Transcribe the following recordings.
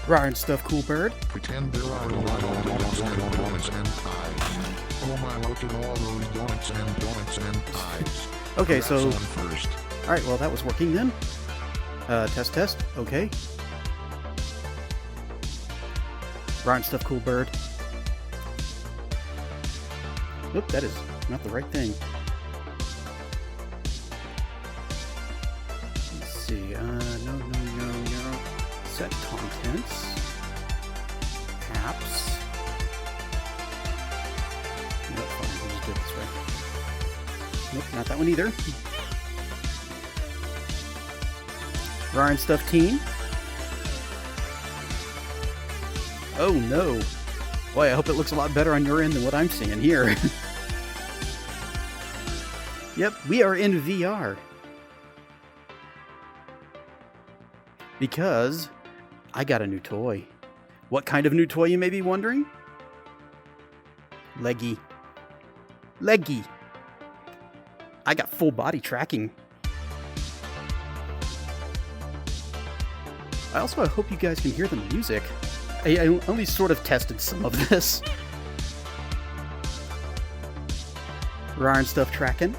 Rar and stuff, cool bird. Pretend there are a lot of donuts and pies. Oh my, look at all those donuts and pies. Okay, so... That's on first. Alright, well that was working then. Test. Okay. Rar and stuff, cool bird. Oop, that is not the right thing. Let's see, no. Set contents. Apps. Nope, fine, we'll just do it this way. Nope, not that one either. Rar and stuff team. Oh no. Boy, I hope it looks a lot better on your end than what I'm seeing here. Yep, we are in VR. Because I got a new toy. What kind of new toy, you may be wondering? Leggy. I got full body tracking. I also hope you guys can hear the music. I only sort of tested some of this. Rar and stuff tracking.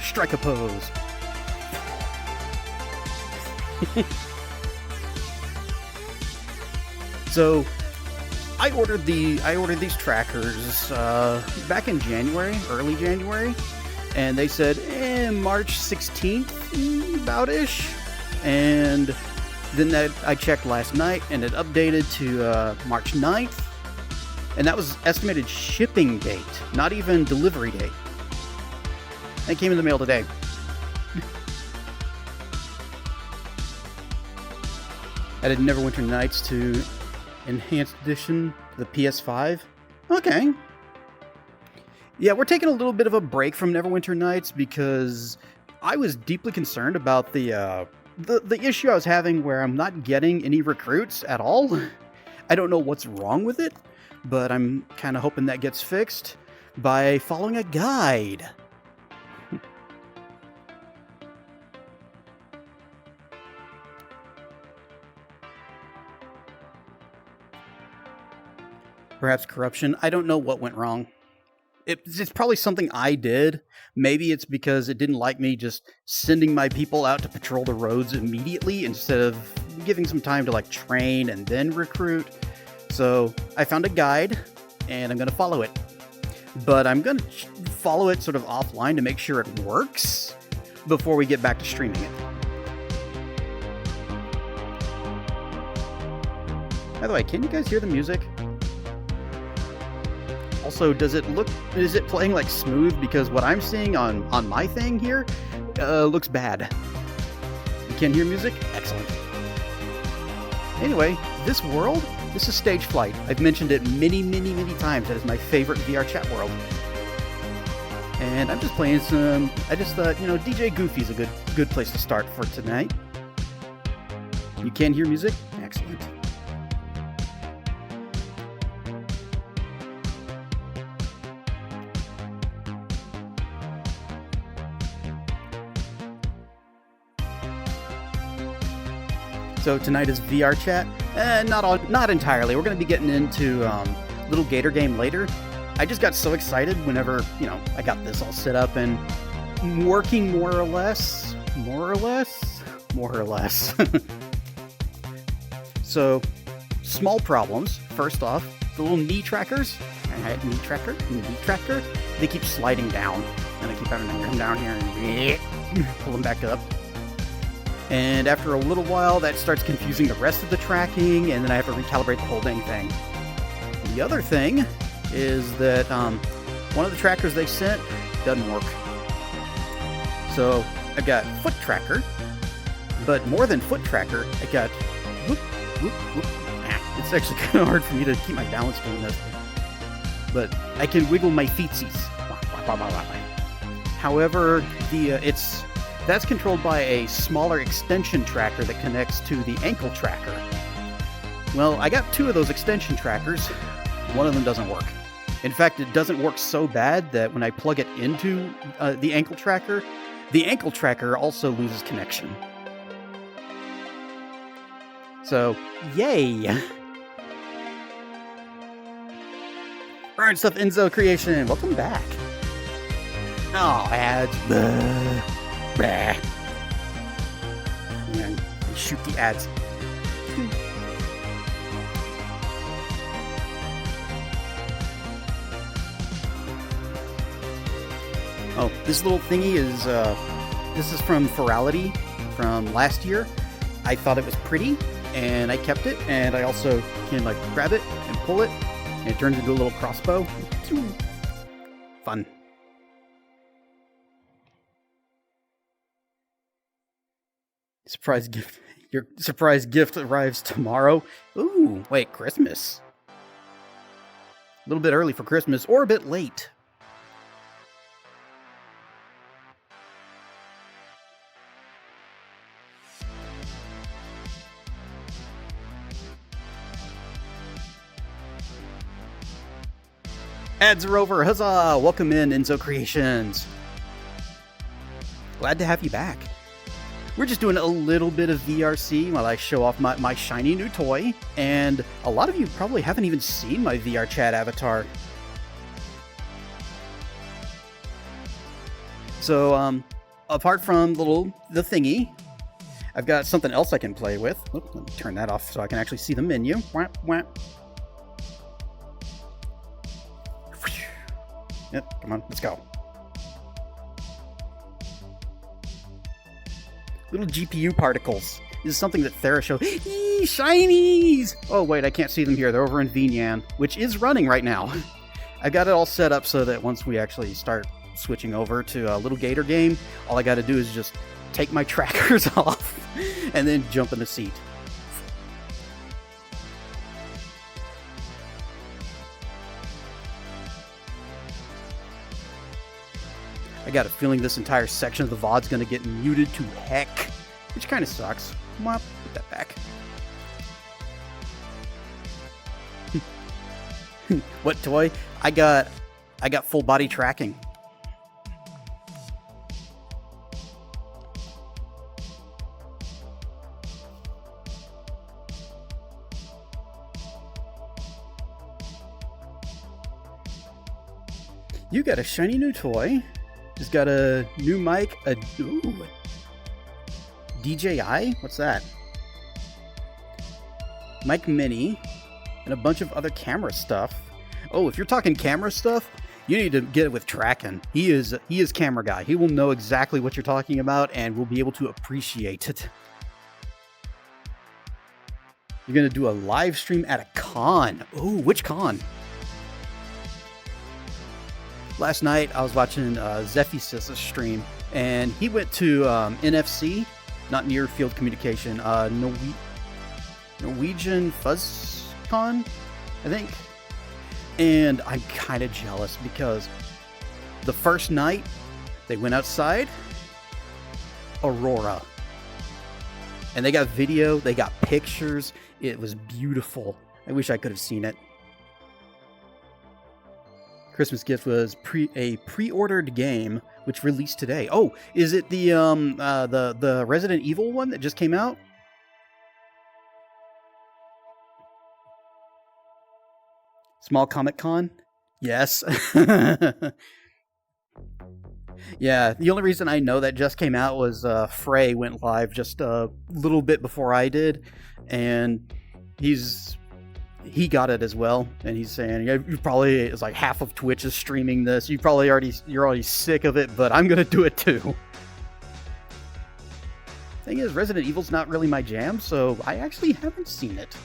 Strike a pose. So, I ordered these trackers back in January, early January, and they said March 16th, about-ish. And then I checked last night, and it updated to March 9th, and that was estimated shipping date, not even delivery date. It came in the mail today. Added Neverwinter Nights to Enhanced Edition to the PS5. Okay. Yeah, we're taking a little bit of a break from Neverwinter Nights because I was deeply concerned about the issue I was having where I'm not getting any recruits at all. I don't know what's wrong with it, but I'm kind of hoping that gets fixed by following a guide. Perhaps corruption. I don't know what went wrong. It's probably something I did. Maybe it's because it didn't like me just sending my people out to patrol the roads immediately instead of giving some time to like train and then recruit. So I found a guide and I'm going to follow it. But I'm going to follow it sort of offline to make sure it works before we get back to streaming it. By the way, can you guys hear the music? Also, is it playing like smooth? Because what I'm seeing on my thing here looks bad. You can't hear music? Excellent. Anyway, this world, this is Stage Flight. I've mentioned it many times. It is my favorite VR chat world. And I'm just playing some, I just thought, DJ Goofy's a good place to start for tonight. You can hear music? Excellent. So tonight is VR chat. Not entirely. We're going to be getting into Lil Gator Game later. I just got so excited whenever, I got this all set up and working more or less. So, small problems. First off, the little knee trackers. Knee tracker. They keep sliding down. And I keep having to come down here and pull them back up. And after a little while, that starts confusing the rest of the tracking, and then I have to recalibrate the whole dang thing. The other thing is that one of the trackers they sent doesn't work. So I've got foot tracker, but more than foot tracker, I got whoop. It's actually kind of hard for me to keep my balance doing this. But I can wiggle my feetsies. However, that's controlled by a smaller extension tracker that connects to the ankle tracker. Well, I got two of those extension trackers. One of them doesn't work. In fact, it doesn't work so bad that when I plug it into the ankle tracker also loses connection. So, yay! Burn Stuff Enzo Creation, welcome back. Oh, ads. Blah. Blah. And shoot the ads. Oh, this little thingy is, this is from Ferality from last year. I thought it was pretty, and I kept it, and I also can, like, grab it and pull it, and it turns into a little crossbow. Fun. Surprise gift. Your surprise gift arrives tomorrow. Ooh, wait, Christmas. A little bit early for Christmas, or a bit late. Ads are over. Huzzah! Welcome in, Enzo Creations. Glad to have you back. We're just doing a little bit of VRC while I show off my shiny new toy. And a lot of you probably haven't even seen my VR chat avatar. So, apart from the thingy, I've got something else I can play with. Oops, let me turn that off so I can actually see the menu. Yep, come on, let's go. Little GPU particles. This is something that Thera showed. Eee, shinies! Oh wait, I can't see them here. They're over in VNyan, which is running right now. I got it all set up so that once we actually start switching over to a Lil Gator Game, all I gotta do is just take my trackers off and then jump in the seat. I got a feeling this entire section of the VOD's gonna get muted to heck, which kind of sucks. Put that back. What toy? I got full body tracking. You got a shiny new toy. Just got a new mic, DJI? What's that? Mic Mini, and a bunch of other camera stuff. Oh, if you're talking camera stuff, you need to get it with Tracken. He is camera guy. He will know exactly what you're talking about and will be able to appreciate it. You're gonna do a live stream at a con. Ooh, which con? Last night, I was watching Zephysis' stream, and he went to NFC, not Near Field Communication, Norwegian FuzzCon, I think. And I'm kind of jealous because the first night, they went outside, Aurora. And they got video, they got pictures, it was beautiful. I wish I could have seen it. Christmas gift was a pre-ordered game which released today. Oh, is it the Resident Evil one that just came out? Small Comic Con? Yes. Yeah, the only reason I know that just came out was Frey went live just a little bit before I did, and he got it as well, and he's saying, yeah, you probably, it's like half of Twitch is streaming this. You're already sick of it, but I'm gonna do it too. Thing is, Resident Evil's not really my jam, so I actually haven't seen it.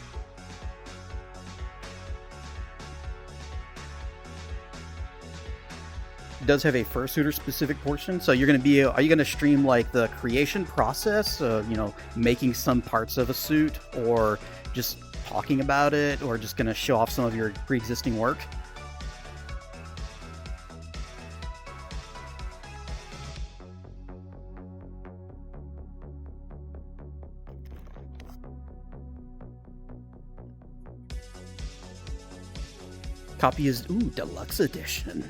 It does have a fursuiter specific portion, so you're gonna are you gonna stream like the creation process of, making some parts of a suit, or just talking about it, or just gonna show off some of your pre-existing work? copy is, ooh, deluxe edition.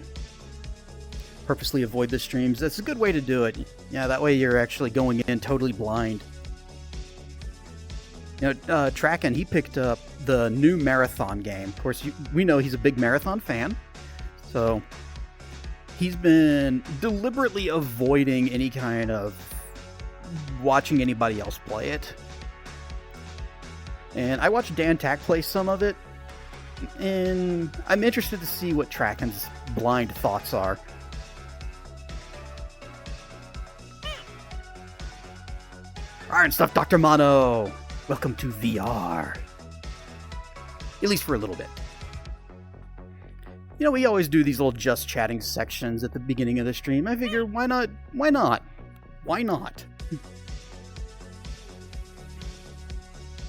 Purposely avoid the streams. That's a good way to do it. Yeah, that way you're actually going in totally blind. You know, Tracken, he picked up the new Marathon game. Of course, we know he's a big Marathon fan. So, he's been deliberately avoiding any kind of watching anybody else play it. And I watched Dan Tack play some of it. And I'm interested to see what Tracken's blind thoughts are. Alright, stuff, Dr. Mono! Welcome to VR. At least for a little bit. You know, we always do these little just chatting sections at the beginning of the stream. I figure, why not? Why not? Why not?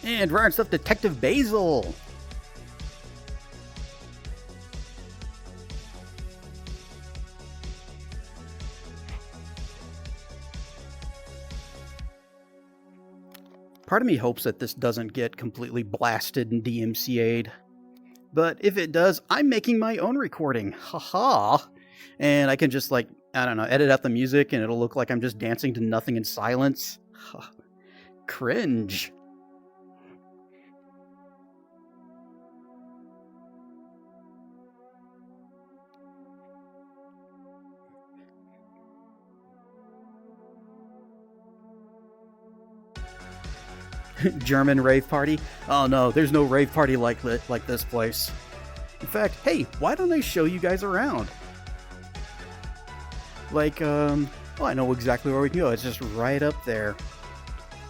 And rare stuff, Detective Basil! Part of me hopes that this doesn't get completely blasted and DMCA'd. But if it does, I'm making my own recording. Haha. And I can just, like, I don't know, edit out the music and it'll look like I'm just dancing to nothing in silence. Cringe. German rave party? Oh no, there's no rave party like this place. In fact, hey, why don't I show you guys around? Like, oh, I know exactly where we can go. It's just right up there.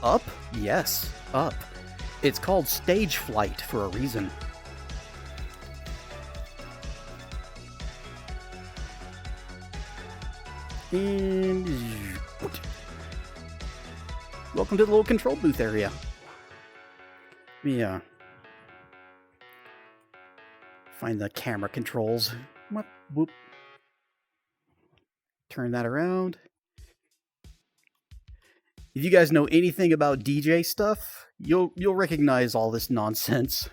Up? Yes, up. It's called stage flight for a reason. And welcome to the little control booth area. Yeah. Find the camera controls. Whoop, whoop. Turn that around. If you guys know anything about DJ stuff, you'll recognize all this nonsense.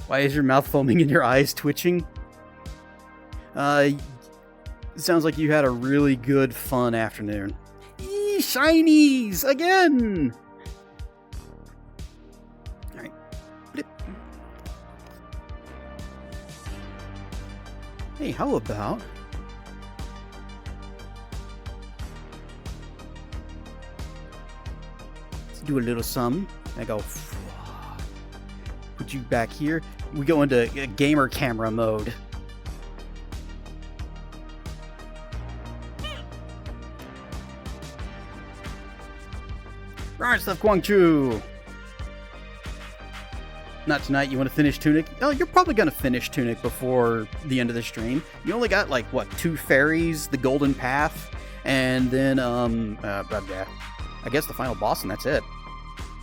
Why is your mouth foaming and your eyes twitching? It sounds like you had a really good, fun afternoon. Eee, shinies! Again! Alright. Hey, how about... let's do a little sum. I go... put you back here. We go into gamer camera mode. Alright, stuff, Guangzhou. Not tonight. You want to finish Tunic? Oh, you're probably going to finish Tunic before the end of the stream. You only got, like, what, 2 fairies, the Golden Path, and then, I guess the final boss, and that's it.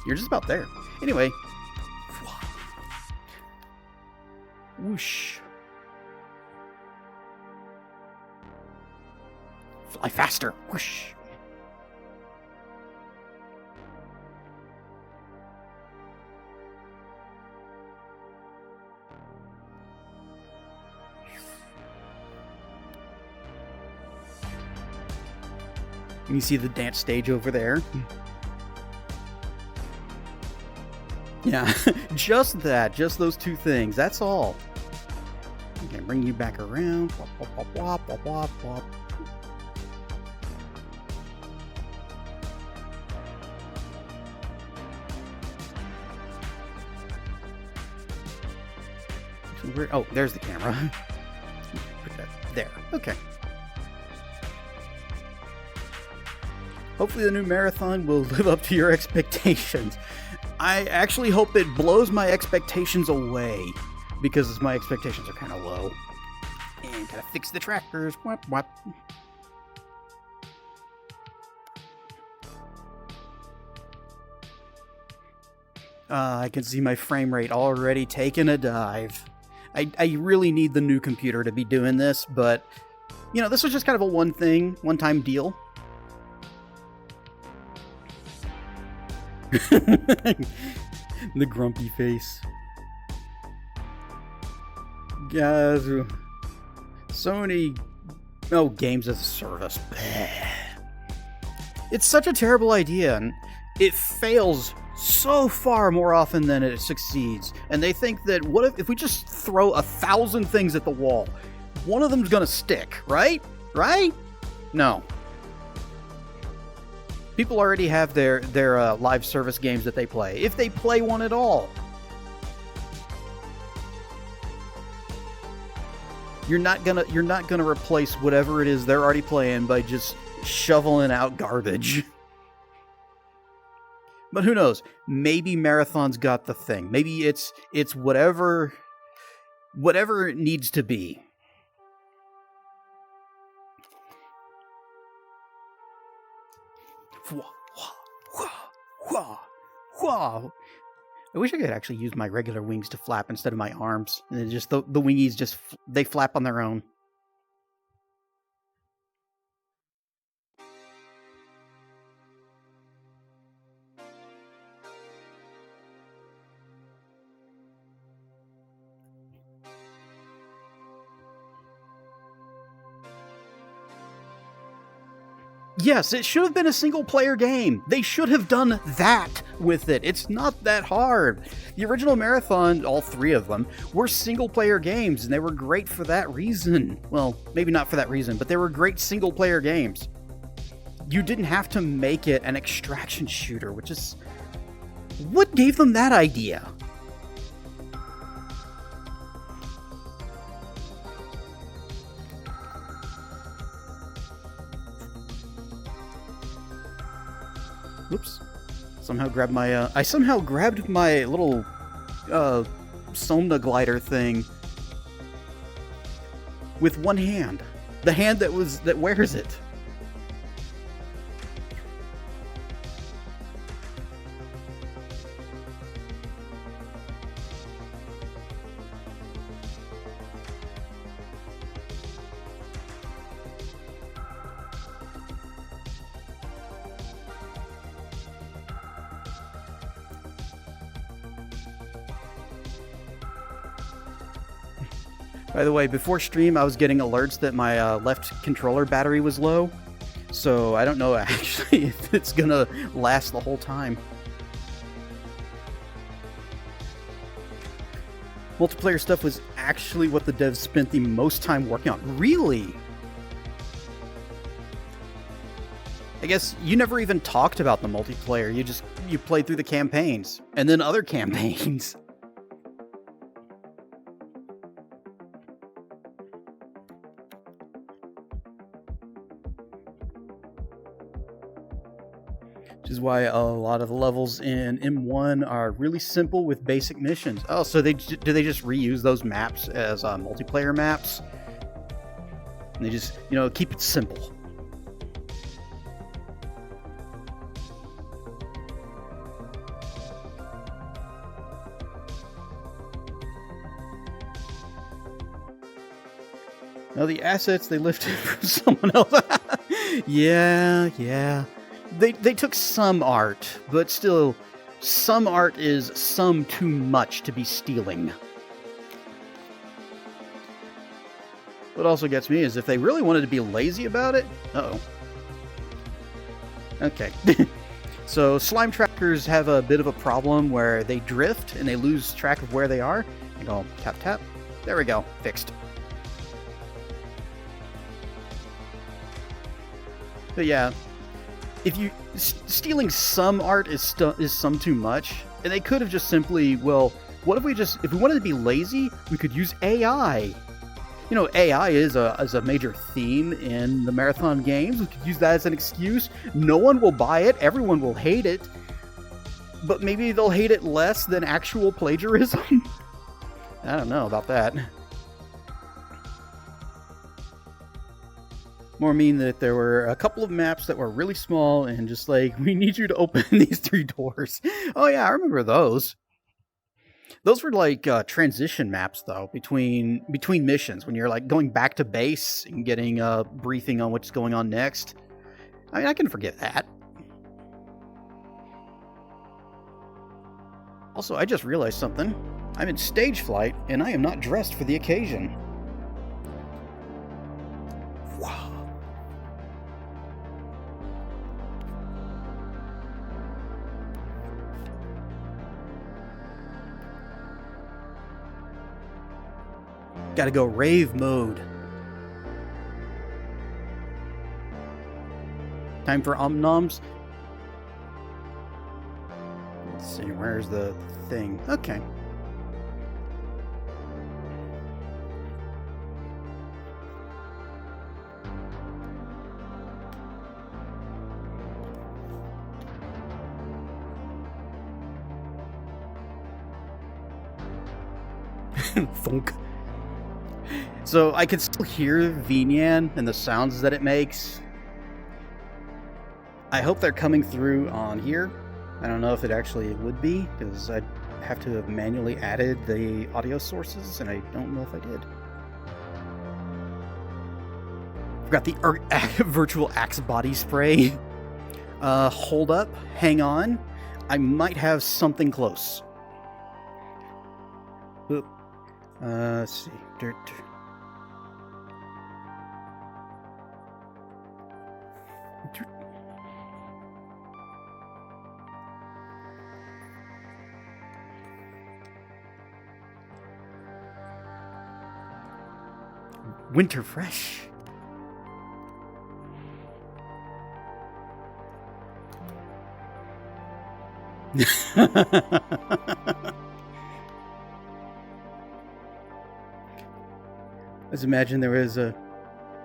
You're just about there. Anyway. Whoosh. Fly faster. Whoosh. You see the dance stage over there? Yeah, just that. Just those 2 things. That's all. Okay, bring you back around. Wop, wop, wop, wop, wop, wop, wop. Oh, there's the camera. Put that there. Okay. Hopefully the new marathon will live up to your expectations. I actually hope it blows my expectations away, because my expectations are kind of low. And gotta fix the trackers. Whap, whap. I can see my frame rate already taking a dive. I really need the new computer to be doing this, but, you know, this was just kind of a one-time deal. The grumpy face. Guys, so many games as a service. It's such a terrible idea, and it fails so far more often than it succeeds. And they think that what if we just throw 1,000 things at the wall, one of them's gonna stick, right? Right? No. People already have their live service games that they play, if they play one at all. You're not gonna replace whatever it is they're already playing by just shoveling out garbage. But who knows? Maybe Marathon's got the thing. Maybe it's whatever it needs to be. I wish I could actually use my regular wings to flap instead of my arms. And then just the wingies they flap on their own. Yes, it should have been a single-player game. They should have done that with it. It's not that hard. The original Marathon, all 3 of them, were single-player games, and they were great for that reason. Well, maybe not for that reason, but they were great single-player games. You didn't have to make it an extraction shooter, which is... What gave them that idea? Whoops. I somehow grabbed my little Somna glider thing with one hand. The hand that wears it. By the way, before stream, I was getting alerts that my left controller battery was low, so I don't know actually if it's gonna last the whole time. Multiplayer stuff was actually what the devs spent the most time working on. Really? I guess you never even talked about the multiplayer. You played through the campaigns, and then other campaigns. Which is why a lot of the levels in M1 are really simple with basic missions. Oh, so do they just reuse those maps as multiplayer maps? And they just, keep it simple. Now the assets they lifted from someone else. Yeah. They took some art, but still, some art is some too much to be stealing. What also gets me is if they really wanted to be lazy about it... Uh-oh. Okay. So slime trackers have a bit of a problem where they drift and they lose track of where they are. I go tap tap. There we go. Fixed. But yeah, if you stealing some art is some too much, and they could have just simply, well, what if we wanted to be lazy, we could use AI. AI is a major theme in the Marathon games. We could use that as an excuse. No one will buy it. Everyone will hate it. But maybe they'll hate it less than actual plagiarism. I don't know about that. More mean that there were a couple of maps that were really small and just like, we need you to open these 3 doors. Oh yeah, I remember those. Those were like transition maps though, between missions when you're like going back to base and getting a briefing on what's going on next. I mean, I can forget that. Also, I just realized something. I'm in stage flight, and I am not dressed for the occasion. Wow. Gotta go rave mode. Time for omnoms. Let's see, where's the thing? Okay. Thunk. So I could still hear Vinyan and the sounds that it makes. I hope they're coming through on here. I don't know if it actually would be, because I'd have to have manually added the audio sources, and I don't know if I did. I've got the virtual axe body spray. Hold up, hang on. I might have something close. Oop. Let's see. Dirt. Winter fresh. Let's imagine there was a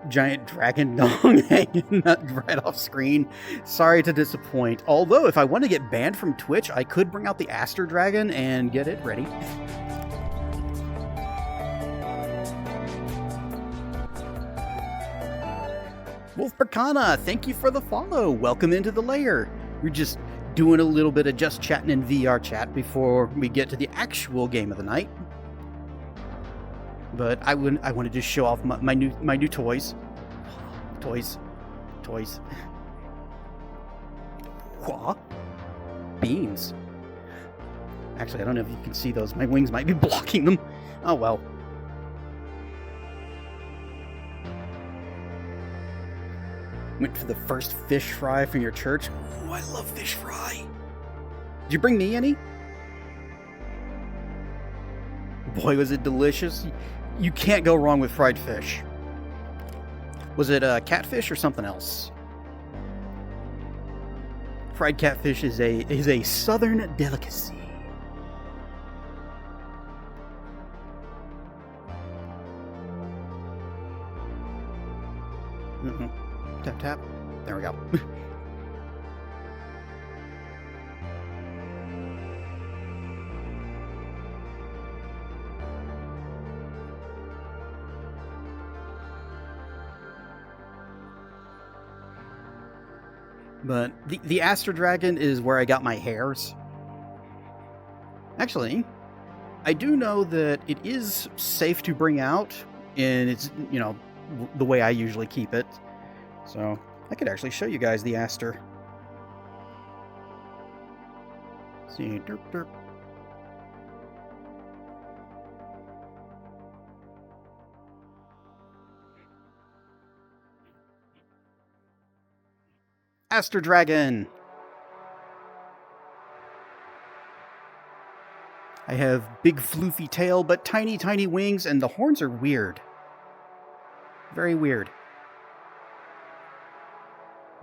giant dragon dong hanging right off screen. Sorry to disappoint. Although, if I want to get banned from Twitch, I could bring out the Aster Dragon and get it ready. Wolf Percana, thank you for the follow. Welcome into the lair. We're just doing a little bit of just chatting in VR chat before we get to the actual game of the night. But I wanted to show off my new toys. Toys. What? Beans. Actually, I don't know if you can see those. My wings might be blocking them. Oh well. Went for the first fish fry from your church. Oh, I love fish fry. Did you bring me any? Boy, was it delicious. You can't go wrong with fried fish. Was it catfish or something else? Fried catfish is a southern delicacy. Tap, tap. There we go. But the Aster Dragon is where I got my hairs. Actually, I do know that it is safe to bring out, and it's, you know, the way I usually keep it. So I could actually show you guys the Aster. Let's see, derp derp. Aster Dragon. I have big floofy tail, but tiny, tiny wings, and the horns are weird. Very weird.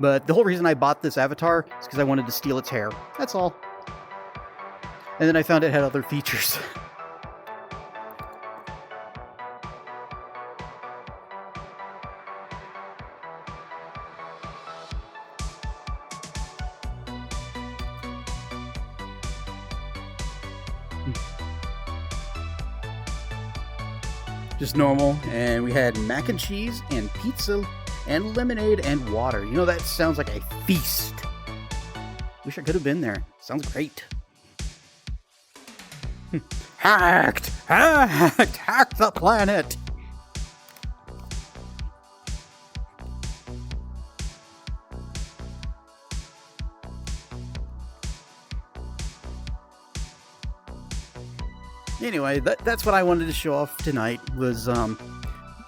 But the whole reason I bought this avatar is because I wanted to steal its hair. That's all. And then I found it had other features. Just normal, and we had mac and cheese and pizza and lemonade and water. You know, that sounds like a feast. Wish I could have been there. Sounds great. Hacked the planet. Anyway, that's what I wanted to show off tonight, was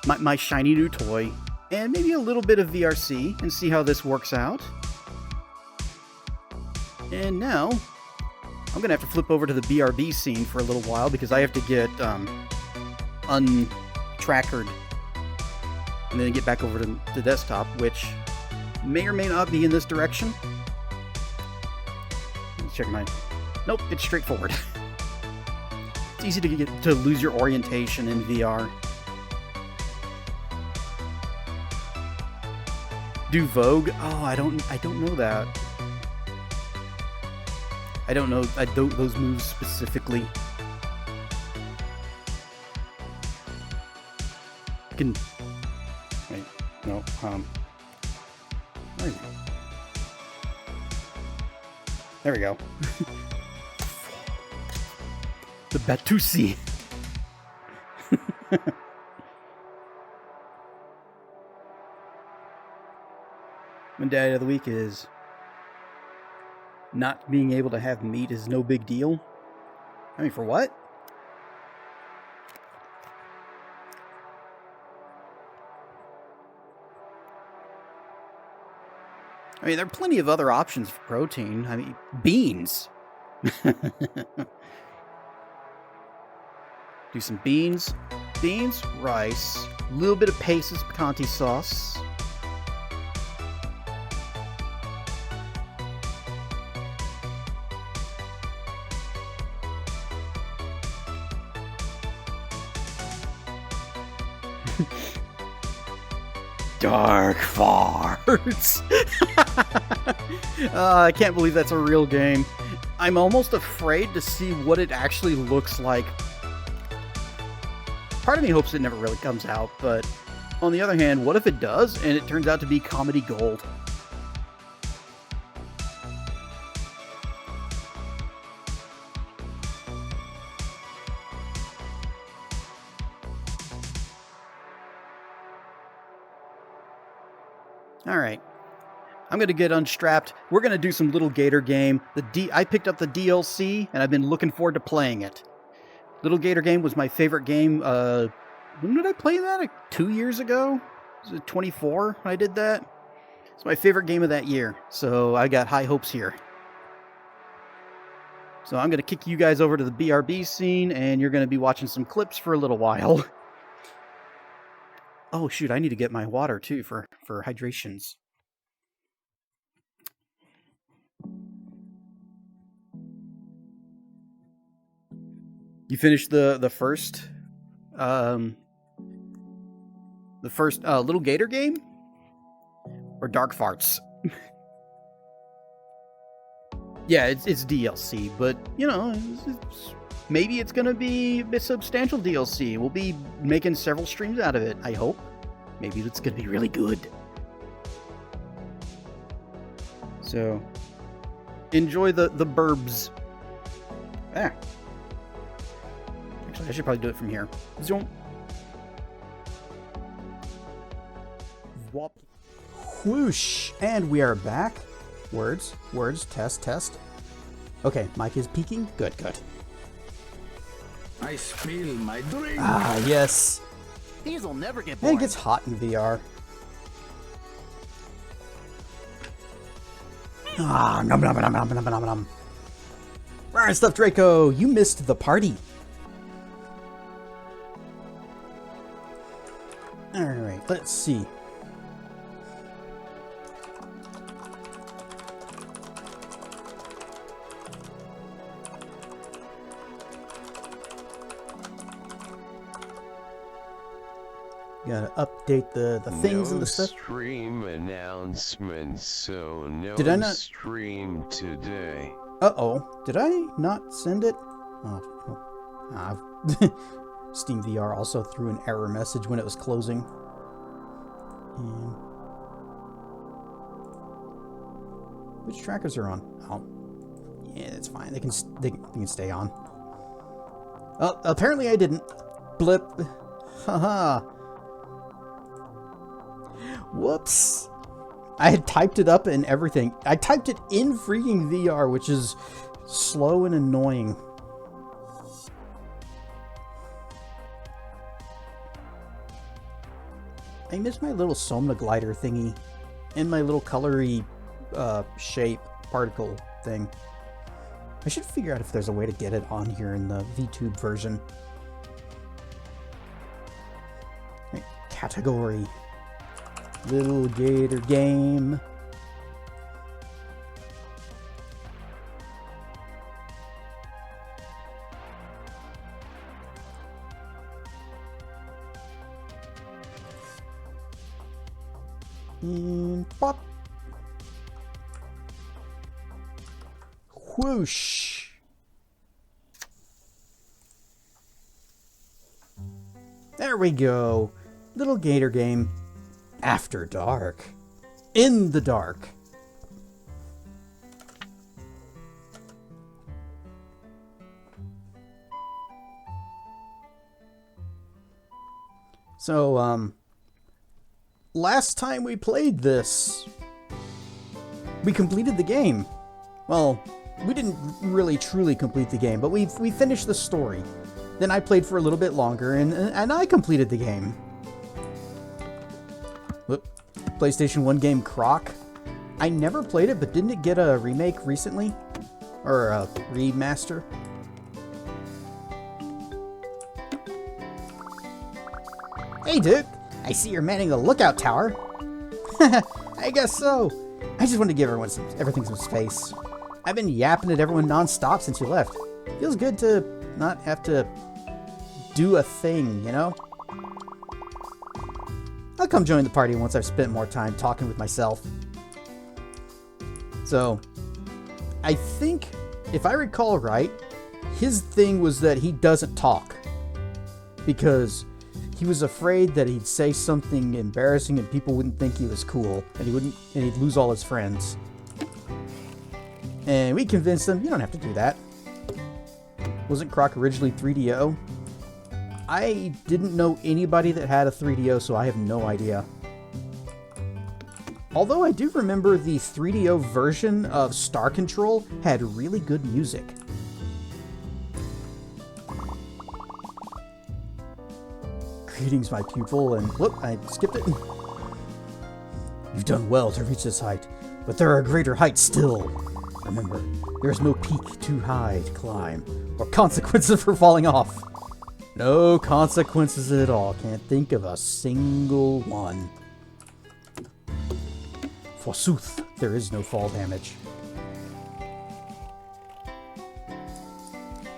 my shiny new toy, and maybe a little bit of VRC, and see how this works out. And now, I'm going to have to flip over to the BRB scene for a little while, because I have to get untrackered, and then get back over to the desktop, which may or may not be in this direction. Let's check my... Nope, it's straightforward. It's easy to lose your orientation in VR. Do Vogue? Oh, I don't know that. I don't know those moves specifically. Can wait, no, where is it? There we go. The Batusi. One day of the week is not being able to have meat is no big deal. I mean, for what? I mean, there are plenty of other options for protein. I mean, beans. Do some beans, rice, a little bit of Pace's picante sauce. Dark farts. I can't believe that's a real game. I'm almost afraid to see what it actually looks like. Part of me hopes it never really comes out, but on the other hand, what if it does and it turns out to be comedy gold? Alright, I'm going to get unstrapped. We're going to do some Lil Gator Game. I picked up the DLC, and I've been looking forward to playing it. Lil Gator Game was my favorite game. When did I play that? Like 2 years ago? Was it 24 when I did that? It's my favorite game of that year, so I got high hopes here. So I'm going to kick you guys over to the BRB scene, and you're going to be watching some clips for a little while. Oh, shoot, I need to get my water, too, for hydrations. You finished the first Lil Gator Game? Or Dark Farts? Yeah, it's DLC, but, you know, maybe it's going to be a substantial DLC. We'll be making several streams out of it, I hope. Maybe it's going to be really good. So, enjoy the burbs. Ah. Actually, I should probably do it from here. Zoom. Whoosh! And we are back. Words, test. Okay, mic is peaking. Good. I spill my drink. Ah, yes. These'll never get bored. And it gets hot in VR. Ah, nom. Alright, Stuff Draco, you missed the party. Alright, let's see. Gotta update the things and the stuff. Stream announcement, so no Did I not stream today. Uh-oh. Did I not send it? Steam VR also threw an error message when it was closing. And which trackers are on? Oh, yeah, that's fine. They can stay on. Oh, apparently I didn't. Blip. Haha. Whoops. I had typed it up and everything. I typed it in freaking VR, which is slow and annoying. I miss my little Somna glider thingy and my little colory shape particle thing. I should figure out if there's a way to get it on here in the VTube version. Right, category. Lil Gator Game. And pop. Whoosh. There we go. Little Gator Game. After dark. In the dark. So, last time we played this, we completed the game. Well, we didn't really truly complete the game, but we finished the story. Then I played for a little bit longer, and I completed the game. Whoop. PlayStation 1 game Croc. I never played it, but didn't it get a remake recently? Or a remaster? Hey, Duke! I see you're manning the lookout tower. I guess so. I just wanted to give everything some space. I've been yapping at everyone non-stop since you left. Feels good to not have to do a thing, you know? I'll come join the party once I've spent more time talking with myself. So, I think, if I recall right, his thing was that he doesn't talk. Because he was afraid that he'd say something embarrassing and people wouldn't think he was cool, and he'd lose all his friends. And we convinced him, you don't have to do that. Wasn't Croc originally 3DO? I didn't know anybody that had a 3DO, so I have no idea. Although I do remember the 3DO version of Star Control had really good music. Greetings, my pupil, and whoop, I skipped it. You've done well to reach this height, but there are greater heights still. Remember, there is no peak too high to climb, or consequences for falling off. No consequences at all. Can't think of a single one. Forsooth, there is no fall damage.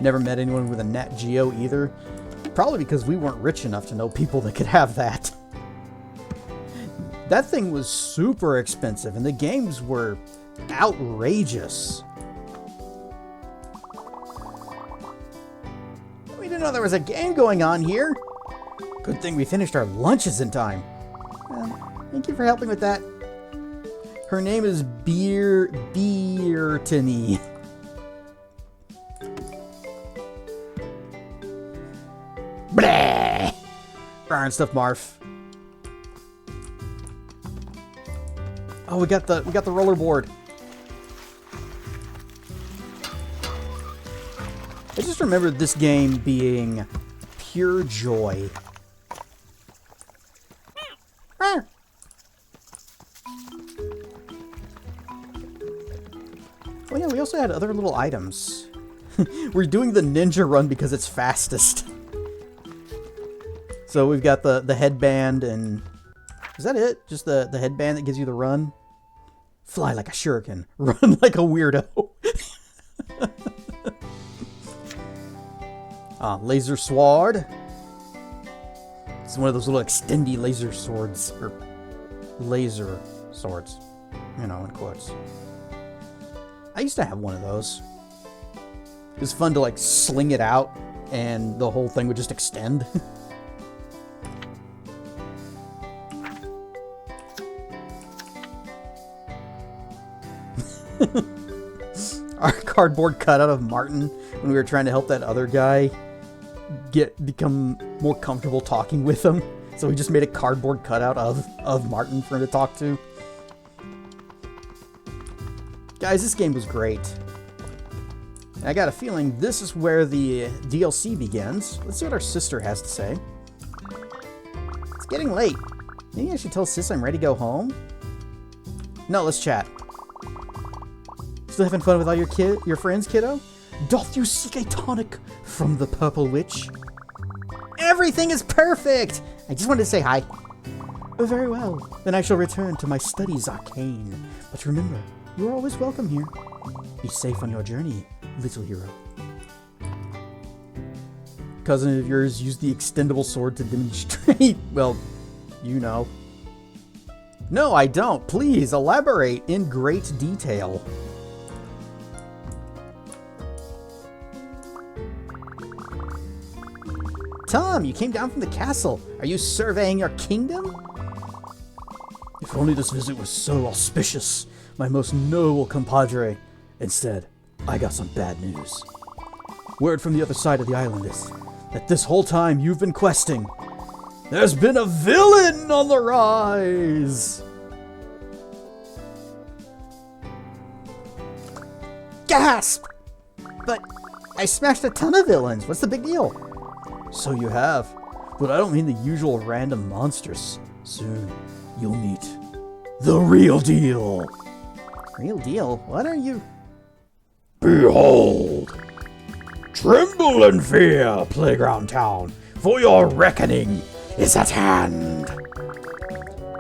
Never met anyone with a Nat Geo either. Probably because we weren't rich enough to know people that could have that. That thing was super expensive, and the games were outrageous. We didn't know there was a game going on here. Good thing we finished our lunches in time. Thank you for helping with that. Her name is Beertony. Blah! Burn stuff, Marf. Oh, we got the rollerboard. I just remember this game being pure joy. Oh yeah, we also had other little items. We're doing the ninja run because it's fastest. So we've got the headband, and is that it? Just the headband that gives you the run? Fly like a shuriken, run like a weirdo. Laser sword. It's one of those little extendy laser swords, or laser swords, you know, in quotes. I used to have one of those. It was fun to like sling it out and the whole thing would just extend. Our cardboard cutout of Martin when we were trying to help that other guy become more comfortable talking with him. So we just made a cardboard cutout of Martin for him to talk to. Guys, this game was great. And I got a feeling this is where the DLC begins. Let's see what our sister has to say. It's getting late. Maybe I should tell Sis I'm ready to go home? No, let's chat. Still having fun with all your friends, kiddo? Doth you seek a tonic from the Purple Witch? Everything is perfect! I just wanted to say hi. Very well. Then I shall return to my studies arcane. But remember, you're always welcome here. Be safe on your journey, little hero. Cousin of yours used the extendable sword to demonstrate, well, you know. No, I don't. Please elaborate in great detail. Tom, you came down from the castle. Are you surveying your kingdom? If only this visit was so auspicious, my most noble compadre. Instead, I got some bad news. Word from the other side of the island is that this whole time you've been questing, there's been a villain on the rise! Gasp! But I smashed a ton of villains. What's the big deal? So you have, but I don't mean the usual random monsters. Soon, you'll meet the real deal. Real deal? What are you? Behold! Tremble in fear, Playground Town, for your reckoning is at hand.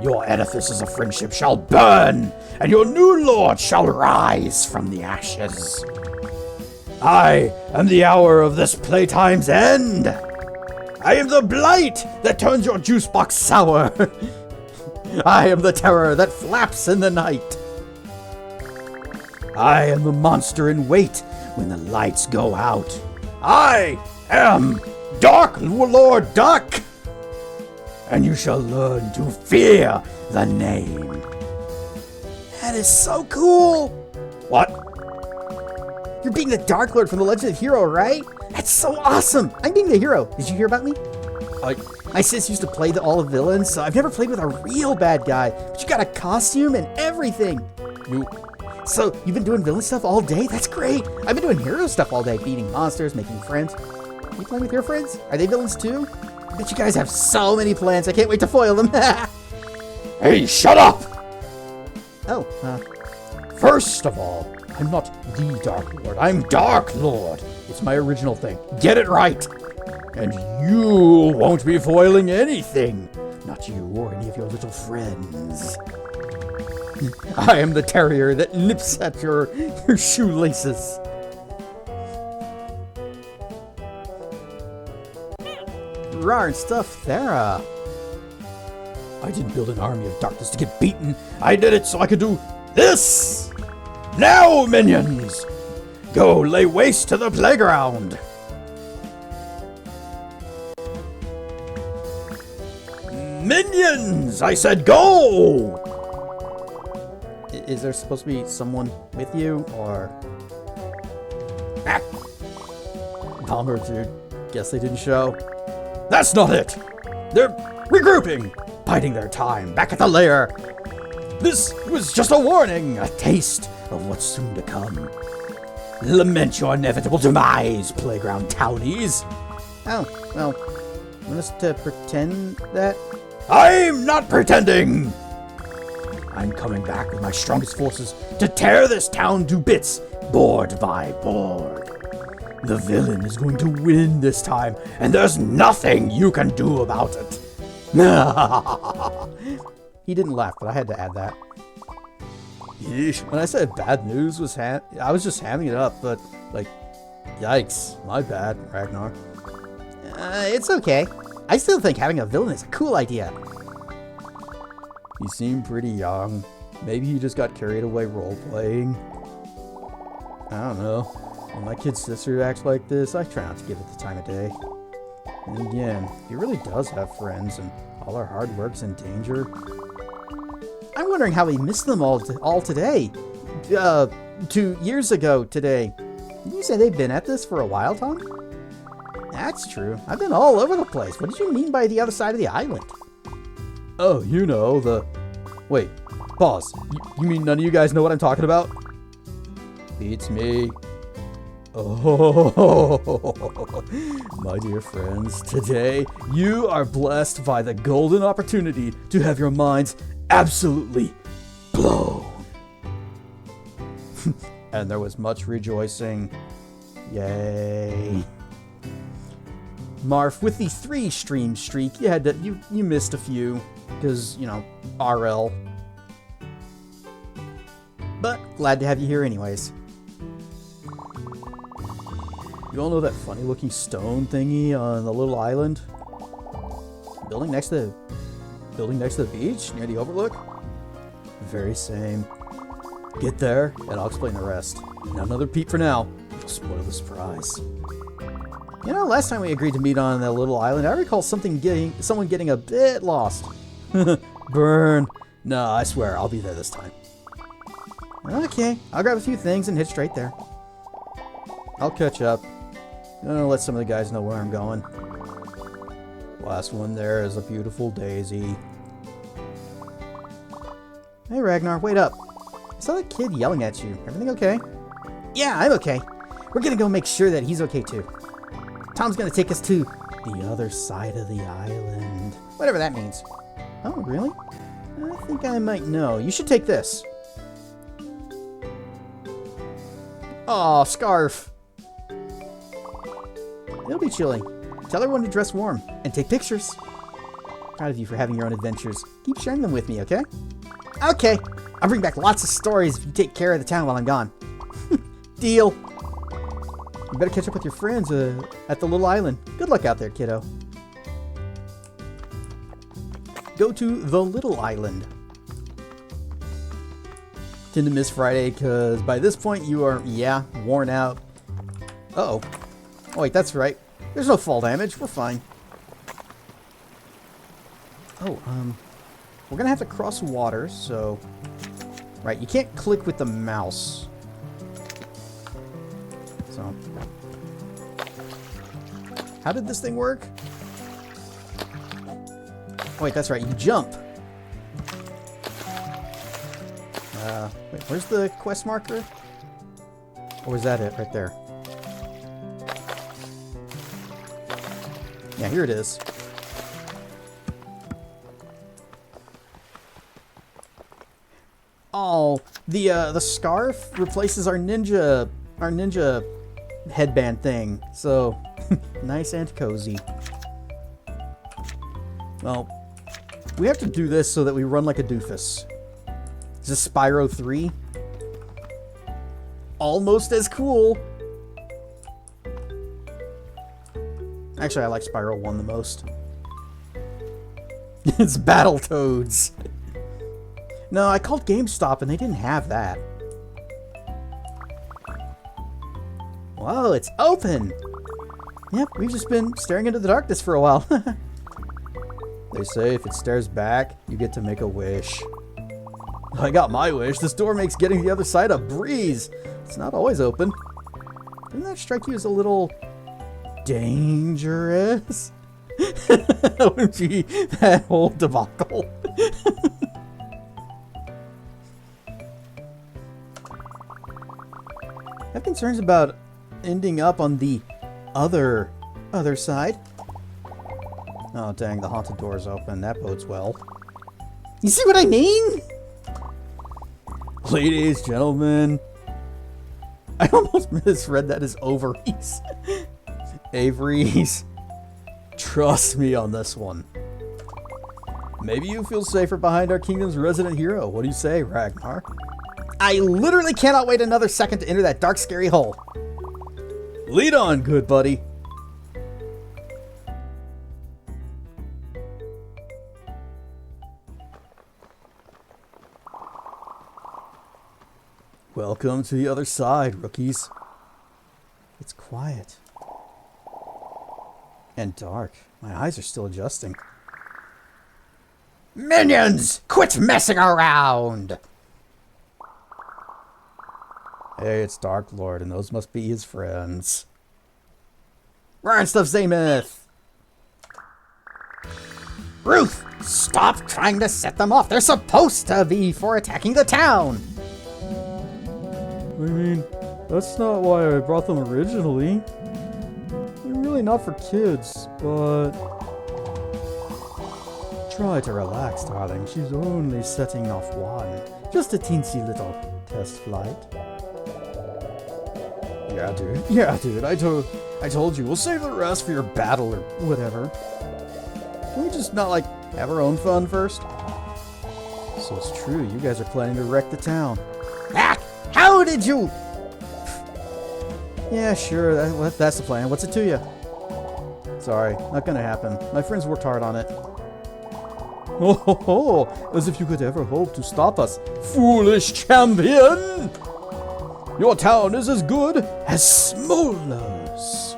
Your edifices of friendship shall burn, and your new lord shall rise from the ashes. I am the hour of this playtime's end. I am the blight that turns your juice box sour. I am the terror that flaps in the night. I am the monster in wait when the lights go out. I am Dark Lord Duck, and you shall learn to fear the name. That is so cool. What? You're being the Dark Lord from the Legend of Hero, right? That's so awesome. I'm being the hero. Did you hear about me? My sis used to play all the villains, so I've never played with a real bad guy. But you got a costume and everything. So you've been doing villain stuff all day? That's great. I've been doing hero stuff all day, beating monsters, making friends. Are you playing with your friends? Are they villains too? I bet you guys have so many plans. I can't wait to foil them. Hey, shut up! Oh, First of all, I'm not the Dark Lord. I'm Dark Lord. It's my original thing. Get it right. And you won't be foiling anything. Not you or any of your little friends. I am the terrier that nips at your shoelaces. Rar and stuff, Thera. I didn't build an army of darkness to get beaten. I did it so I could do this. Now, minions, go lay waste to the playground. Minions, I said go! Is there supposed to be someone with you, or... Ah. Bummer, dude. Guess they didn't show. That's not it! They're regrouping, biding their time back at the lair. This was just a warning, a taste of what's soon to come. Lament your inevitable demise, Playground Townies. Oh, well, want us to pretend that? I'm not pretending! I'm coming back with my strongest forces to tear this town to bits, board by board. The villain is going to win this time, and there's nothing you can do about it. He didn't laugh, but I had to add that. Yeesh, when I said bad news was I was just hamming it up, but, like, yikes, my bad, Ragnar. It's okay. I still think having a villain is a cool idea. He seemed pretty young. Maybe he just got carried away role-playing. I don't know. When my kid's sister acts like this, I try not to give it the time of day. And again, he really does have friends, and all our hard work's in danger. I'm wondering how he missed them all today. 2 years ago today. Did you say they've been at this for a while, Tom? That's true. I've been all over the place. What did you mean by the other side of the island? Oh, you know, Wait, pause. You mean none of you guys know what I'm talking about? It's me. Oh, my dear friends, today you are blessed by the golden opportunity to have your minds absolutely blown. And there was much rejoicing. Yay. Marf, with the 3 stream streak, you missed a few because, you know, RL. But glad to have you here anyways. You all know that funny looking stone thingy on the little island? Building next to the beach near the overlook? Very same. Get there and I'll explain the rest. Not another peep for now. I'll spoil the surprise. You know, last time we agreed to meet on that little island, I recall someone getting a bit lost. Burn. No, I swear, I'll be there this time. Okay, I'll grab a few things and hit straight there. I'll catch up. I'm gonna let some of the guys know where I'm going. Last one there is a beautiful daisy. Hey Ragnar, wait up. I saw that kid yelling at you. Everything okay? Yeah, I'm okay. We're gonna go make sure that he's okay too. Tom's gonna take us to the other side of the island. Whatever that means. Oh, really? I think I might know. You should take this. Aw, scarf. It'll be chilly. Tell everyone to dress warm and take pictures. Proud of you for having your own adventures. Keep sharing them with me, okay? Okay. I'll bring back lots of stories if you take care of the town while I'm gone. Deal. You better catch up with your friends at the little island. Good luck out there, kiddo. Go to the little island. Tend to miss Friday because by this point you are, worn out. Uh-oh. Oh, wait, that's right. There's no fall damage. We're fine. Oh, we're gonna have to cross water, so... Right, you can't click with the mouse. So... How did this thing work? Oh, wait, that's right. You jump. Wait, where's the quest marker? Or was that it right there? Yeah, here it is. Oh, the scarf replaces our ninja headband thing. So, nice and cozy. Well, we have to do this so that we run like a doofus. Is this Spyro 3? Almost as cool. Actually, I like Spyro 1 the most. It's Battletoads. No, I called GameStop and they didn't have that. Whoa, it's open! Yep, we've just been staring into the darkness for a while. They say if it stares back, you get to make a wish. I got my wish. This door makes getting the other side a breeze. It's not always open. Didn't that strike you as a little... dangerous? OMG, that whole debacle. I have concerns about ending up on the other side. Oh dang, the haunted door is open. That bodes well. You see what I mean? Ladies, gentlemen. I almost misread that as ovaries. Avery's. Trust me on this one. Maybe you feel safer behind our kingdom's resident hero. What do you say, Ragnar? I literally cannot wait another second to enter that dark, scary hole. Lead on, good buddy. Welcome to the other side, rookies. It's quiet. And dark. My eyes are still adjusting. Minions! Quit messing around! Hey, it's Dark Lord, and those must be his friends. Run stuff, Zamoth! Ruth! Stop trying to set them off! They're supposed to be for attacking the town! What do you mean? That's not why I brought them originally. They're really not for kids, but... Try to relax, darling. She's only setting off one. Just a teensy little test flight. Yeah, dude. I told you. We'll save the rest for your battle or whatever. Can we just not, like, have our own fun first? So it's true. You guys are planning to wreck the town. Ah! How did you... Yeah, sure. That's the plan. What's it to you? Sorry. Not gonna happen. My friends worked hard on it. Oh, as if you could ever hope to stop us, foolish champion! Your town is as good as Smolder's.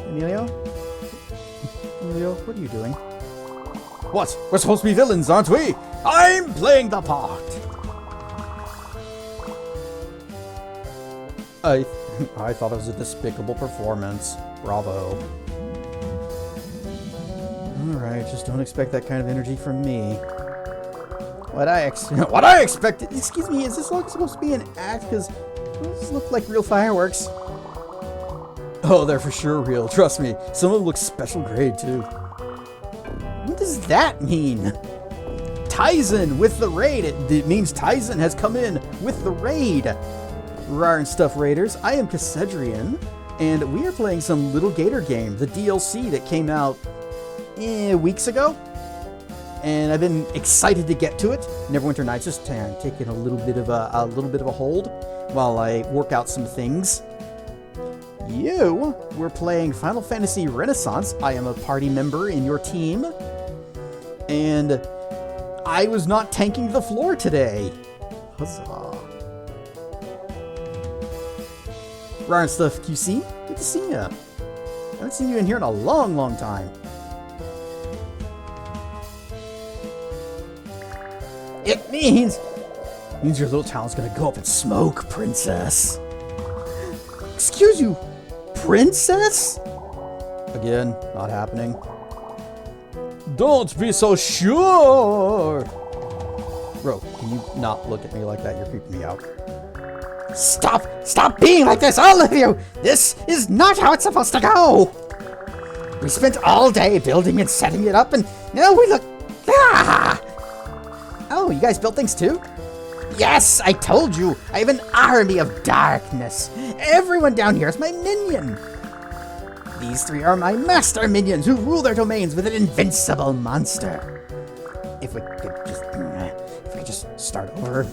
Emilio? Emilio, what are you doing? What? We're supposed to be villains, aren't we? I'm playing the part! I thought it was a despicable performance. Bravo. Alright, just don't expect that kind of energy from me. What I expected... Excuse me, is this supposed to be an act? Because these look like real fireworks. Oh, they're for sure real. Trust me. Some of them look special grade, too. What does that mean? Tizen with the raid. It means Tizen has come in with the raid. Rar and Stuff Raiders. I am Cassedrian, and we are playing some Lil Gator Game, the DLC that came out weeks ago. And I've been excited to get to it. Neverwinter Nights just taking a little bit of a hold while I work out some things. We're playing Final Fantasy Renaissance. I am a party member in your team, and I was not tanking the floor today. Huzzah! Rar and Stuff QC, good to see ya. I haven't seen you in here in a long, long time. It means your little town's gonna go up in smoke, princess. Excuse you, princess? Again, not happening. Don't be so sure. Bro, can you not look at me like that? You're creeping me out. Stop being like this, all of you. This is not how it's supposed to go. We spent all day building and setting it up, and now we look... Ah! Oh, you guys built things too? Yes, I told you. I have an army of darkness. Everyone down here is my minion. These three are my master minions who rule their domains with an invincible monster. If we could just start over.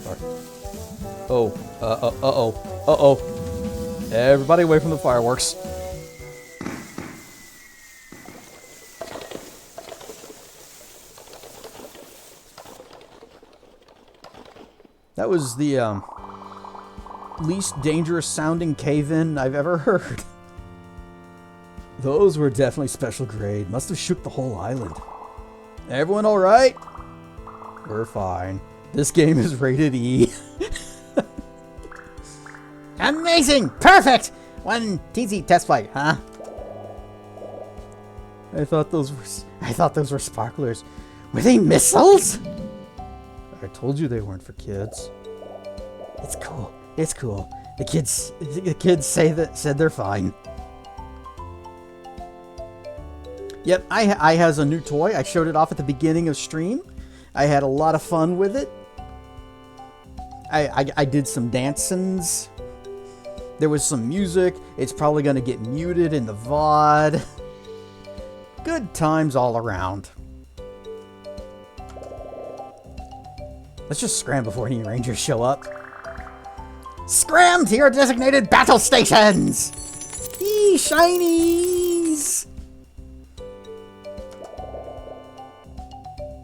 Or... Uh-oh. Everybody away from the fireworks. That was the least dangerous sounding cave-in I've ever heard. Those were definitely special grade. Must have shook the whole island. Everyone alright? We're fine. This game is rated E. Amazing! Perfect! One teensy test flight, huh? I thought those were sparklers. Were they missiles? I told you they weren't for kids. It's cool. The kids said they're fine. Yep, I has a new toy. I showed it off at the beginning of stream. I had a lot of fun with it. I did some dancings. There was some music. It's probably gonna get muted in the VOD. Good times all around. Let's just scram before any rangers show up. Scram to your designated battle stations! Yee, shinies!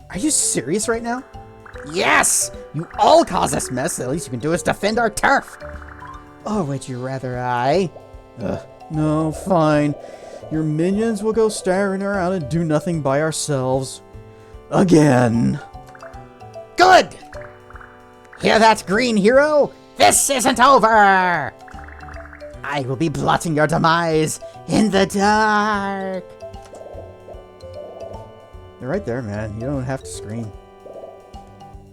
Are you serious right now? Yes! You all cause this mess. The least you can do is defend our turf. Or would you rather I? No, fine. Your minions will go staring around and do nothing by ourselves. Again. Good! Hear that, green hero? This isn't over! I will be blotting your demise in the dark. You're right there, man. You don't have to scream.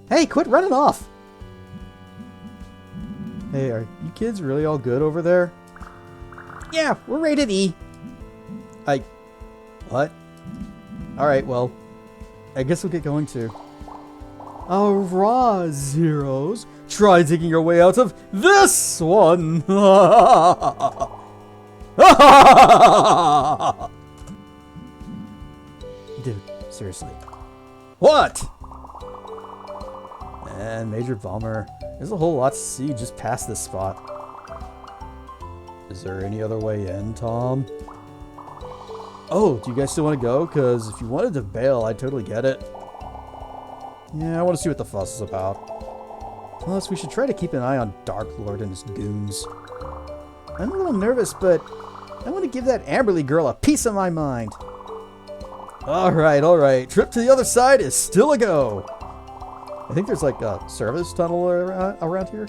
Hey, quit running off! Hey, are you kids really all good over there? Yeah, we're rated E. What? Alright, well, I guess we'll get going too. Alright, Zeros. Try digging your way out of this one. Dude, seriously. What? And Major Bummer. There's a whole lot to see just past this spot. Is there any other way in, Tom? Oh, do you guys still want to go? Because if you wanted to bail, I'd totally get it. Yeah, I want to see what the fuss is about. Plus, we should try to keep an eye on Dark Lord and his goons. I'm a little nervous, but I want to give that Amberly girl a piece of my mind. Alright. Trip to the other side is still a go. I think there's like a service tunnel around here.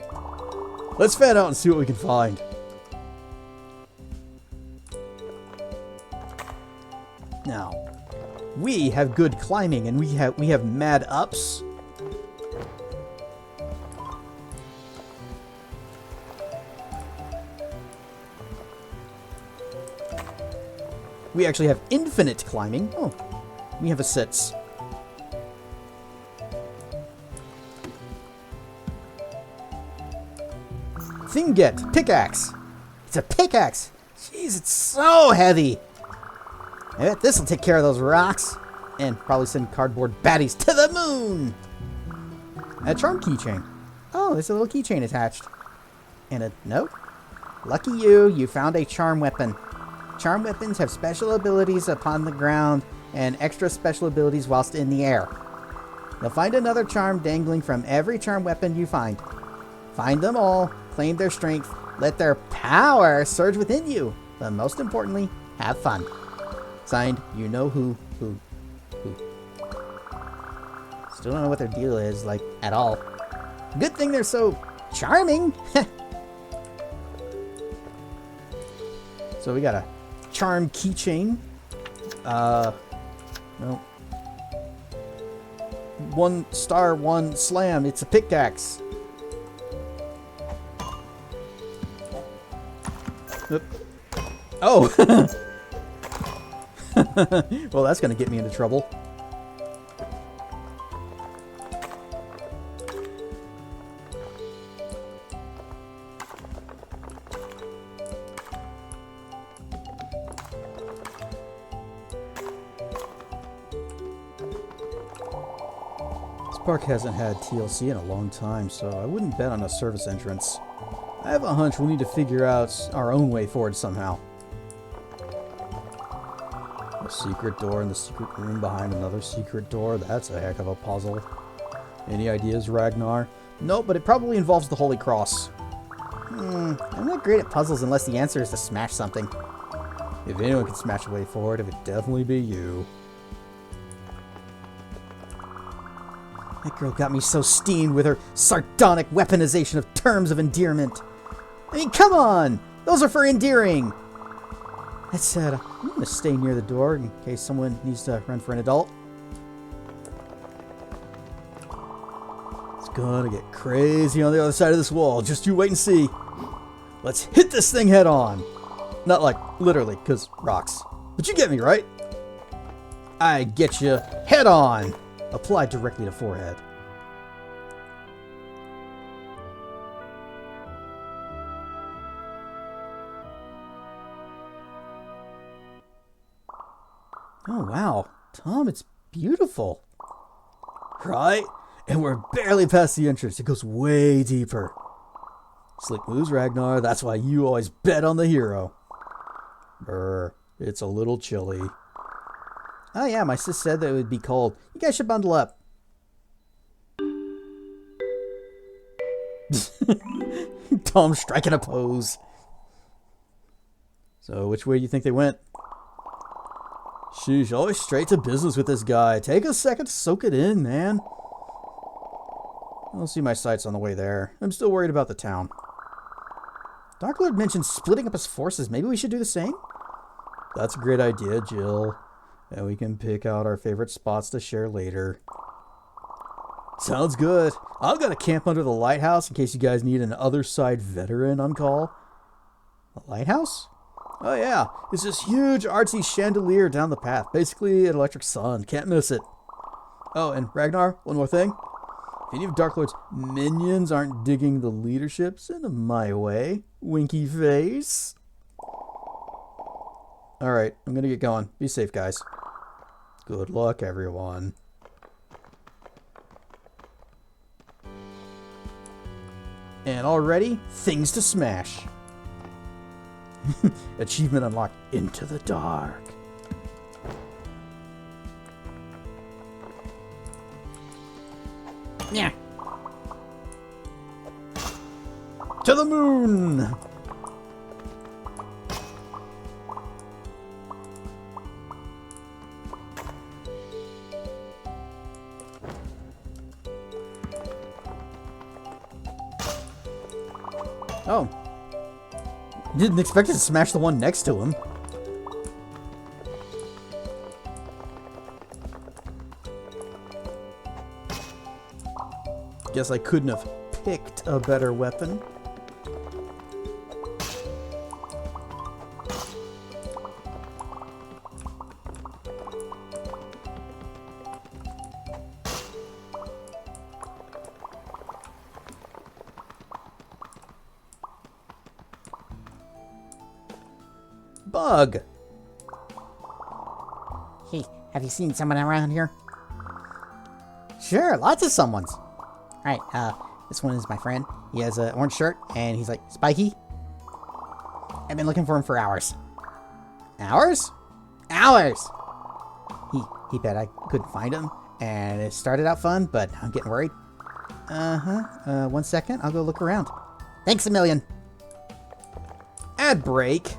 Let's fan out and see what we can find. Now, we have good climbing and we have mad ups. We actually have infinite climbing. Oh, we have a sits. Thing get pickaxe. It's a pickaxe. Jeez, it's so heavy. I bet this will take care of those rocks. And probably send cardboard baddies to the moon. A charm keychain. Oh, there's a little keychain attached. And a note. Lucky you, you found a charm weapon. Charm weapons have special abilities upon the ground and extra special abilities whilst in the air. You'll find another charm dangling from every charm weapon you find. Find them all, claim their strength, let their power surge within you. But most importantly, have fun. Signed, you know who. Still don't know what their deal is, like, at all. Good thing they're so charming. So we got a charm keychain. No. 1 star, 1 slam. It's a pickaxe. Oop. Oh! Well, that's gonna get me into trouble. This park hasn't had TLC in a long time, so I wouldn't bet on a service entrance. I have a hunch we'll need to figure out our own way forward somehow. A secret door in the secret room behind another secret door. That's a heck of a puzzle. Any ideas, Ragnar? Nope, but it probably involves the Holy Cross. I'm not great at puzzles unless the answer is to smash something. If anyone can smash a way forward, it would definitely be you. That girl got me so steamed with her sardonic weaponization of terms of endearment. I mean, come on! Those are for endearing! That said, I'm going to stay near the door in case someone needs to run for an adult. It's gonna get crazy on the other side of this wall. Just you wait and see. Let's hit this thing head on. Not like literally, because rocks. But you get me, right? I get you head on. Applied directly to forehead. Oh, wow. Tom, it's beautiful. Right? And we're barely past the entrance. It goes way deeper. Slick moves, Ragnar. That's why you always bet on the hero. Brr. It's a little chilly. Oh, yeah. My sis said that it would be cold. You guys should bundle up. Tom striking a pose. So, which way do you think they went? Sheesh, always straight to business with this guy. Take a second to soak it in, man. I'll see my sights on the way there. I'm still worried about the town. Darklord mentioned splitting up his forces. Maybe we should do the same? That's a great idea, Jill. And we can pick out our favorite spots to share later. Sounds good. I'm gonna camp under the lighthouse in case you guys need an other side veteran on call. A lighthouse? Oh yeah, it's this huge artsy chandelier down the path. Basically an electric sun. Can't miss it. Oh, and Ragnar, one more thing. If any of Darklord's minions aren't digging the leadership, send them my way. Winky face. Alright, I'm gonna get going. Be safe, guys. Good luck, everyone. And already, things to smash. Achievement unlocked, Into the Dark. Yeah. To the moon! Oh. Didn't expect it to smash the one next to him. Guess I couldn't have picked a better weapon. Bug. Hey, have you seen someone around here? Sure, lots of someone's. Alright, this one is my friend. He has an orange shirt, and he's like, spiky. I've been looking for him for hours. Hours? Hours! He bet I couldn't find him, and it started out fun, but I'm getting worried. 1 second, I'll go look around. Thanks a million. Ad break.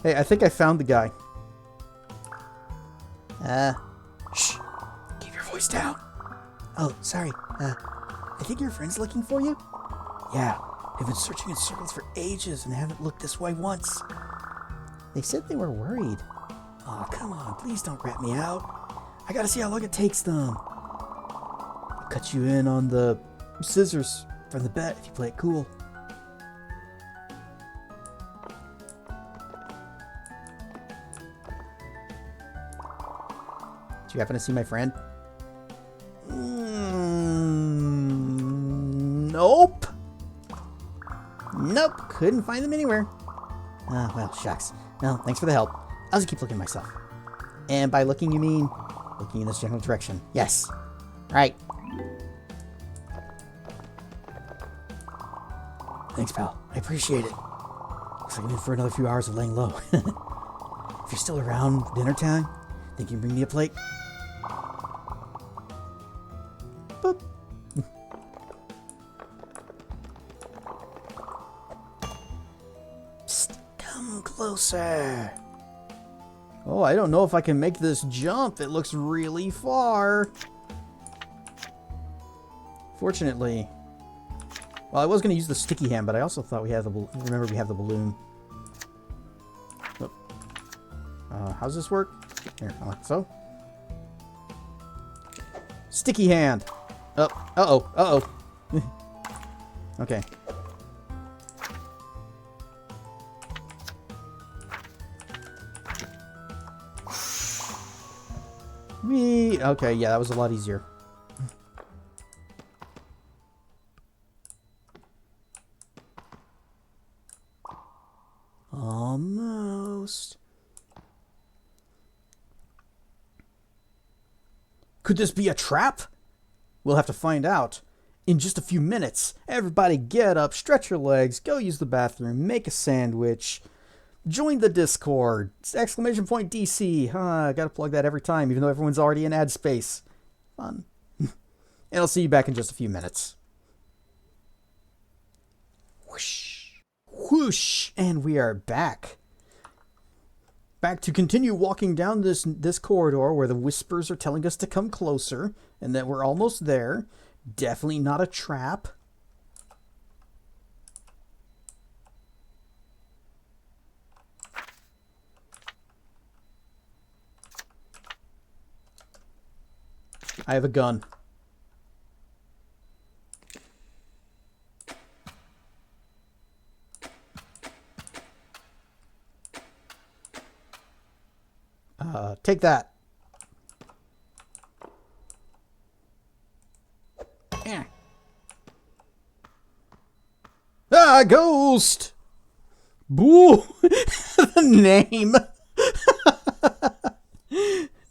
Hey, I think I found the guy. Shh. Keep your voice down. Oh, sorry. I think your friend's looking for you? Yeah, they've been searching in circles for ages and haven't looked this way once. They said they were worried. Oh, come on, please don't rat me out. I gotta see how long it takes them. I'll cut you in on the scissors from the bet if you play it cool. Do you happen to see my friend? Nope. Nope, couldn't find them anywhere. Well, shucks. Well, thanks for the help. I'll just keep looking myself. And by looking, you mean looking in this general direction. Yes. Right. Thanks, pal. I appreciate it. Looks like I'm in for another few hours of laying low. If you're still around dinner time, think you can bring me a plate? Boop. Psst, come closer. Oh, I don't know if I can make this jump. It looks really far. Fortunately. Well, I was going to use the sticky hand, but I also thought we had the... Remember, we have the balloon. Oh. How's this work? Here, like so. Sticky hand. Oh, uh-oh, uh-oh. Okay. Okay, yeah, that was a lot easier. Almost. Could this be a trap? We'll have to find out in just a few minutes. Everybody get up, stretch your legs, go use the bathroom, make a sandwich, join the Discord. Exclamation point DC. Gotta plug that every time, even though everyone's already in ad space. Fun. And I'll see you back in just a few minutes. Whoosh. Whoosh. And we are back. Back to continue walking down this corridor where the whispers are telling us to come closer and that we're almost there. Definitely not a trap. I have a gun. Take that. Yeah. Ah, ghost! Boo! The name.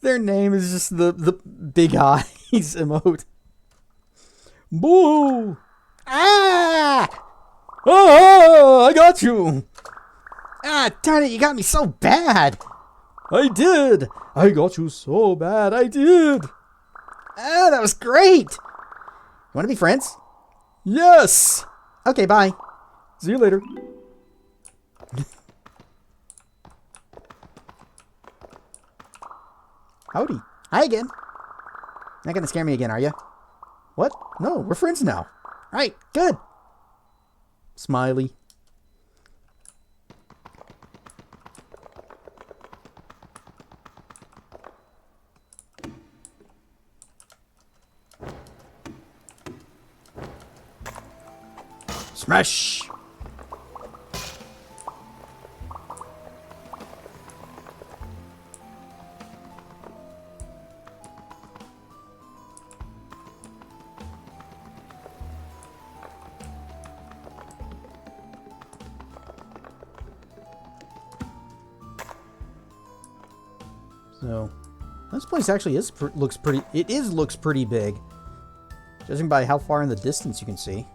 Their name is just the big eyes emote. Boo! Ah! Oh, I got you! Ah, darn it, you got me so bad! I did! I got you so bad, I did! Ah, that was great! You want to be friends? Yes! Okay, bye. See you later. Howdy. Hi again. Not gonna scare me again, are you? What? No, we're friends now. Right, good. Smiley. Smash! So, this place actually looks pretty. Looks pretty big, judging by how far in the distance you can see.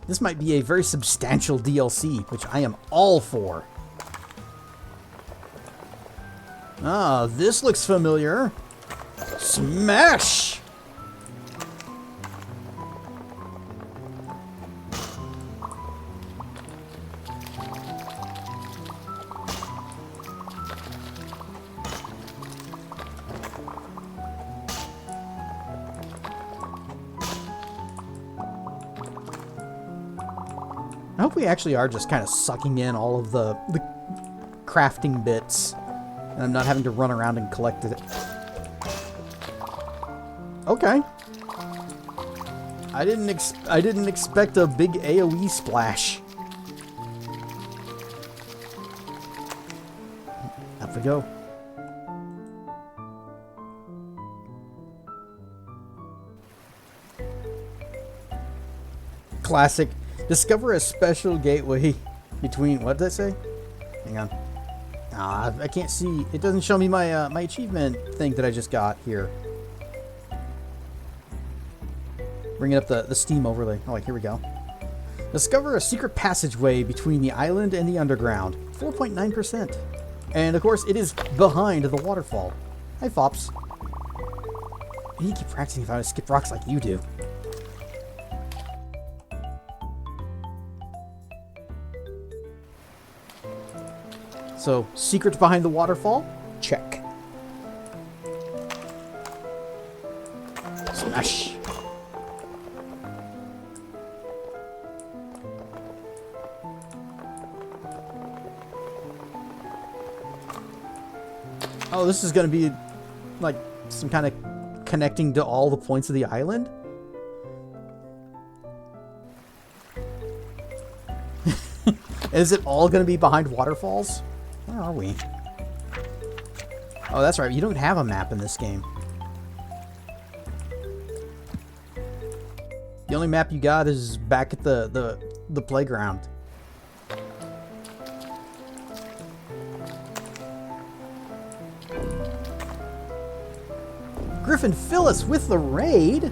This might be a very substantial DLC, which I am all for. Ah, this looks familiar. Smash! I hope we actually are just kind of sucking in all of the crafting bits, and I'm not having to run around and collect it. Okay. I didn't expect a big AoE splash. Up we go. Classic. Discover a special gateway between... What did that say? Hang on. Ah, I can't see. It doesn't show me my my achievement thing that I just got here. Bringing up the Steam overlay. Oh, here we go. Discover a secret passageway between the island and the underground. 4.9%. And, of course, it is behind the waterfall. Hi, Fops. I need to keep practicing if I want to skip rocks like you do. So, secret behind the waterfall? Check. Smash! Oh, this is gonna be like some kind of connecting to all the points of the island? Is it all gonna be behind waterfalls? Where are we? Oh, that's right. You don't have a map in this game. The only map you got is back at the playground. Griffin Phyllis with the raid.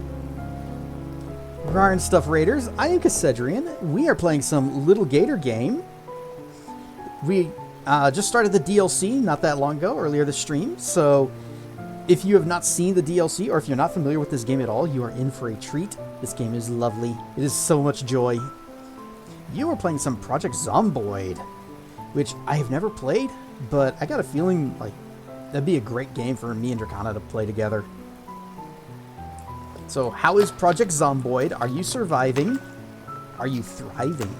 Ragnar and Stuff Raiders. I am Cassedrian. We are playing some Lil Gator Game. We just started the DLC not that long ago, earlier this stream. So if you have not seen the DLC, or if you're not familiar with this game at all, you are in for a treat. This game is lovely. It is so much joy. You are playing some Project Zomboid, which I have never played, but I got a feeling like that'd be a great game for me and Dracana to play together. So how is Project Zomboid? Are you surviving? Are you thriving?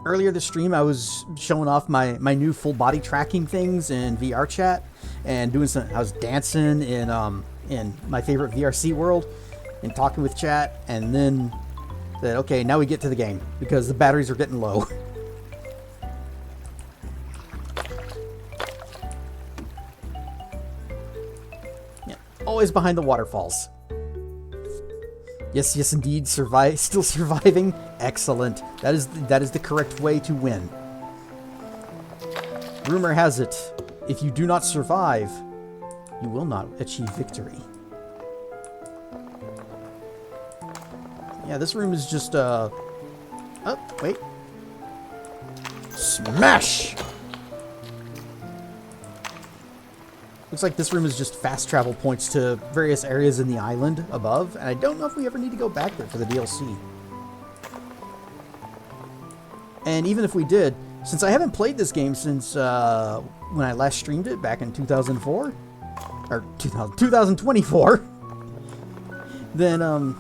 earlier this stream, I was showing off my new full body tracking things in VR chat and doing some. I was dancing in my favorite VRC world and talking with chat, and then said, okay, now we get to the game because the batteries are getting low. Yeah, always behind the waterfalls. Yes, indeed. Still surviving. Excellent. That is the correct way to win. Rumor has it, if you do not survive, you will not achieve victory. Yeah, this room is just oh, wait. Smash! Looks like this room is just fast travel points to various areas in the island above, and I don't know if we ever need to go back there for the DLC. And even if we did, since I haven't played this game since when I last streamed it back in 2004, or 2024, then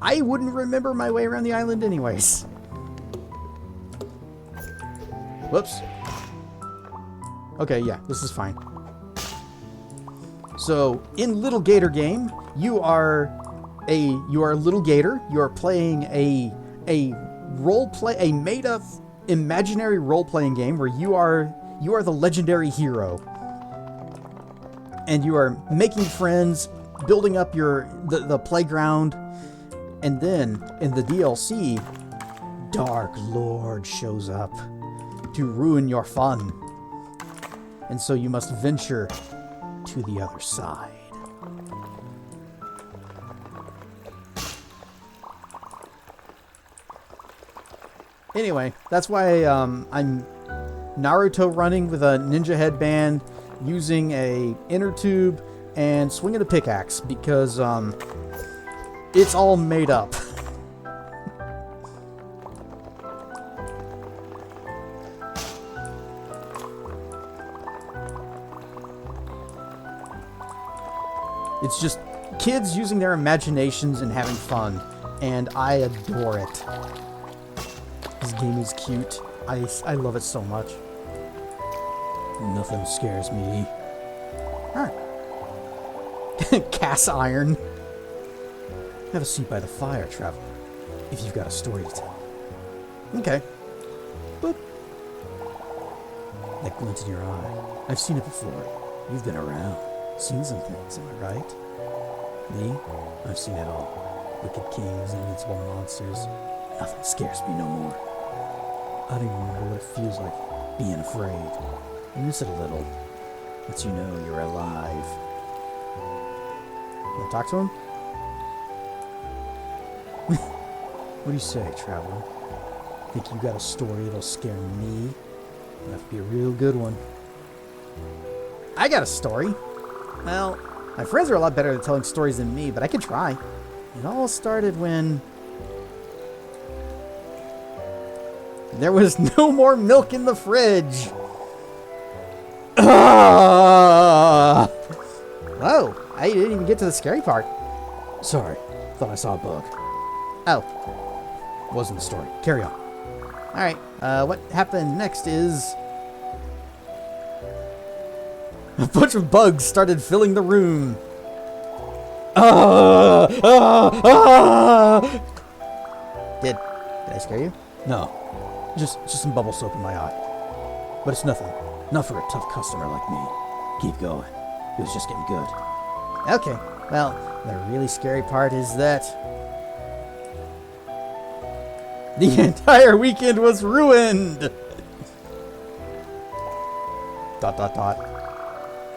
I wouldn't remember my way around the island anyways. Whoops. Okay, yeah, this is fine. So, in Lil Gator Game, you are a little gator. You are playing a made-up imaginary role-playing game where you are the legendary hero, and you are making friends, building up the playground, and then in the DLC, Dark Lord shows up to ruin your fun. And so you must venture to the other side. Anyway, that's why I'm Naruto running with a ninja headband, using a inner tube, and swinging a pickaxe, because it's all made up. It's just kids using their imaginations and having fun, and I adore it. This game is cute. I love it so much. Nothing scares me. Huh. Cast iron. Have a seat by the fire, traveler, if you've got a story to tell. Okay. Boop. That glint in your eye. I've seen it before. You've been around. Seen some things, am I right? Me? I've seen it all. Wicked kings, invincible monsters. Nothing scares me no more. I don't even remember what it feels like being afraid. I miss it a little. Lets you know you're alive. Wanna talk to him? What do you say, traveler? Think you got a story that'll scare me? That'll have to be a real good one. I got a story. Well, my friends are a lot better at telling stories than me, but I can try. It all started when there was no more milk in the fridge. Oh, I didn't even get to the scary part. Sorry, thought I saw a bug. Oh, wasn't the story. Carry on. All right, what happened next is a bunch of bugs started filling the room. Did I scare you? No, just some bubble soap in my eye. But it's nothing. Not for a tough customer like me. Keep going. It was just getting good. Okay, well, the really scary part is that the entire weekend was ruined. ...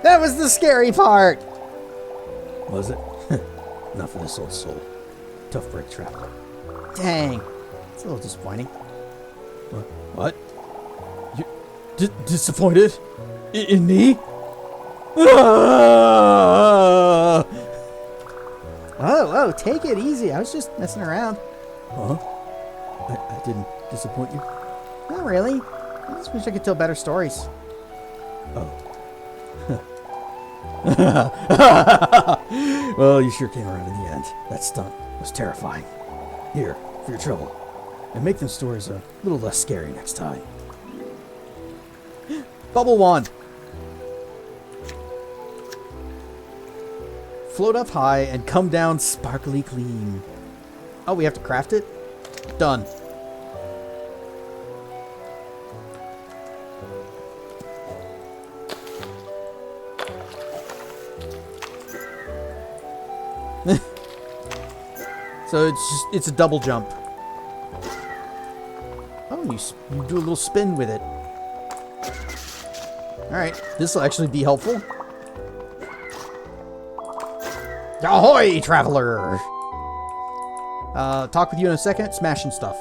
That was the scary part! Was it? Not for this old soul. Tough break, traveler. Dang. It's a little disappointing. What? You disappointed? In me? Oh, take it easy. I was just messing around. Huh? I didn't disappoint you? Not really. I just wish I could tell better stories. Oh. Well, you sure came around in the end. That stunt was terrifying. Here, for your trouble. And make them stories a little less scary next time. Bubble wand! Float up high and come down sparkly clean. Oh, we have to craft it? Done. So it's a double jump. Oh, you do a little spin with it. Alright, this will actually be helpful. Ahoy, traveler! Talk with you in a second. Smashing stuff.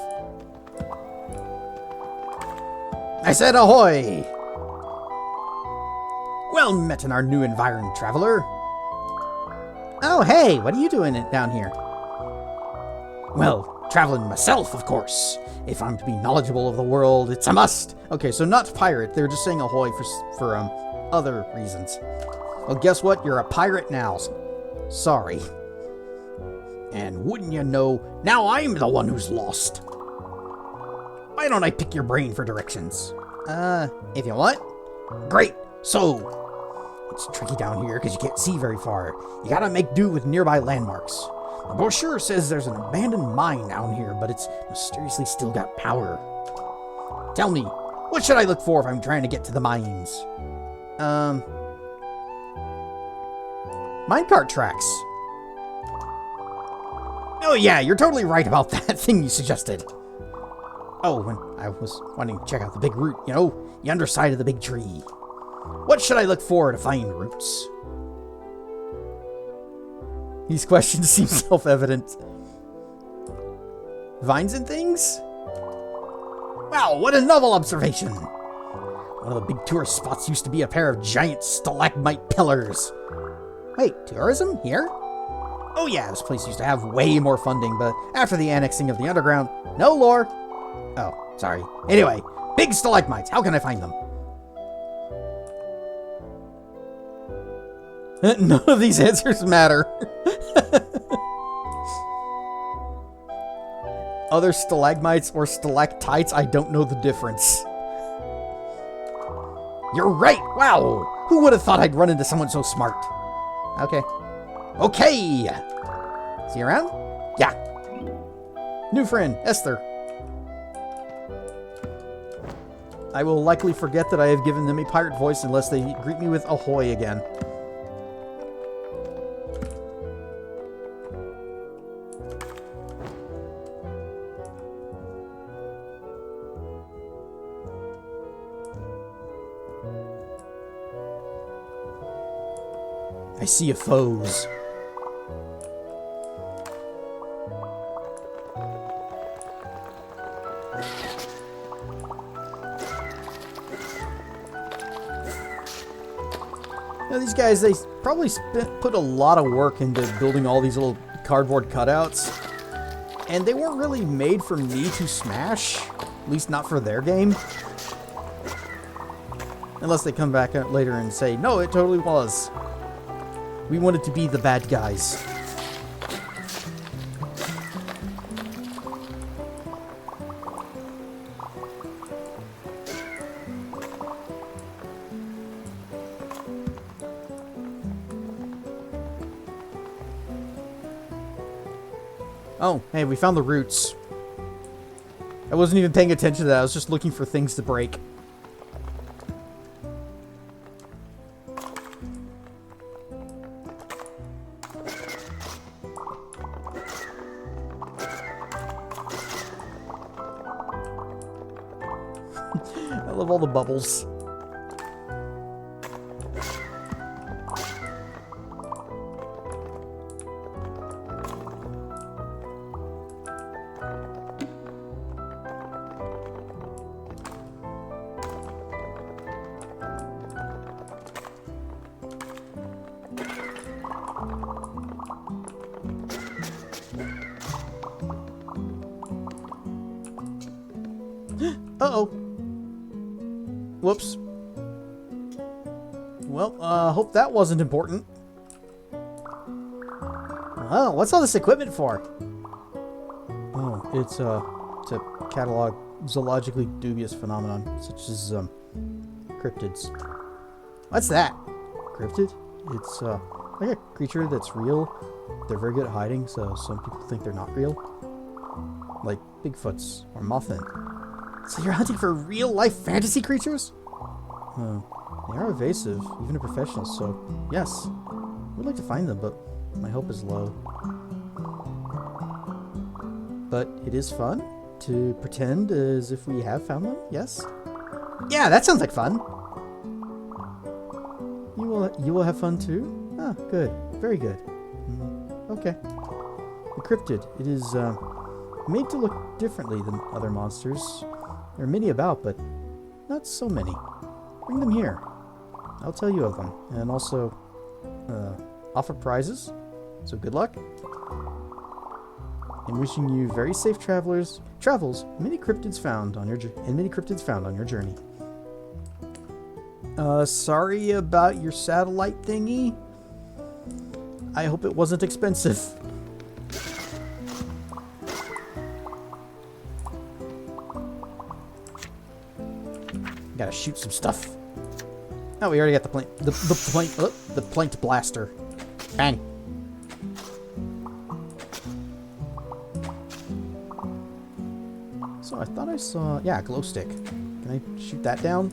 I said ahoy! Well met in our new environment, traveler. Oh, hey, what are you doing down here? Well, traveling myself, of course. If I'm to be knowledgeable of the world, it's a must. Okay, so not pirate. They're just saying ahoy for other reasons. Well, guess what? You're a pirate now. Sorry. And wouldn't you know, now I'm the one who's lost. Why don't I pick your brain for directions? If you want. Great. So, it's tricky down here because you can't see very far. You gotta make do with nearby landmarks. The brochure says there's an abandoned mine down here, but it's mysteriously still got power. Tell me, what should I look for if I'm trying to get to the mines? Minecart tracks. Oh yeah, you're totally right about that thing you suggested. Oh, when I was wanting to check out the big root, you know, the underside of the big tree. What should I look for to find roots? These questions seem self-evident. Vines and things? Wow, what a novel observation! One of the big tourist spots used to be a pair of giant stalagmite pillars. Wait, tourism? Here? Oh yeah, this place used to have way more funding, but after the annexing of the underground... No lore! Oh, sorry. Anyway, big stalagmites, how can I find them? None of these answers matter. Other stalagmites or stalactites, I don't know the difference. You're right! Wow! Who would have thought I'd run into someone so smart? Okay. Okay! See you around? Yeah. New friend, Esther. I will likely forget that I have given them a pirate voice unless they greet me with ahoy again. I see a foes. Now these guys, they probably put a lot of work into building all these little cardboard cutouts. And they weren't really made for me to smash. At least not for their game. Unless they come back later and say, no, it totally was. We wanted to be the bad guys. Oh, hey, we found the roots. I wasn't even paying attention to that. I was just looking for things to break. I love all the bubbles. Uh-oh. Whoops. Well, hope that wasn't important. Oh, what's all this equipment for? Oh, it's to catalog zoologically dubious phenomenon, such as cryptids. What's that? Cryptid? It's like a creature that's real. They're very good at hiding, so some people think they're not real. Like Bigfoots or Muffin. So you're hunting for real-life fantasy creatures? They are evasive, even to professionals, so yes. We'd like to find them, but my hope is low. But it is fun to pretend as if we have found them, yes? Yeah, that sounds like fun! You will have fun too? Ah, good. Very good. Okay. The cryptid. It is made to look differently than other monsters. There are many about, but not so many. Bring them here. I'll tell you of them. And also, offer prizes. So good luck. And wishing you very safe travels. Many cryptids found on your journey. Sorry about your satellite thingy. I hope it wasn't expensive. Gotta shoot some stuff. Oh, we already got the planked blaster. Bang. So I thought I saw, yeah, a glow stick. Can I shoot that down?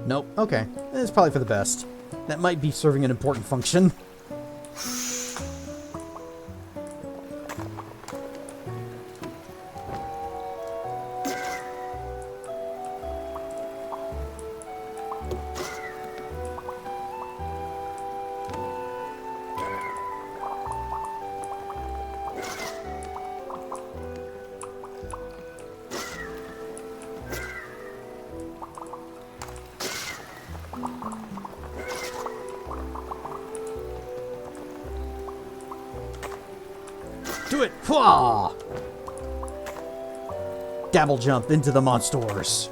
Nope. Okay. It's probably for the best. That might be serving an important function. Do it! Hwah! Dabble jump into the monsters.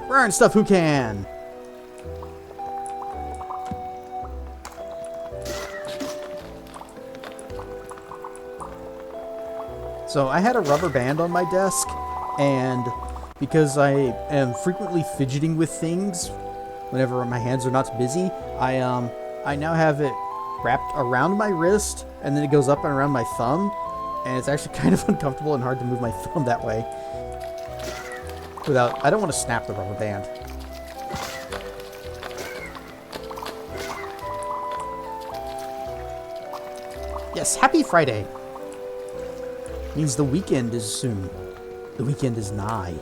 Burn stuff who can. So I had a rubber band on my desk, and because I am frequently fidgeting with things whenever my hands are not busy, I now have it wrapped around my wrist, and then it goes up and around my thumb, and it's actually kind of uncomfortable and hard to move my thumb that way. I don't want to snap the rubber band. Yes, happy Friday. Means the weekend is soon. The weekend is nigh.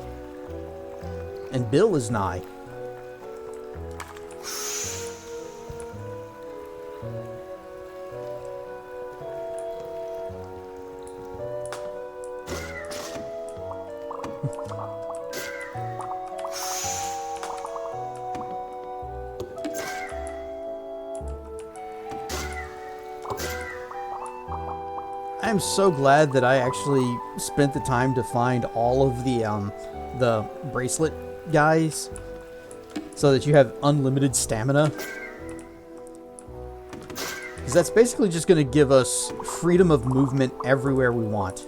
And Bill is nigh. I'm so glad that I actually spent the time to find all of the bracelet guys so that you have unlimited stamina. Because that's basically just going to give us freedom of movement everywhere we want.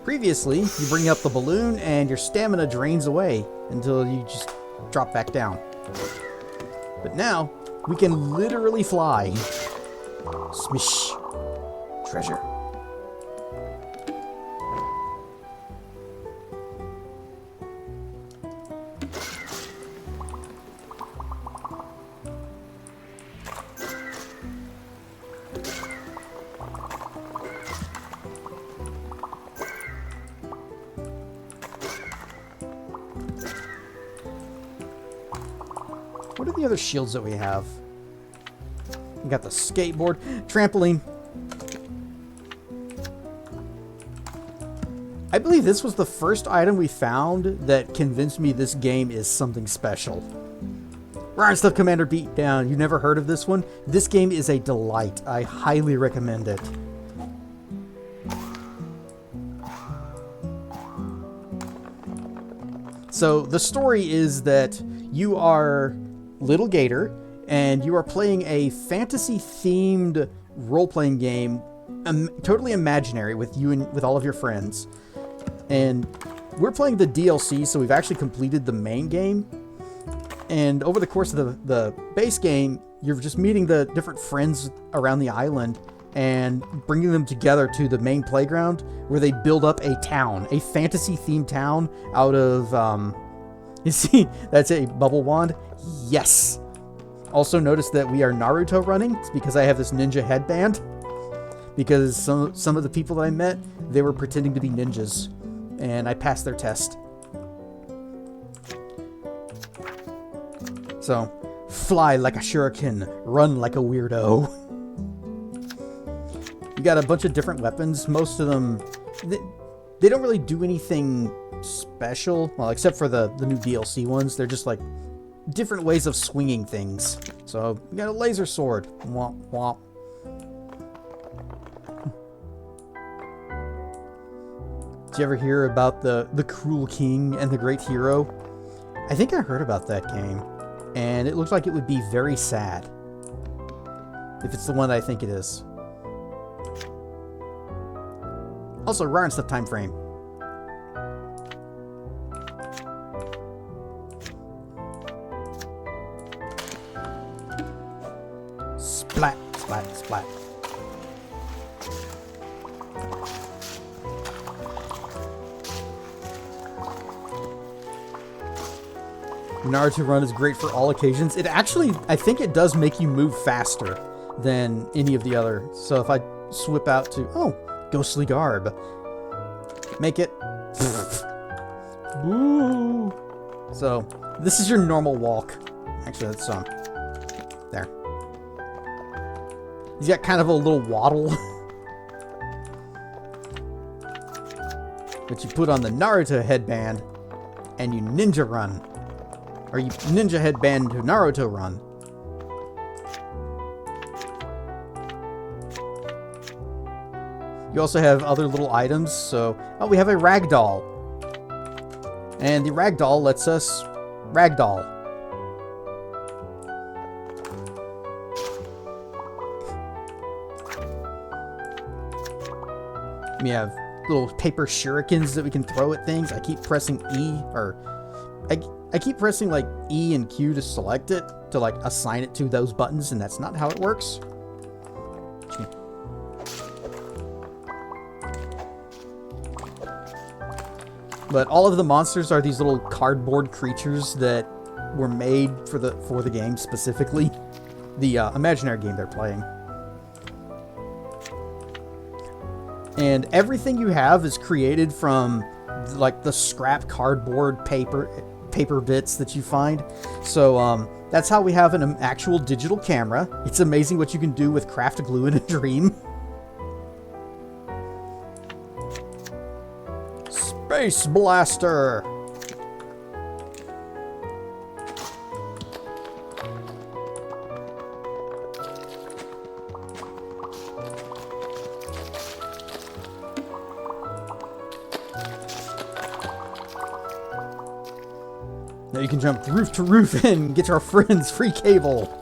Previously, you bring up the balloon and your stamina drains away until you just drop back down. But now, we can literally fly. Smish. Treasure. What are the other shields that we have? We got the skateboard, trampoline. I believe this was the first item we found that convinced me this game is something special. Ryan Stuff Commander Beatdown. You never heard of this one? This game is a delight. I highly recommend it. So the story is that you are Little Gator, and you are playing a fantasy-themed role-playing game, totally imaginary, with you and with all of your friends. And we're playing the DLC, so we've actually completed the main game. And over the course of the base game, you're just meeting the different friends around the island and bringing them together to the main playground where they build up a town, a fantasy-themed town out of, you see, that's a bubble wand. Yes. Also notice that we are Naruto running. It's because I have this ninja headband. Because some of the people that I met, they were pretending to be ninjas. And I passed their test. So, fly like a shuriken, run like a weirdo. You got a bunch of different weapons. Most of them, they don't really do anything special. Well, except for the new DLC ones. They're just like different ways of swinging things. So, you got a laser sword. Womp, womp. Did you ever hear about the Cruel King and the Great Hero? I think I heard about that game. And it looks like it would be very sad. If it's the one that I think it is. Also, Ryan stuff time frame. Splat, splat, splat. Naruto Run is great for all occasions. It actually, I think it does make you move faster than any of the other. So if I swip out to, oh, Ghostly Garb. Make it. Woo. So, this is your normal walk. Actually, that's there. He's got kind of a little waddle. But you put on the Naruto headband and you ninja run. Or you ninja headband to Naruto run. You also have other little items, so... Oh, we have a ragdoll. And the ragdoll lets us ragdoll. We have little paper shurikens that we can throw at things. I keep pressing E, or... I keep pressing, like, E and Q to select it, to, like, assign it to those buttons, and that's not how it works. But all of the monsters are these little cardboard creatures that were made for the game specifically. The imaginary game they're playing. And everything you have is created from, like, the scrap cardboard paper bits that you find. So that's how we have an actual digital camera. It's amazing what you can do with craft glue in a dream. Space Blaster! Now you can jump roof to roof and get our friends free cable.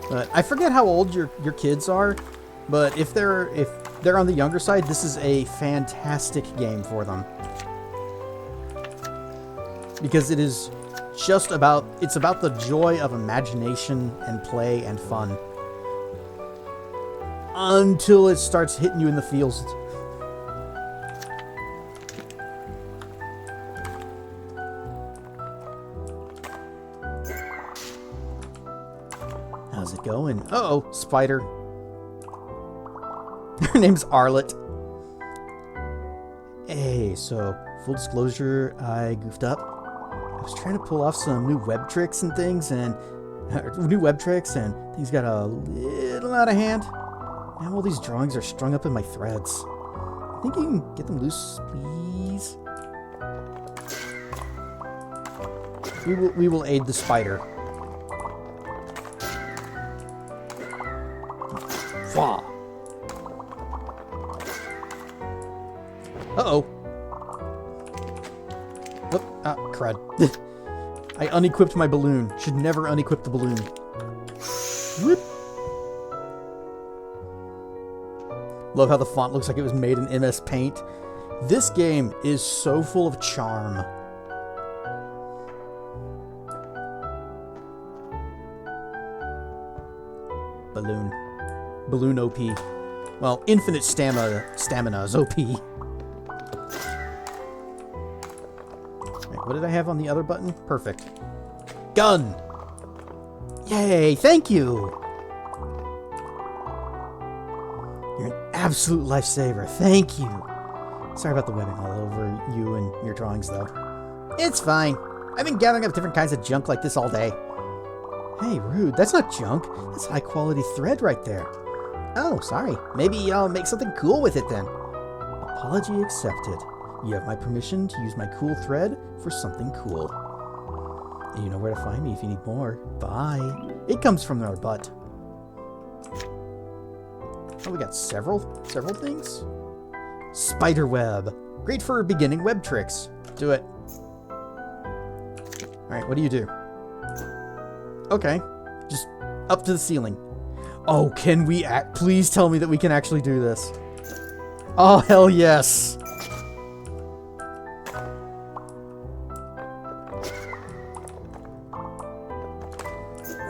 But I forget how old your kids are, but if they're on the younger side, this is a fantastic game for them. Because it is just about, it's about the joy of imagination and play and fun. Until it starts hitting you in the feels. How's it going? Uh-oh, spider. Her name's Arlet. Hey, so, full disclosure, I goofed up. I was trying to pull off some new web tricks and things, and things got a little out of hand. Now all these drawings are strung up in my threads. Think you can get them loose, please? We will aid the spider. Fwa. Uh-oh. Oh, ah, crud. I unequipped my balloon. Should never unequip the balloon. Whoop. Love how the font looks like it was made in MS Paint. This game is so full of charm. Balloon. Balloon OP. Well, infinite stamina is OP. Right, what did I have on the other button? Perfect. Gun! Yay, thank you! You're an absolute lifesaver, thank you! Sorry about the webbing all over you and your drawings, though. It's fine. I've been gathering up different kinds of junk like this all day. Hey, rude, that's not junk. That's high-quality thread right there. Oh, sorry. Maybe I'll make something cool with it then. Apology accepted. You have my permission to use my cool thread for something cool. And you know where to find me if you need more. Bye. It comes from our butt. Oh, we got several things? Spider web. Great for beginning web tricks. Do it. Alright, what do you do? Okay. Just up to the ceiling. Oh, can we please tell me that we can actually do this. Oh, hell yes.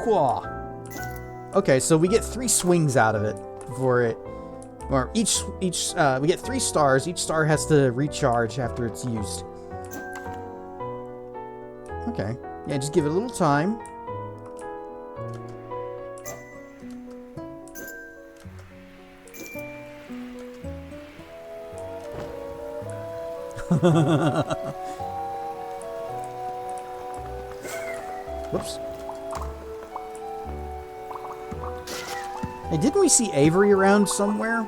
Whoa. Okay, so we get 3 swings out of it for it. Or we get 3 stars. Each star has to recharge after it's used. Okay. Yeah, just give it a little time. Whoops. Hey, didn't we see Avery around somewhere?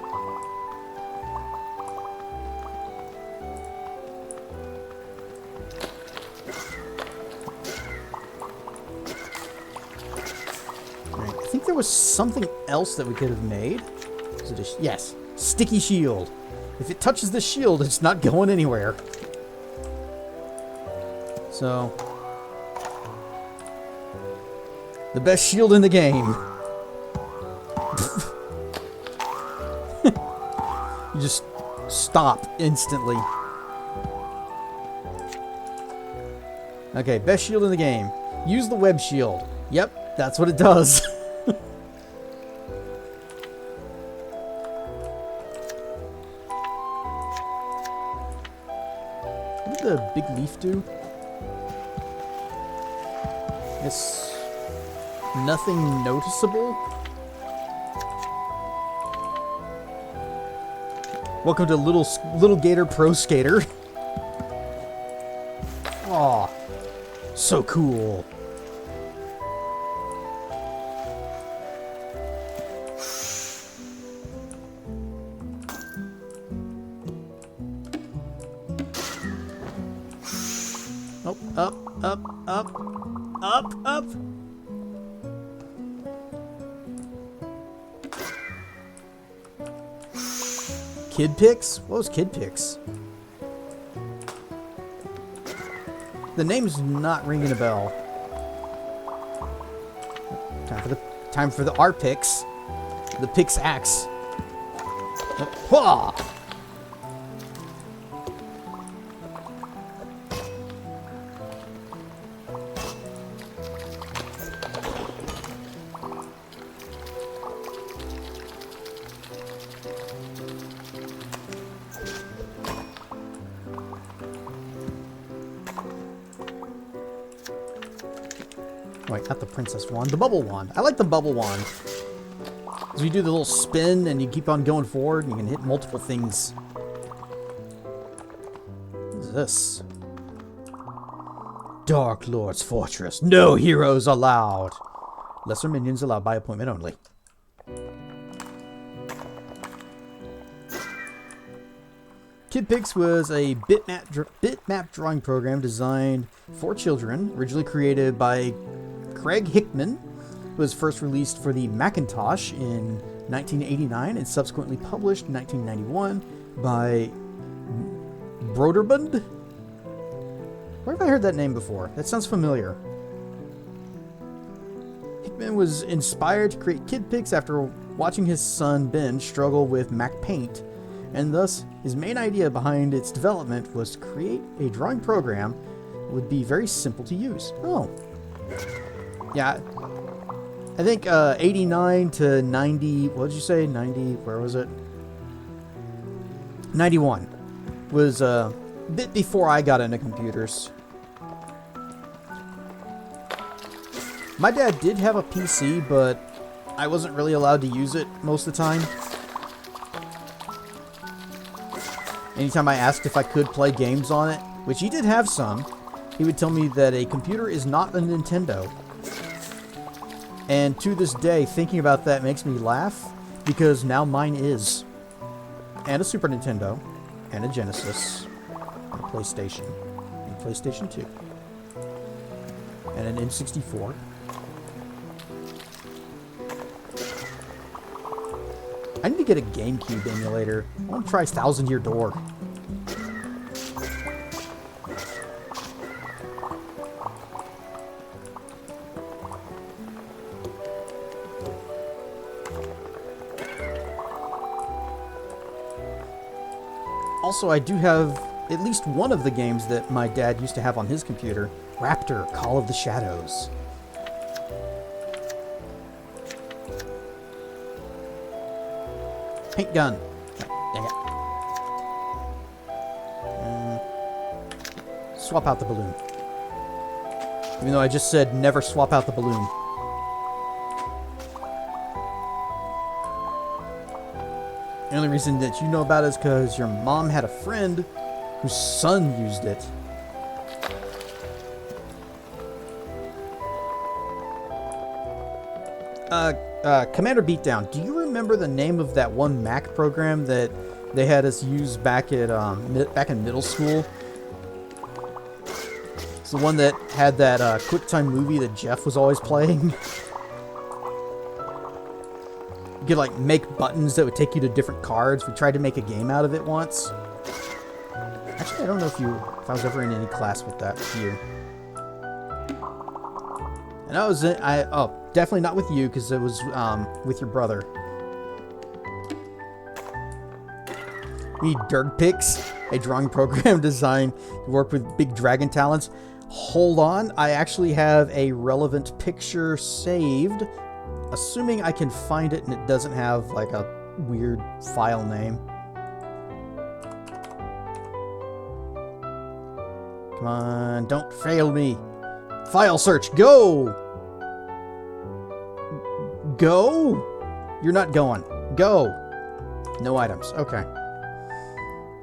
Right, I think there was something else that we could have made. Is it yes, sticky shield. If it touches the shield, it's not going anywhere. So, the best shield in the game. You just stop instantly. Okay, best shield in the game. Use the web shield. Yep, that's what it does. What did the big leaf do? It's nothing noticeable. Welcome to Lil Gator Pro Skater. Aw, so cool. Oh, up. Kid Pix? What was Kid Pix? The name's not ringing a bell. Time for the R Pix. The Pix Axe. Wah! Wait, not the princess wand, the bubble wand. I like the bubble wand. Because you do the little spin and you keep on going forward and you can hit multiple things. What is this? Dark Lord's Fortress. No heroes allowed. Lesser minions allowed by appointment only. KidPix was a bitmap drawing program designed for children, originally created by Craig Hickman. It was first released for the Macintosh in 1989 and subsequently published in 1991 by Broderbund. Where have I heard that name before? That sounds familiar. Hickman was inspired to create KidPix after watching his son Ben struggle with Mac Paint, and thus his main idea behind its development was to create a drawing program that would be very simple to use. Oh. Yeah. I think 89 to 90, what did you say? 90, where was it? 91 was a bit before I got into computers. My dad did have a PC, but I wasn't really allowed to use it most of the time. Anytime I asked if I could play games on it, which he did have some, he would tell me that a computer is not a Nintendo. And to this day, thinking about that makes me laugh, because now mine is. And a Super Nintendo, and a Genesis, and a PlayStation, and a PlayStation 2, and an N64. I need to get a GameCube emulator. I want to try Thousand Year Door. Also, I do have at least one of the games that my dad used to have on his computer. Raptor, Call of the Shadows. Paint gun. Dang it. Swap out the balloon. Even though I just said never swap out the balloon. The only reason that you know about it is because your mom had a friend whose son used it. Commander Beatdown, do you remember the name of that one Mac program that they had us use back at back in middle school? It's the one that had that QuickTime movie that Jeff was always playing. You could like make buttons that would take you to different cards. We tried to make a game out of it once. Actually, I don't know if I was ever in any class with that with you. And I was definitely not with you because it was with your brother. We need Dirtpix, a drawing program designed to work with big dragon talents. Hold on, I actually have a relevant picture saved. Assuming I can find it and it doesn't have like a weird file name. Come on, don't fail me. File search, go! Go? You're not going. Go. No items. Okay.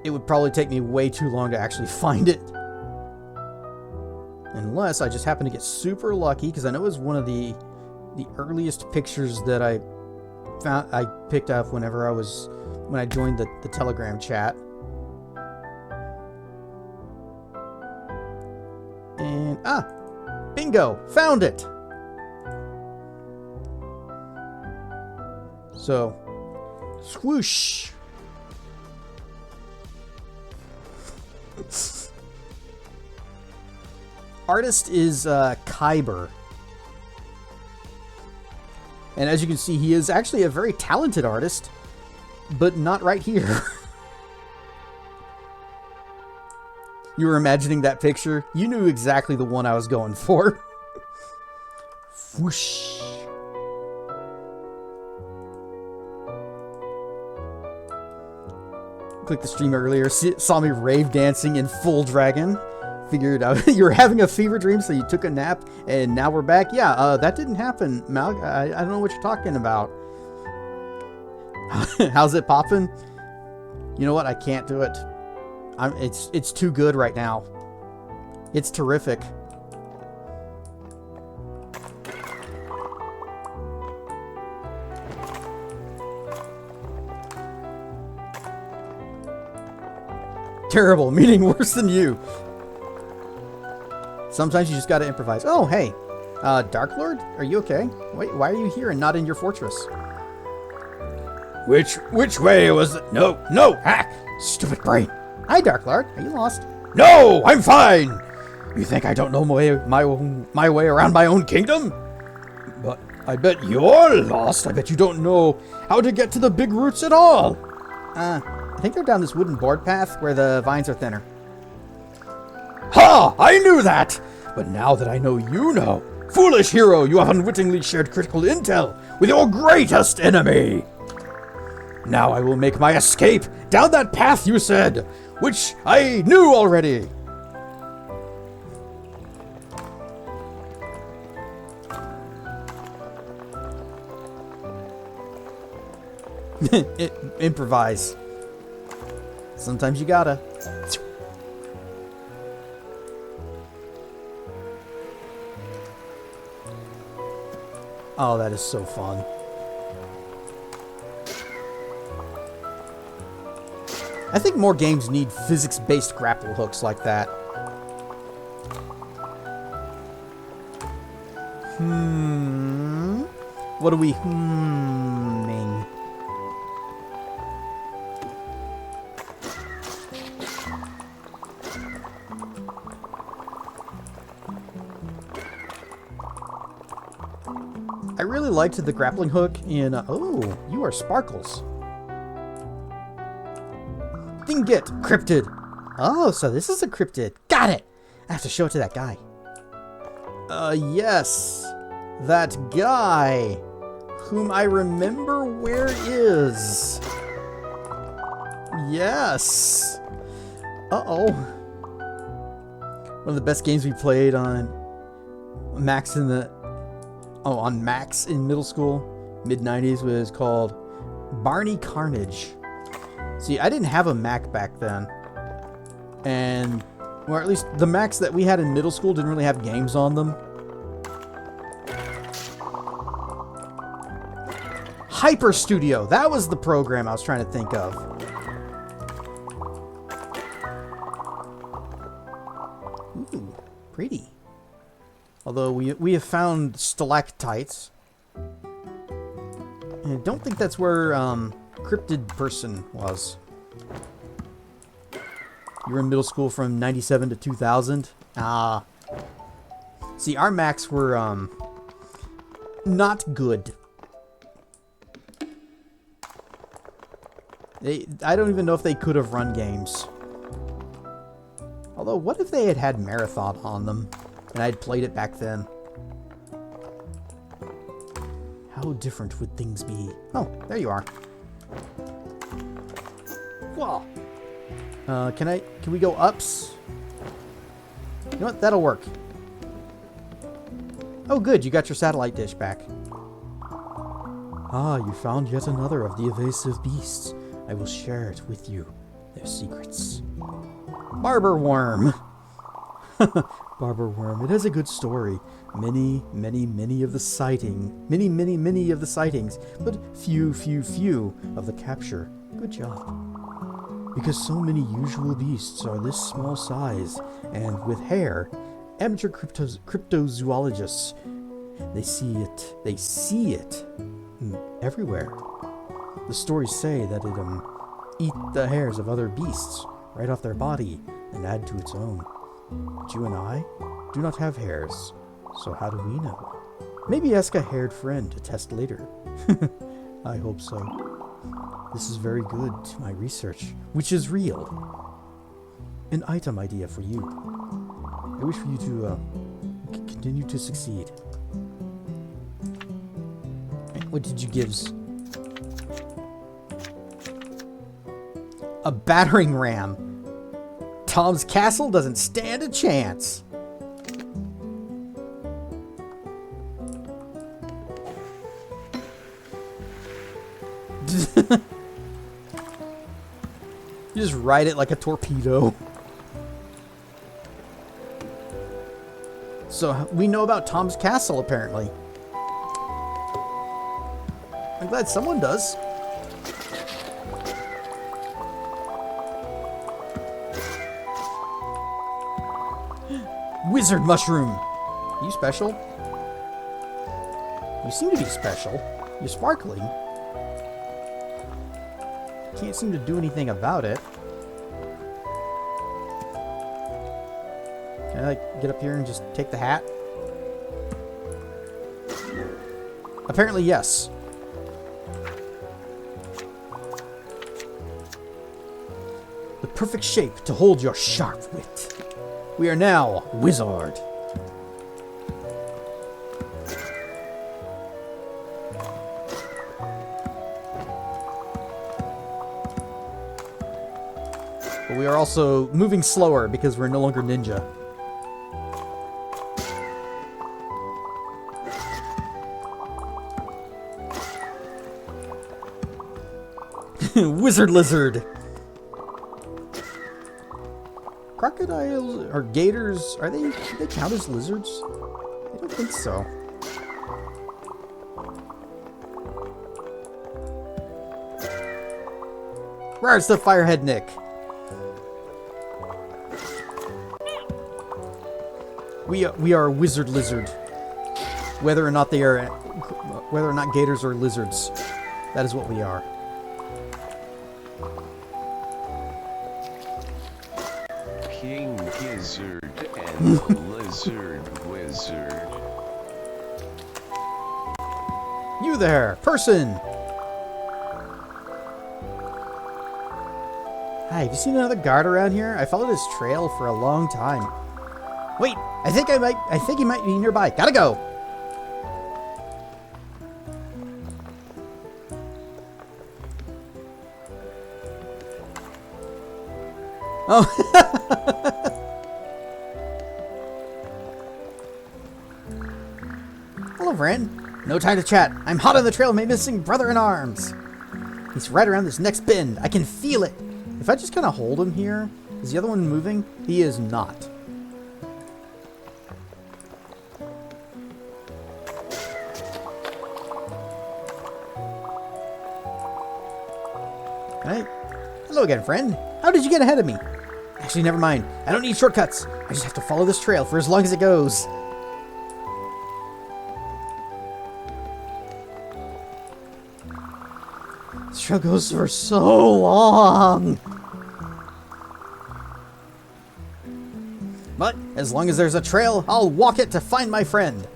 It would probably take me way too long to actually find it. Unless I just happen to get super lucky, because I know it was one of the earliest pictures that I picked up when I joined the Telegram chat. And bingo, found it. So, swoosh. Artist is Kyber. And as you can see, he is actually a very talented artist, but not right here. You were imagining that picture? You knew exactly the one I was going for. Whoosh. Clicked the stream earlier, saw me rave dancing in full dragon. Figured out you were having a fever dream, so you took a nap, and now we're back. Yeah, that didn't happen, Mal. I don't know what you're talking about. How's it popping? You know what? I can't do it. It's too good right now. It's terrific. Terrible, meaning worse than you. Sometimes you just gotta improvise. Oh, hey. Dark Lord? Are you okay? Wait, why are you here and not in your fortress? Which way was it? No, hack! Stupid brain. Hi, Dark Lord. Are you lost? No, I'm fine! You think I don't know my way around my own kingdom? But I bet you're lost. I bet you don't know how to get to the big roots at all. I think they're down this wooden board path where the vines are thinner. Ha! I knew that! But now that I know you know, foolish hero, you have unwittingly shared critical intel with your greatest enemy. Now I will make my escape down that path you said, which I knew already. Improvise. Sometimes you gotta. Oh, that is so fun. I think more games need physics-based grapple hooks like that. What are we humming? I really liked the grappling hook in... oh, you are Sparkles. Get cryptid. Oh, so this is a cryptid. Got it. I have to show it to that guy. Yes. That guy whom I remember where is. Yes. Uh-oh. One of the best games we played on Max in middle school, mid-90s, was called Barney Carnage. See, I didn't have a Mac back then. And, or at least the Macs that we had in middle school didn't really have games on them. Hyper Studio, that was the program I was trying to think of. Ooh, pretty. Although we have found stalactites. And I don't think that's where cryptid person was. You were in middle school from 97 to 2000? Ah. See, our Macs were not good. I don't even know if they could have run games. Although, what if they had had Marathon on them and I'd played it back then? How different would things be? Oh, there you are. Whoa. Can we go ups? You know what? That'll work. Oh, good. You got your satellite dish back. Ah, you found yet another of the evasive beasts. I will share it with you. Their secrets. Barber worm. Barber worm. It has a good story. Many of the sightings, but few of the capture. Good job. Because so many usual beasts are this small size, and with hair, amateur cryptozoologists, they see it everywhere. The stories say that it eat the hairs of other beasts right off their body and add to its own. But you and I do not have hairs, so how do we know? Maybe ask a haired friend to test later. I hope so. This is very good to my research, which is real. An item idea for you. I wish for you to continue to succeed. What did you gives? A battering ram. Tom's castle doesn't stand a chance. You just ride it like a torpedo. So we know about Tom's castle, apparently. I'm glad someone does. Wizard mushroom. You special? You seem to be special. You're sparkling. Can't seem to do anything about it. Can I, like, get up here and just take the hat? Apparently, yes. The perfect shape to hold your sharp wit. We are now wizard. But we are also moving slower because we're no longer ninja. Wizard lizard. Crocodiles or gators, do they count as lizards? I don't think so. Where's the firehead Nick? We are wizard lizard. Whether or not gators are lizards, that is what we are. King Gizzard and Lizard Wizard. You there, person! Hi, have you seen another guard around here? I followed his trail for a long time. Wait, I think he might be nearby. Gotta go! Oh. Hello, friend. No time to chat. I'm hot on the trail of my missing brother-in-arms. He's right around this next bend. I can feel it. If I just kind of hold him here, is the other one moving? He is not. Alright. Hello again, friend. How did you get ahead of me? Actually, never mind. I don't need shortcuts. I just have to follow this trail for as long as it goes. This trail goes for so long. But as long as there's a trail, I'll walk it to find my friend.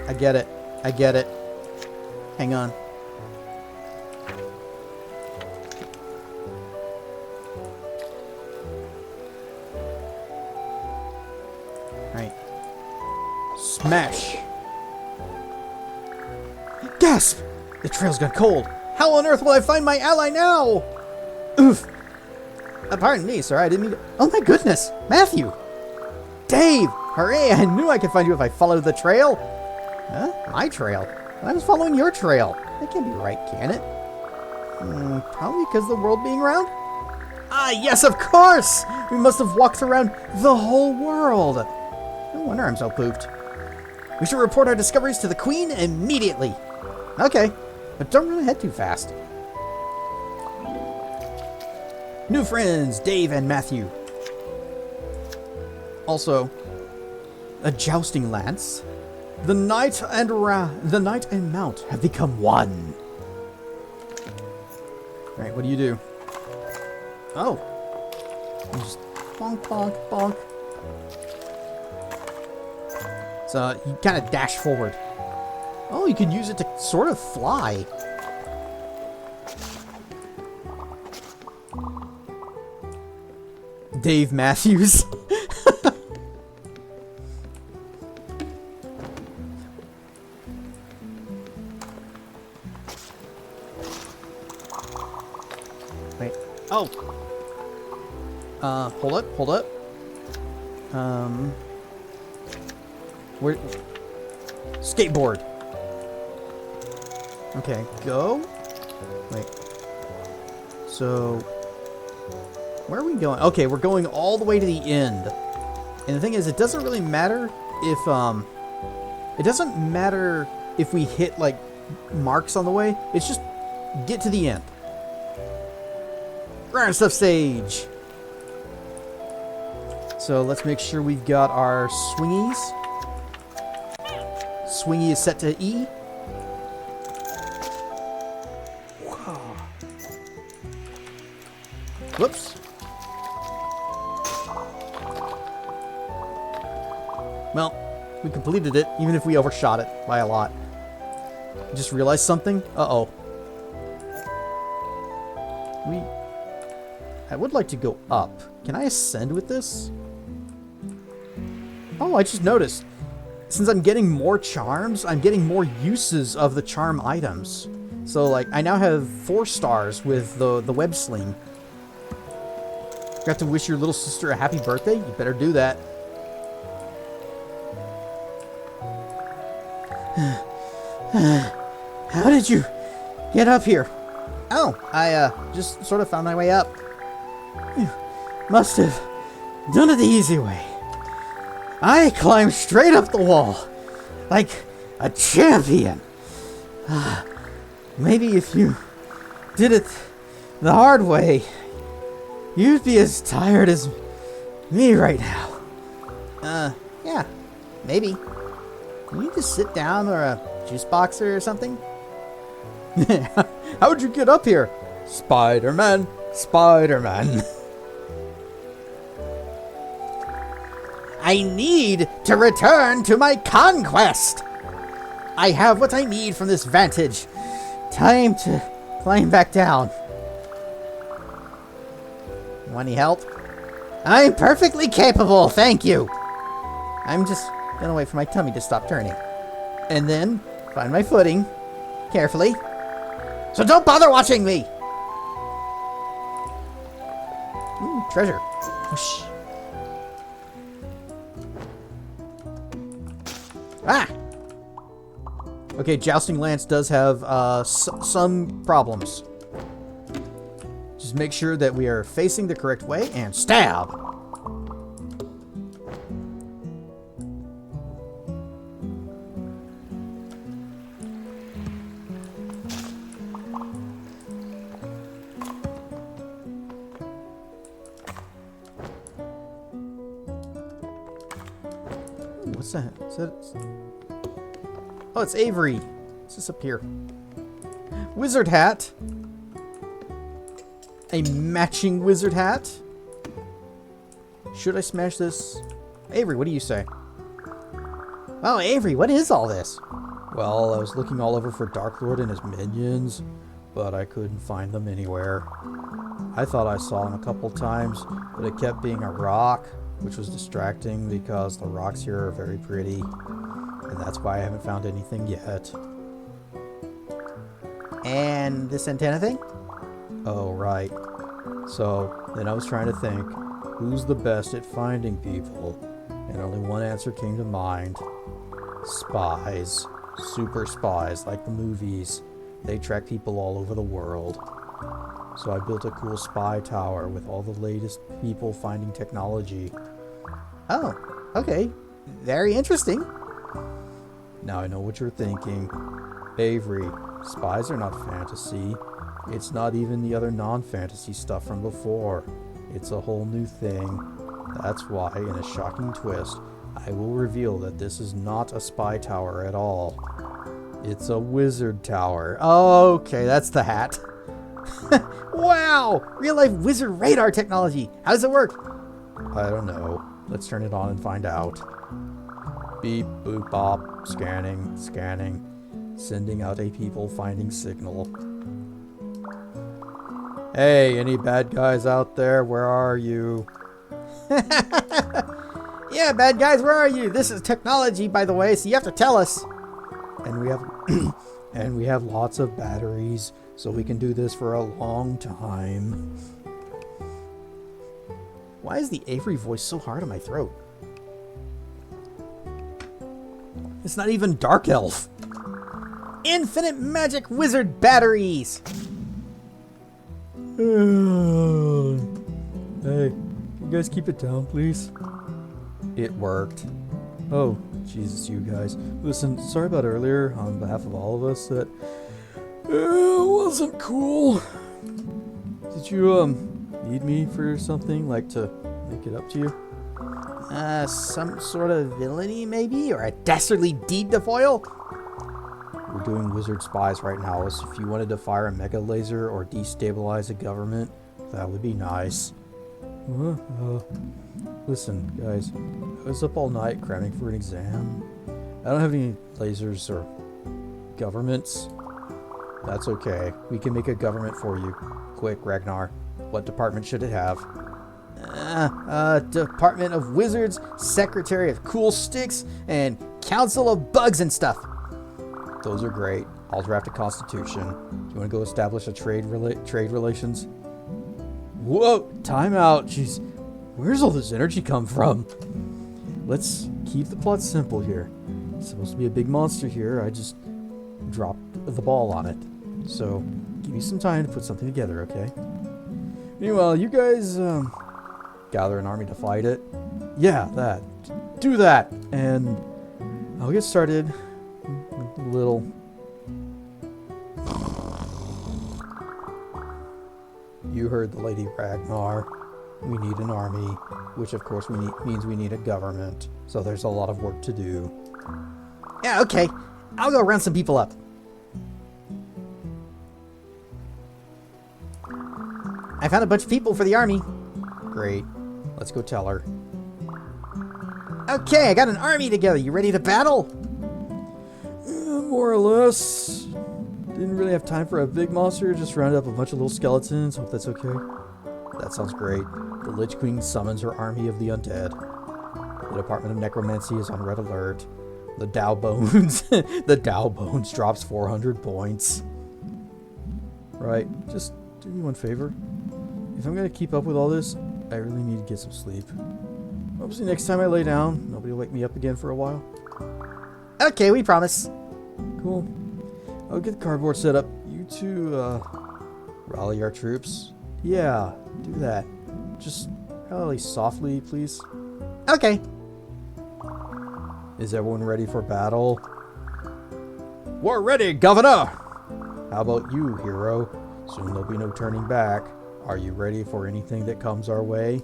I get it. I get it. Hang on. Right. Smash. Gasp! The trail's gone cold. How on earth will I find my ally now? Oof. Pardon me, sir. I didn't mean to... Oh my goodness! Matthew! Dave! Hooray! I knew I could find you if I followed the trail. Huh? My trail? I was following your trail. That can't be right, can it? Probably because of the world being round? Ah, yes, of course! We must have walked around the whole world. No wonder I'm so pooped. We should report our discoveries to the Queen immediately. Okay, but don't run ahead too fast. New friends, Dave and Matthew. Also, a jousting lance. The knight and mount have become one. Alright, what do you do? Oh. You just bonk, bonk, bonk. So you kind of dash forward. Oh, you can use it to sort of fly. Dave Matthews. Wait. Oh. Hold up. Where? Skateboard. Okay, go. Wait. So, where are we going? Okay, we're going all the way to the end. And the thing is, it doesn't really matter if we hit, like, marks on the way. It's just get to the end. Ragnar stuff stage. So let's make sure we've got our swingies. Swingy is set to E. Whoops. Well, we completed it, even if we overshot it by a lot. Just realized something? Uh-oh. I would like to go up. Can I ascend with this? Oh, I just noticed. Since I'm getting more charms, I'm getting more uses of the charm items. So, like, I now have 4 stars with the web sling. Got to wish your little sister a happy birthday? You better do that. How did you get up here? Oh, I just sort of found my way up. You must have done it the easy way. I climbed straight up the wall, like a champion. Maybe if you did it the hard way, you'd be as tired as me right now. Yeah, maybe. Can you just sit down or a juice box or something? How'd you get up here? Spider-Man, Spider-Man. I need to return to my conquest. I have what I need from this vantage. Time to climb back down. Want any help? I'm perfectly capable, thank you. I'm just gonna wait for my tummy to stop turning. And then find my footing carefully. So don't bother watching me! Ooh, treasure. Whoosh. Ah! Okay, Jousting Lance does have some problems. Just make sure that we are facing the correct way and stab! What's that? Is that... Oh, it's Avery. What's this up here? Wizard hat. A matching wizard hat. Should I smash this? Avery, what do you say? Oh, Avery, what is all this? Well, I was looking all over for Dark Lord and his minions, but I couldn't find them anywhere. I thought I saw him a couple times, but it kept being a rock, which was distracting because the rocks here are very pretty, and that's why I haven't found anything yet. And this antenna thing? Oh, right. So, then I was trying to think, who's the best at finding people? And only one answer came to mind. Spies. Super spies, like the movies. They track people all over the world. So I built a cool spy tower with all the latest people finding technology. Oh, okay. Very interesting. Now I know what you're thinking. Avery, spies are not fantasy. It's not even the other non-fantasy stuff from before. It's a whole new thing. That's why, in a shocking twist, I will reveal that this is not a spy tower at all. It's a wizard tower. Okay, that's the hat. Wow! Real-life wizard radar technology. How does it work? I don't know. Let's turn it on and find out. Beep, boop, bop. Scanning, scanning. Sending out a people finding signal. Hey, any bad guys out there? Where are you? Yeah, bad guys, where are you? This is technology, by the way, so you have to tell us. And we have and we have lots of batteries, so we can do this for a long time. Why is the Avery voice so hard on my throat? It's not even Dark Elf. Infinite magic wizard batteries. Hey, you guys keep it down, please? It worked. Oh, Jesus, you guys. Listen, sorry about earlier on behalf of all of us that it wasn't cool. Did you, need me for something, like to make it up to you? Some sort of villainy, maybe? Or a dastardly deed to foil? We're doing wizard spies right now, so if you wanted to fire a mega laser or destabilize a government, that would be nice. Listen, guys, I was up all night cramming for an exam. I don't have any lasers or governments. That's okay. We can make a government for you. Quick, Ragnar. What department should it have? Department of Wizards, Secretary of Cool Sticks, and Council of Bugs and stuff. Those are great. I'll draft a constitution. Do you want to go establish a trade relations? Whoa, time out. Jeez, where's all this energy come from? Let's keep the plot simple here. It's supposed to be a big monster here. I just dropped the ball on it. So, give me some time to put something together, okay? Meanwhile, you guys, gather an army to fight it. Yeah, that. Do that! And I'll get started with a little... You heard the Lady Ragnar. We need an army, which of course means we need a government. So there's a lot of work to do. Yeah, okay. I'll go round some people up. I found a bunch of people for the army. Great. Let's go tell her. Okay, I got an army together. You ready to battle? More or less. Didn't really have time for a big monster. Just rounded up a bunch of little skeletons. Hope that's okay. That sounds great. The Lich Queen summons her army of the undead. The Department of Necromancy is on red alert. The Dow Bones. The Dow Bones drops 400 points. Right. Just do me one favor. If I'm going to keep up with all this, I really need to get some sleep. Obviously, next time I lay down, nobody will wake me up again for a while. Okay, we promise. Cool. I'll get the cardboard set up. You two, rally our troops. Yeah, do that. Just rally softly, please. Okay. Is everyone ready for battle? We're ready, Governor! How about you, hero? Soon there'll be no turning back. Are you ready for anything that comes our way?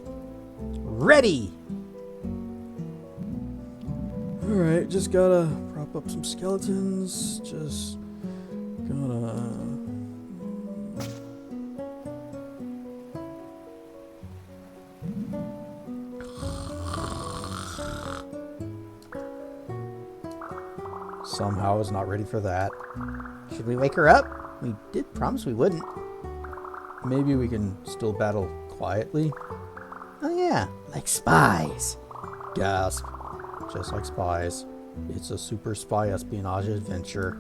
Ready! Alright, just gotta prop up some skeletons. Just gonna... Somehow I was not ready for that. Should we wake her up? We did promise we wouldn't. Maybe we can still battle quietly. Oh yeah, like spies. Gasp. Just like spies. It's a super spy espionage adventure.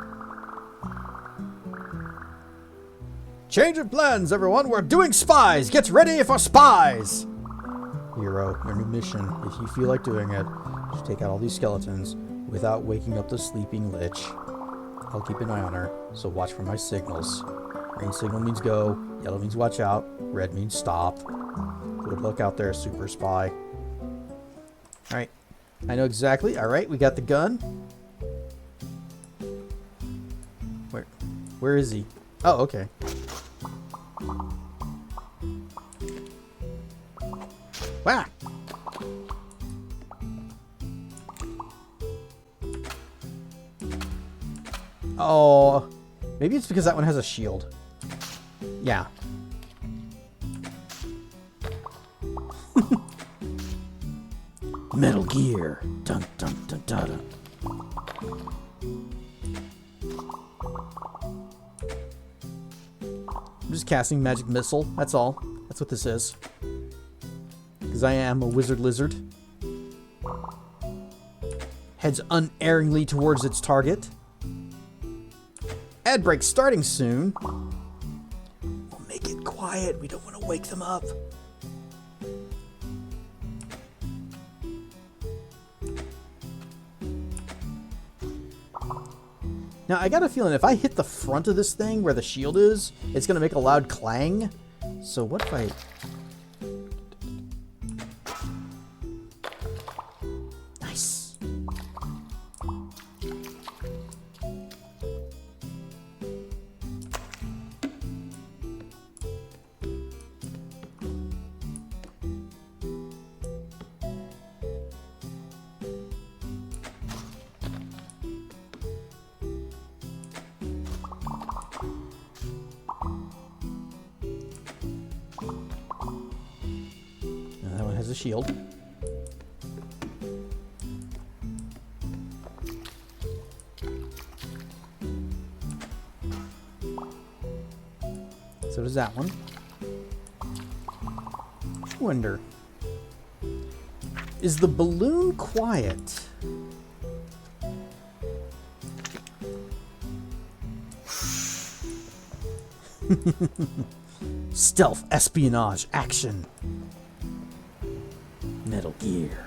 Change of plans, everyone. We're doing spies. Get ready for spies. Hero, your new mission, if you feel like doing it, just take out all these skeletons without waking up the sleeping Lich. I'll keep an eye on her, so watch for my signals. Green signal means go, yellow means watch out, red means stop. Good luck out there, super spy. Alright, I know exactly. Alright, we got the gun. Where is he? Oh, okay. Wow. Oh, maybe it's because that one has a shield. Yeah. Metal Gear. Dun dun dun dun dun. I'm just casting magic missile. That's all. That's what this is. Because I am a wizard lizard. Heads unerringly towards its target. Ad break starting soon. We'll make it quiet. We don't want to wake them up. Now, I got a feeling if I hit the front of this thing where the shield is, it's going to make a loud clang. So what if I... Nice. There's a shield. So does that one. Wonder. Is the balloon quiet? Stealth, espionage, action. Metal Gear.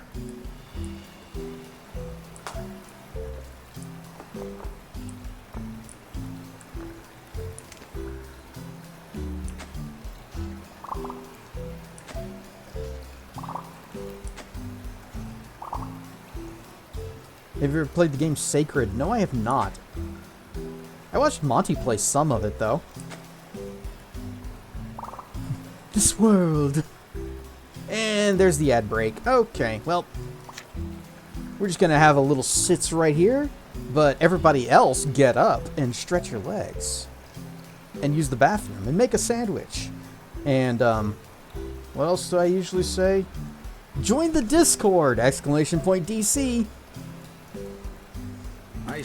Have you ever played the game Sacred? No, I have not. I watched Monty play some of it, though. This world. And there's the ad break. Okay, well, we're just going to have a little sits right here, but everybody else get up and stretch your legs. And use the bathroom and make a sandwich. And, what else do I usually say? Join the Discord! DC.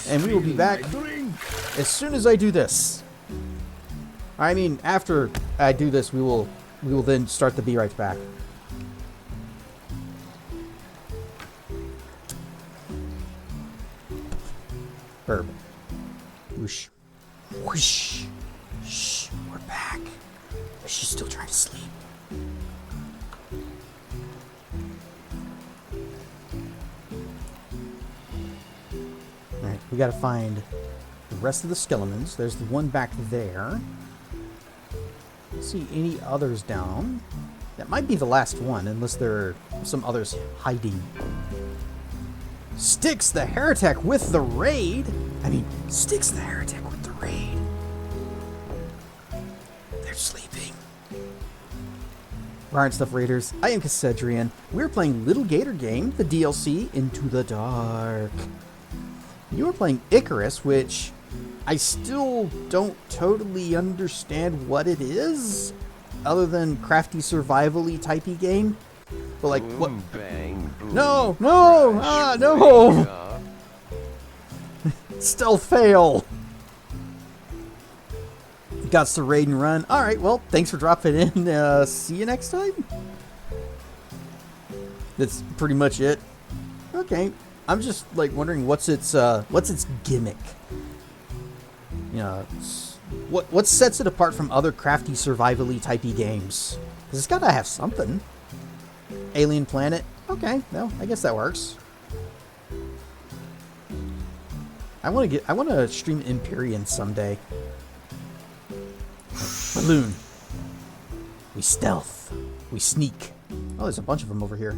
And we will be back as soon as I do this. I mean, after I do this, we will then start the Be Right Back. Burp. Whoosh. Whoosh. Shh, we're back. She's still trying to sleep. Alright, we gotta find the rest of the skeletons. There's the one back there. Don't see any others down. That might be the last one, unless there are some others hiding. Styx the Heretic with the raid! I mean, Styx the Heretic with the raid. They're sleeping. Alright, Stuff Raiders. I am Cassedrian. We're playing Lil Gator Game, the DLC, Into the Dark. You are playing Icarus, which I still don't totally understand what it is, other than crafty survival-y typey game. But like, Boom, what? Bang, boom, No! No! crash, Ah, no! wake up. Stealth fail! Got to raid and run. Alright, well, thanks for dropping in. See you next time? That's pretty much it. Okay. I'm just like wondering what's its gimmick. You know, what sets it apart from other crafty survival-y typey games? Because it's gotta have something. Alien planet. Okay, well, I guess that works. I want to stream Empyrean someday. Balloon. We stealth. We sneak. Oh, there's a bunch of them over here.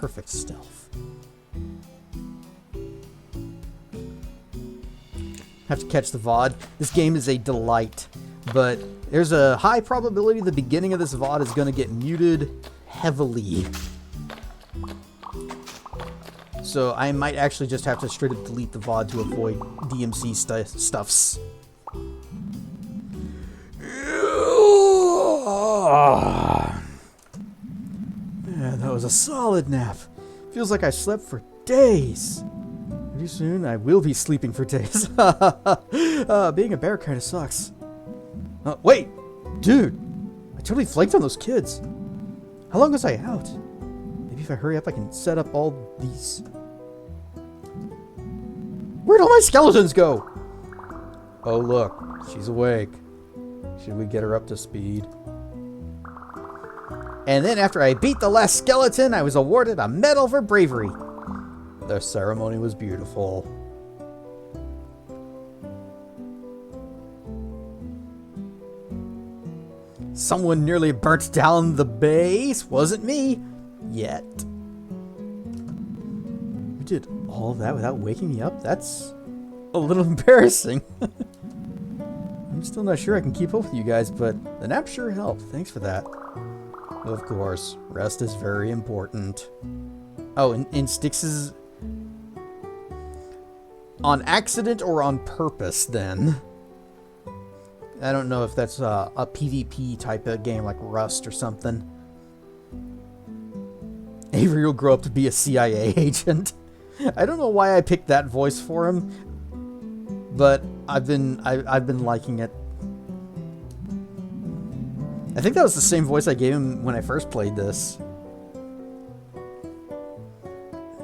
Perfect stealth. Have to catch the VOD. This game is a delight, but there's a high probability the beginning of this VOD is going to get muted heavily. So I might actually just have to straight up delete the VOD to avoid DMC stuffs. Yeah, that was a solid nap. Feels like I slept for days. Pretty soon I will be sleeping for days. Being a bear kind of sucks. Wait! Dude! I totally flaked on those kids. How long was I out? Maybe if I hurry up I can set up all these... Where'd all my skeletons go? Oh look, she's awake. Should we get her up to speed? And then after I beat the last skeleton, I was awarded a medal for bravery. The ceremony was beautiful. Someone nearly burnt down the base. Wasn't me. Yet. You did all that without waking me up? That's a little embarrassing. I'm still not sure I can keep up with you guys, but the nap sure helped. Thanks for that. Of course, rest is very important. Oh, and Styx's... on accident or on purpose, then. I don't know if that's a PvP type of game like Rust or something. Avery will grow up to be a CIA agent. I don't know why I picked that voice for him, but I've been liking it. I think that was the same voice I gave him when I first played this.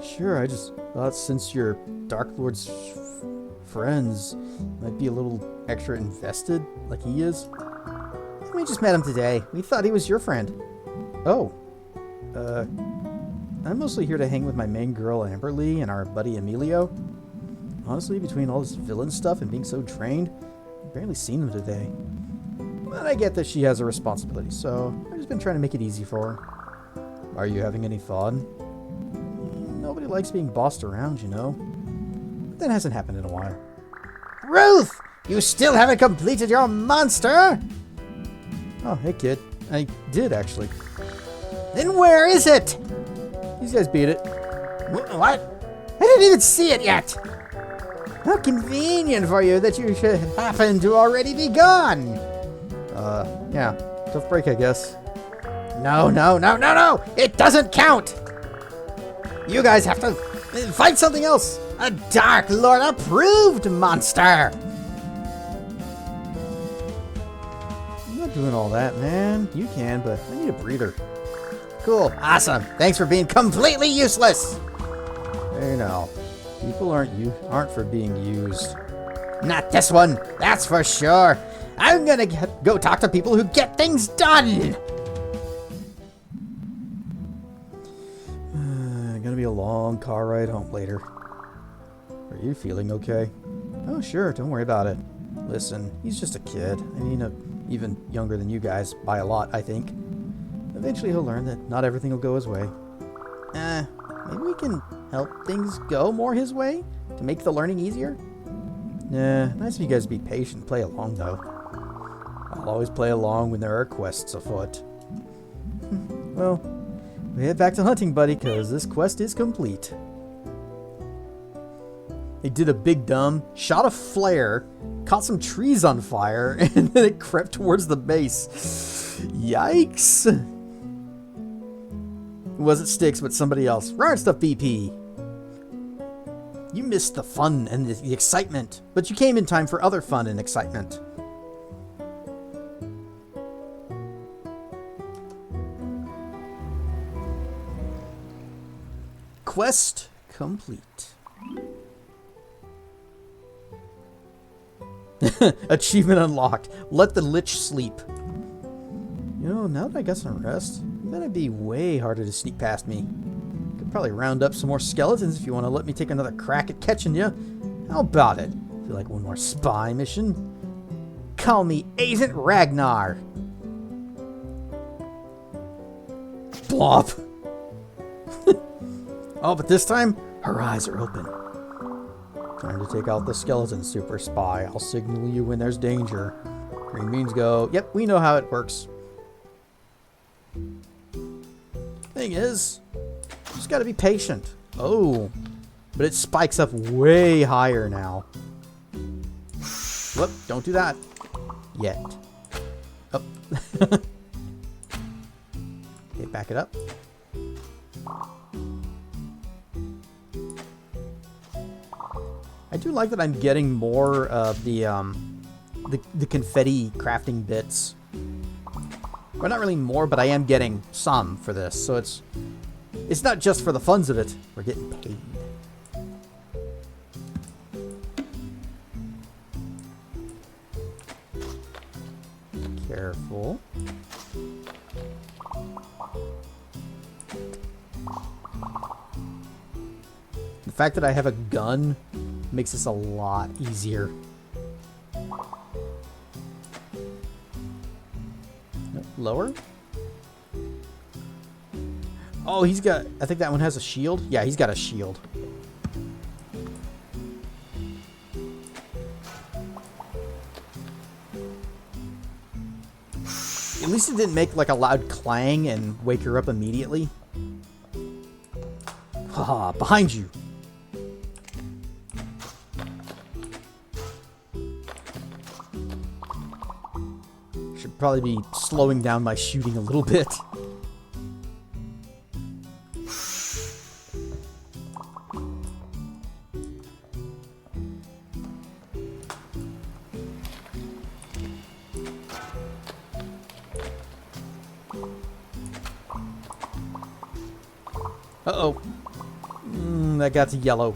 Sure, I just thought since you're Dark Lord's friends, you might be a little extra invested, like he is. We just met him today. We thought he was your friend. Oh. I'm mostly here to hang with my main girl, Amberly, and our buddy, Emilio. Honestly, between all this villain stuff and being so drained, I've barely seen them today. But I get that she has a responsibility, so I've just been trying to make it easy for her. Are you having any fun? Nobody likes being bossed around, you know. But that hasn't happened in a while. Ruth! You still haven't completed your monster? Oh, hey kid. I did, actually. Then where is it? These guys beat it. What? I didn't even see it yet! How convenient for you that you should happen to already be gone! Yeah. Tough break, I guess. No! It doesn't count! You guys have to fight something else! A Dark Lord approved monster! I'm not doing all that, man. You can, but I need a breather. Cool. Awesome. Thanks for being completely useless. Hey now. People aren't for being used. Not this one. That's for sure. I'm gonna go talk to people who get things done. Gonna be a long car ride home later. Are you feeling okay? Oh, sure. Don't worry about it. Listen, he's just a kid. I mean, even younger than you guys by a lot, I think. Eventually he'll learn that not everything will go his way. Maybe we can help things go more his way to make the learning easier? Nah, nice of you guys to be patient and play along, though. I'll always play along when there are quests afoot. Well, we head back to hunting, buddy, because this quest is complete. It did a big dumb, shot a flare, caught some trees on fire, and then it crept towards the base. Yikes! It wasn't Styx, but somebody else. Run stuff, BP! You missed the fun and the excitement, but you came in time for other fun and excitement. Quest complete. Achievement unlocked. Let the Lich sleep. You know, now that I got some rest, that'd be way harder to sneak past me. Could probably round up some more skeletons if you want to let me take another crack at catching you. How about it? Feel like one more spy mission? Call me Agent Ragnar. Blob. Oh, but this time, her eyes are open. Time to take out the skeleton, super spy. I'll signal you when there's danger. Green beans go. Yep, we know how it works. Thing is, just gotta be patient. Oh, but it spikes up way higher now. Whoop, don't do that. Yet. Oh. Okay, back it up. I do like that I'm getting more of the confetti crafting bits. Well, not really more, but I am getting some for this. So it's not just for the funs of it. We're getting paid. Careful. The fact that I have a gun makes this a lot easier. Lower? Oh, he's got... I think that one has a shield. Yeah, he's got a shield. At least it didn't make like a loud clang and wake her up immediately. Haha, behind you. Should probably be slowing down my shooting a little bit. Uh-oh. That got to yellow.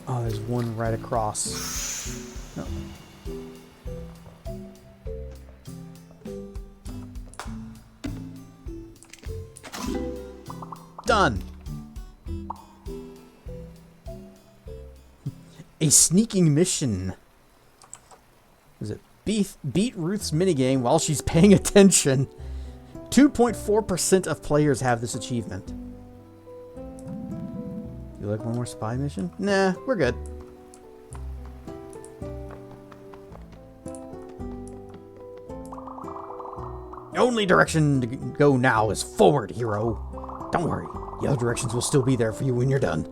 Oh, there's one right across. No. Done. A sneaking mission. Is it beat Ruth's minigame while she's paying attention? 2.4% of players have this achievement. You like one more spy mission? Nah, we're good. The only direction to go now is forward, hero. Don't worry, the other directions will still be there for you when you're done.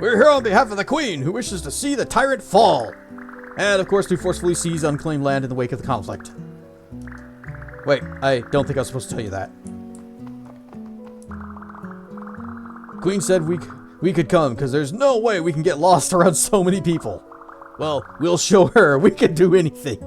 We're here on behalf of the Queen, who wishes to see the tyrant fall. And, of course, to forcefully seize unclaimed land in the wake of the conflict. Wait, I don't think I was supposed to tell you that. Queen said we could come, because there's no way we can get lost around so many people. Well, we'll show her we can do anything.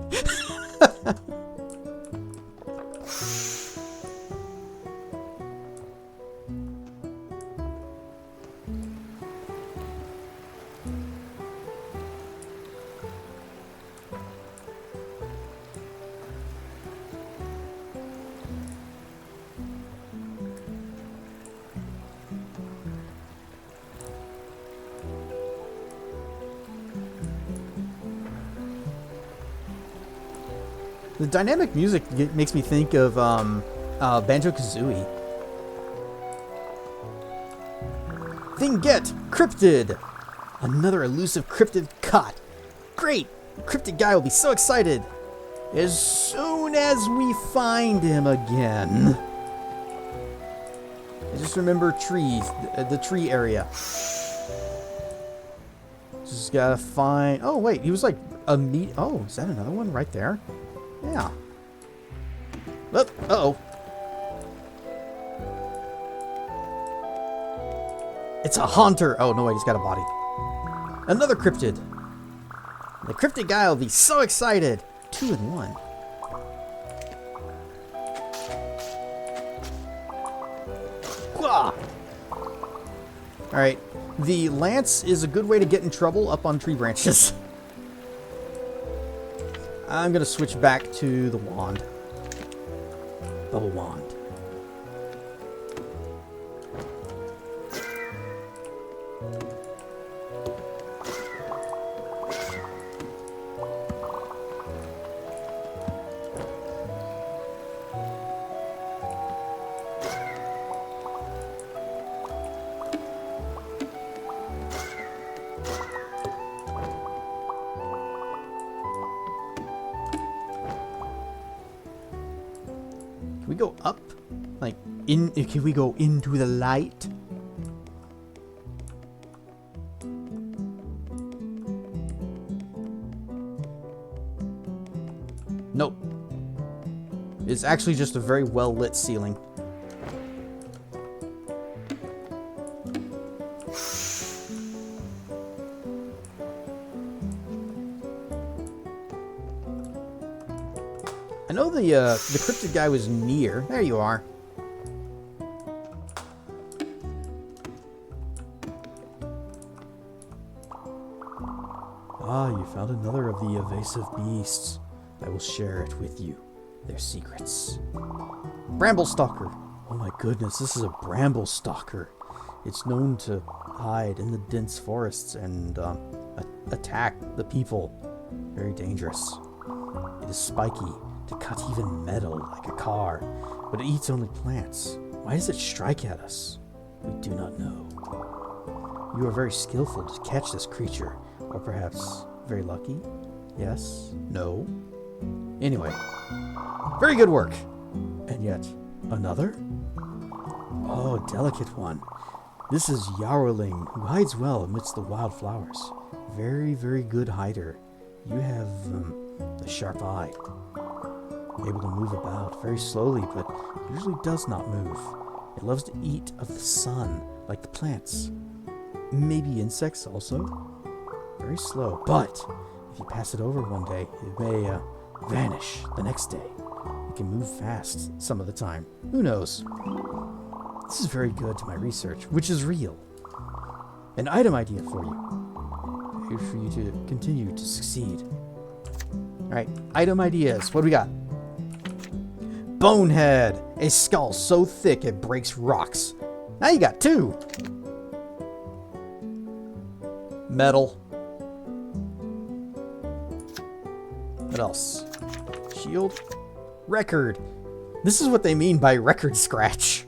The dynamic music makes me think of Banjo-Kazooie. Thing get! Cryptid! Another elusive cryptid caught. Great! The cryptid guy will be so excited as soon as we find him again. I just remember trees, the tree area. Just gotta find... Oh, wait, he was like a meat... Oh, is that another one right there? Yeah. Oh, uh-oh. It's a haunter. Oh, no, wait, he's got a body. Another cryptid. The cryptid guy will be so excited. 2 in 1. Alright. The lance is a good way to get in trouble up on tree branches. I'm going to switch back to the wand. Bubble wand. Can we go up? Like, can we go into the light? Nope. It's actually just a very well lit ceiling. I know the cryptid guy was near. There you are. Ah, you found another of the evasive beasts. I will share it with you. Their secrets. Bramble stalker. Oh my goodness, this is a bramble stalker. It's known to hide in the dense forests and attack the people. Very dangerous. It is spiky, to cut even metal like a car, but it eats only plants. Why does it strike at us? We do not know. You are very skillful to catch this creature, or perhaps very lucky? Yes? No? Anyway, very good work. And yet, another? Oh, delicate one. This is Yarrowling, who hides well amidst the wildflowers. Very, very good hider. You have a sharp eye. Able to move about very slowly, but usually does not move. It loves to eat of the sun, like the plants. Maybe insects also. Very slow, but if you pass it over one day, it may vanish the next day. It can move fast some of the time. Who knows? This is very good to my research, which is real. An item idea for you. Here for you to continue to succeed. Alright, item ideas. What do we got? Bonehead! A skull so thick it breaks rocks. Now you got 2. Metal. What else? Shield. Record. This is what they mean by record scratch.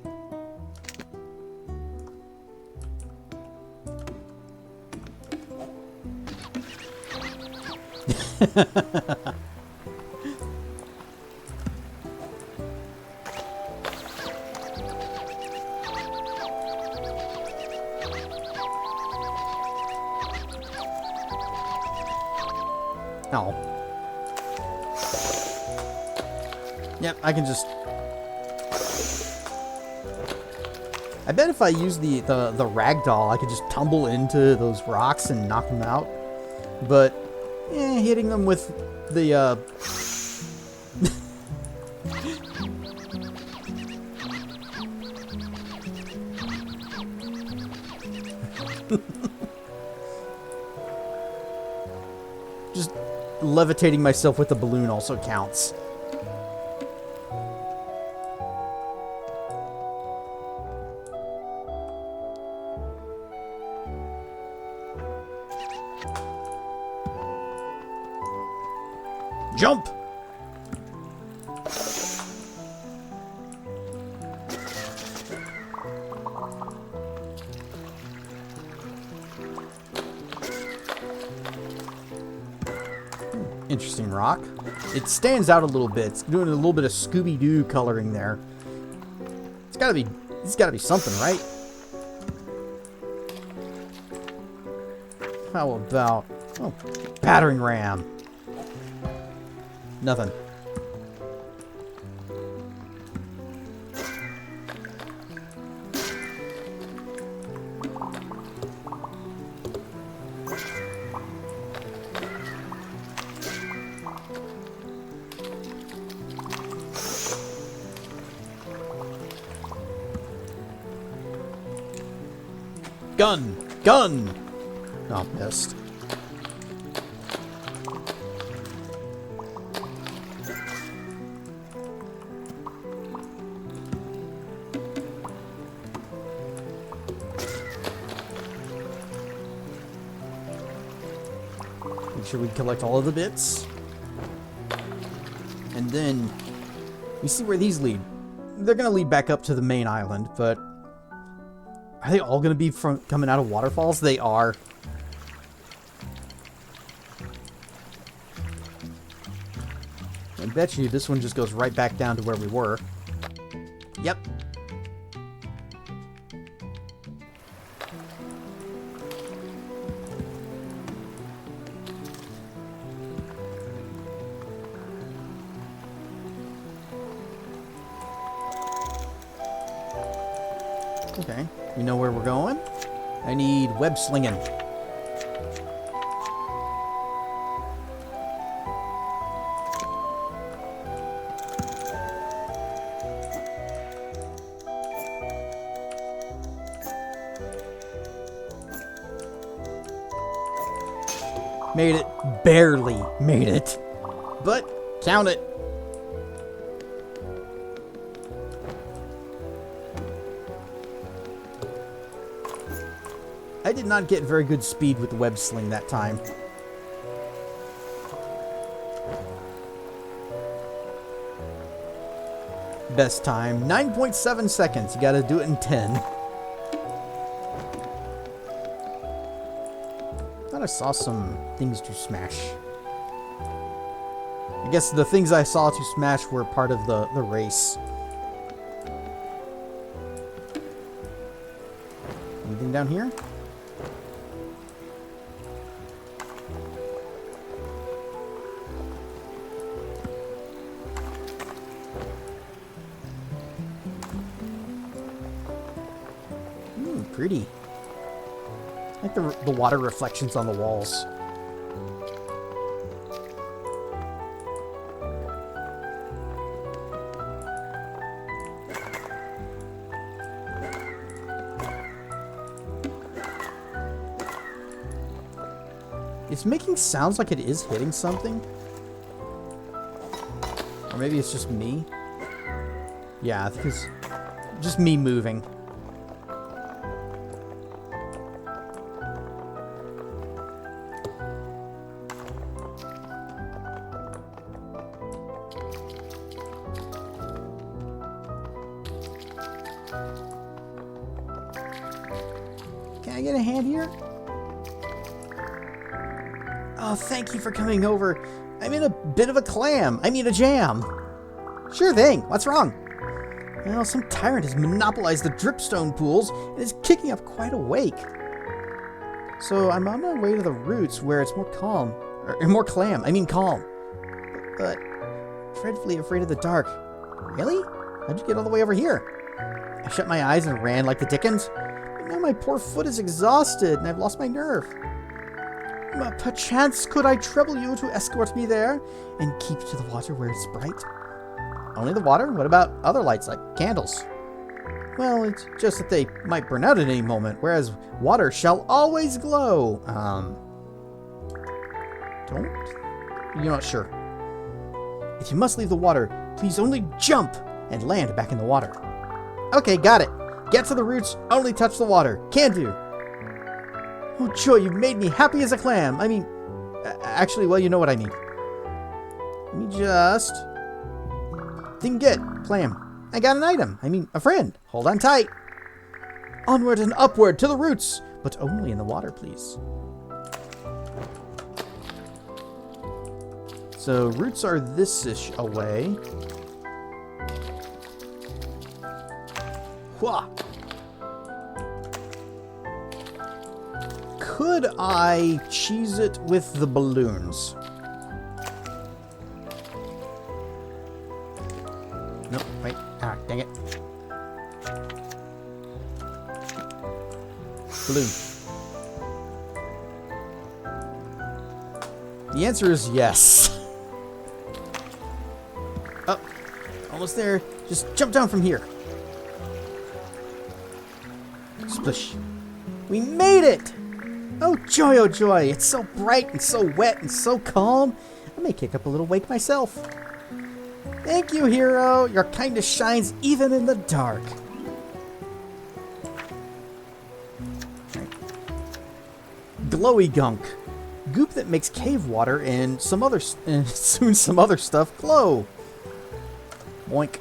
Oh. Yep, I can just... I bet if I use the ragdoll, I could just tumble into those rocks and knock them out. But, hitting them with the, just levitating myself with the balloon also counts. Jump! Interesting rock. It stands out a little bit. It's doing a little bit of Scooby-Doo coloring there. It's gotta be something, right? How about... oh, battering ram. Nothing. Gun! Gun! Oh, missed. Make sure we collect all of the bits. And then we see where these lead. They're going to lead back up to the main island, but are they all going to be from coming out of waterfalls? They are. I bet you this one just goes right back down to where we were. Yep. Okay, we know where we're going. I need web slinging. Made it. Barely made it. But count it. I did not get very good speed with the web sling that time. best time. 9.7 seconds. You gotta do it in 10. Thought I saw some things to smash. I guess the things I saw to smash were part of the race. Anything down here? Pretty. I like the water reflections on the walls. It's making sounds like it is hitting something. Or maybe it's just me. Yeah, because just me moving. Can I get a hand here? Oh, thank you for coming over. I'm in a bit of a clam. I mean a jam. Sure thing. What's wrong? Well, some tyrant has monopolized the dripstone pools and is kicking up quite a wake. So I'm on my way to the roots where it's more calm. Or more clam. I mean calm. But dreadfully afraid of the dark. Really? How'd you get all the way over here? I shut my eyes and ran like the Dickens. But now my poor foot is exhausted and I've lost my nerve. Perchance could I trouble you to escort me there and keep to the water where it's bright? Only the water? What about other lights like candles? Well, it's just that they might burn out at any moment, whereas water shall always glow. You're not sure. If you must leave the water, please only jump and land back in the water. Okay, got it. Get to the roots, only touch the water. Can do. Oh, joy, you've made me happy as a clam. I mean, actually, well, you know what I mean. Let me just... Didn't get clam. I got an item. I mean, a friend. Hold on tight. Onward and upward to the roots, but only in the water, please. So, roots are this-ish away. Wha! Could I cheese it with the balloons? No, wait. Ah, dang it. Balloon. The answer is yes. Oh, almost there. Just jump down from here. Splish. We made it! Oh joy, it's so bright and so wet and so calm. I may kick up a little wake myself. Thank you, hero. Your kindness shines even in the dark. Right. Glowy gunk. Goop that makes cave water and some other soon some other stuff glow. Boink.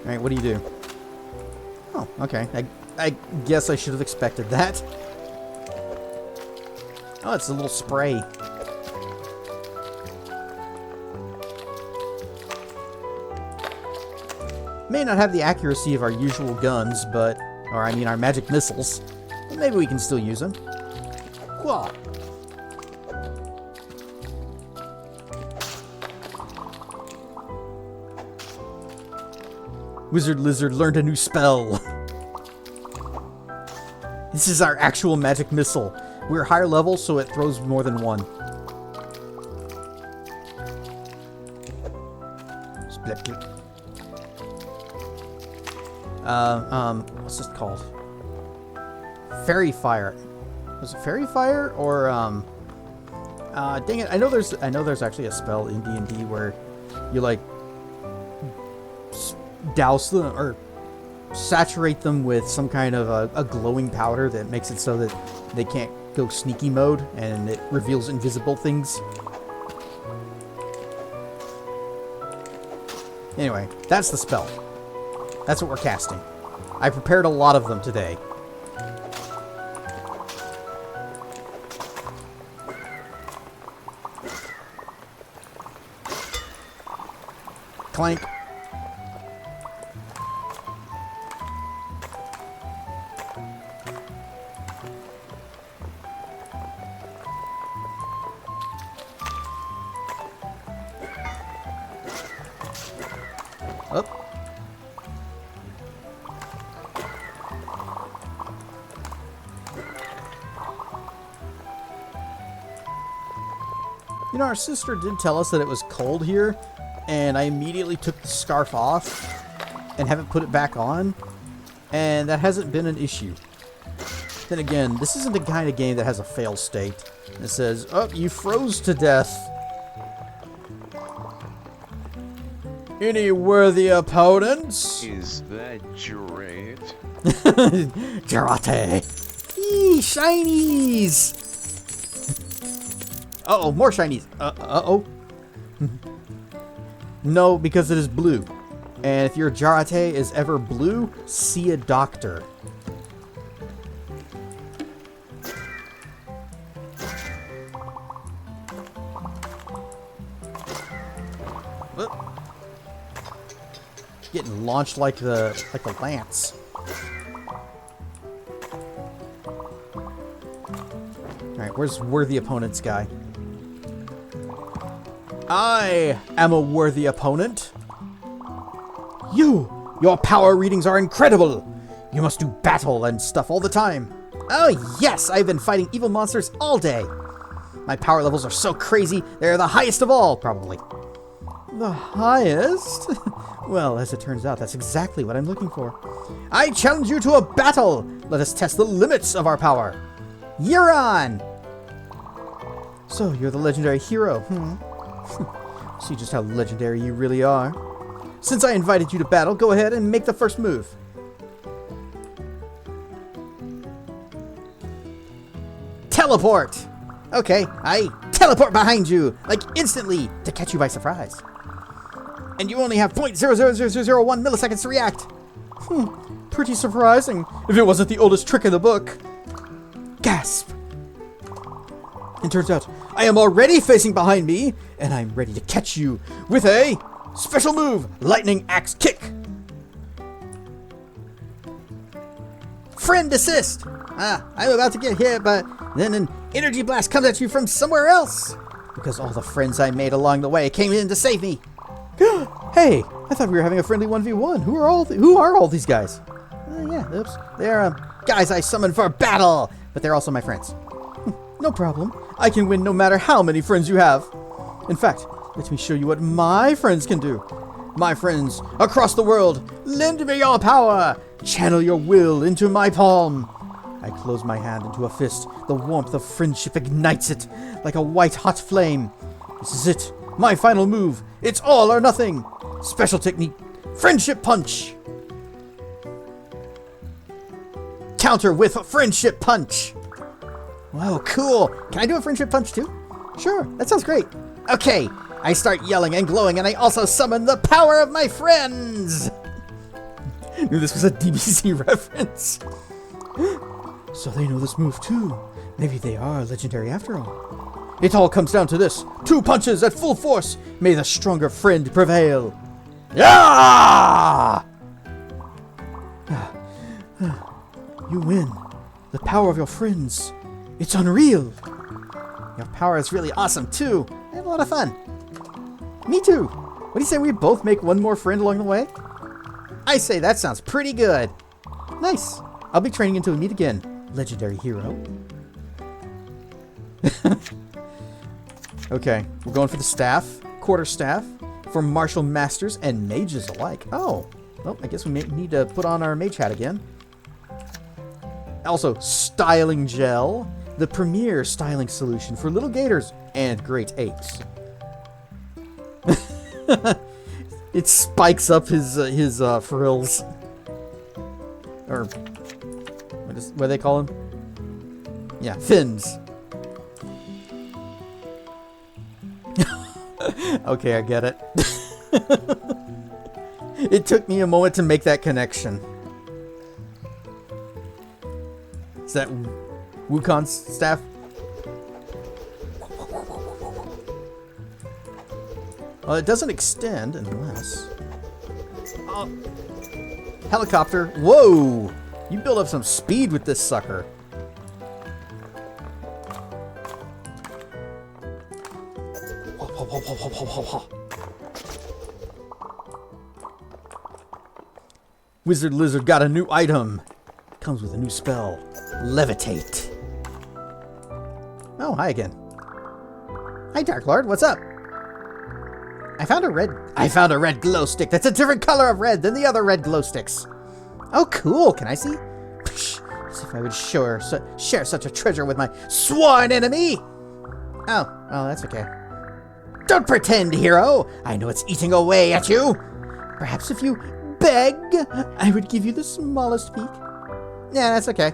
Alright, what do you do? Oh, okay. I guess I should have expected that. Oh, it's a little spray. May not have the accuracy of our usual guns, but... Or, I mean, our magic missiles. But maybe we can still use them. Quah! Wizard Lizard learned a new spell. This is our actual magic missile. We're higher level, so it throws more than one. Split. What's this called? Fairy Fire. Was it Fairy Fire or dang it! I know there's actually a spell in D&D where you like douse them or saturate them with some kind of a glowing powder that makes it so that they can't go sneaky mode and it reveals invisible things. Anyway, that's the spell. That's what we're casting. I prepared a lot of them today. Clank. Up. You know, our sister did tell us that it was cold here, and I immediately took the scarf off and haven't put it back on, and that hasn't been an issue. Then again, this isn't the kind of game that has a fail state. It says, oh, you froze to death. Any worthy opponents? Is that Jurat? Jarate. Eee, shinies! Uh-oh, more shinies. Uh-oh. No, because it is blue. And if your Jarate is ever blue, see a doctor. Whoop. Getting launched like the lance. Alright, where's worthy opponents guy? I am a worthy opponent. Your power readings are incredible. You must do battle and stuff all the time. Oh yes, I've been fighting evil monsters all day. My power levels are so crazy, they're the highest of all, probably. The highest? Well, as it turns out, that's exactly what I'm looking for. I challenge you to a battle. Let us test the limits of our power. You're on! So, you're the legendary hero, See just how legendary you really are. Since I invited you to battle, go ahead and make the first move. Teleport! Okay, I teleport behind you, like instantly, to catch you by surprise. And you only have 0.00001 milliseconds to react. Pretty surprising, if it wasn't the oldest trick in the book. Gasp! It turns out, I am already facing behind me, and I'm ready to catch you with a special move, Lightning Axe Kick. Friend assist! I'm about to get hit, but then an energy blast comes at you from somewhere else. Because all the friends I made along the way came in to save me. Hey, I thought we were having a friendly 1v1. Who are all these guys? Yeah, oops. They're guys I summoned for battle, but they're also my friends. No problem. I can win no matter how many friends you have. In fact, let me show you what my friends can do. My friends across the world, lend me your power. Channel your will into my palm. I close my hand into a fist. The warmth of friendship ignites it like a white-hot flame. This is it. My final move. It's all or nothing. Special technique. Friendship punch. Counter with friendship punch. Whoa, cool. Can I do a friendship punch too? Sure, that sounds great. Okay, I start yelling and glowing, and I also summon the power of my friends. Knew this was a DBC reference. So they know this move too. Maybe they are legendary after all. It all comes down to this. 2 punches at full force. May the stronger friend prevail. Yeah! You win. The power of your friends. It's unreal. Your power is really awesome too. I had a lot of fun. Me too. What do you say we both make one more friend along the way? I say that sounds pretty good. Nice. I'll be training until we meet again, legendary hero. Okay, we're going for the staff, quarter staff, for martial masters and mages alike. Oh, well, I guess we may need to put on our mage hat again. Also, styling gel, the premier styling solution for little gators and great apes. It spikes up his frills. Or what do they call them? Yeah, fins. Okay, I get it. It took me a moment to make that connection. Is that Wukon's staff? Well, it doesn't extend unless... Oh. Helicopter. Whoa! You build up some speed with this sucker. Wizard Lizard got a new item. Comes with a new spell. Levitate. Oh, hi again. Hi, Dark Lord. What's up? I found a red glow stick that's a different color of red than the other red glow sticks. Oh, cool. Can I see? Psh, as if I would share such a treasure with my sworn enemy. Oh, well, that's okay. Don't pretend, hero. I know it's eating away at you. Perhaps if you beg, I would give you the smallest peek. Yeah, that's okay.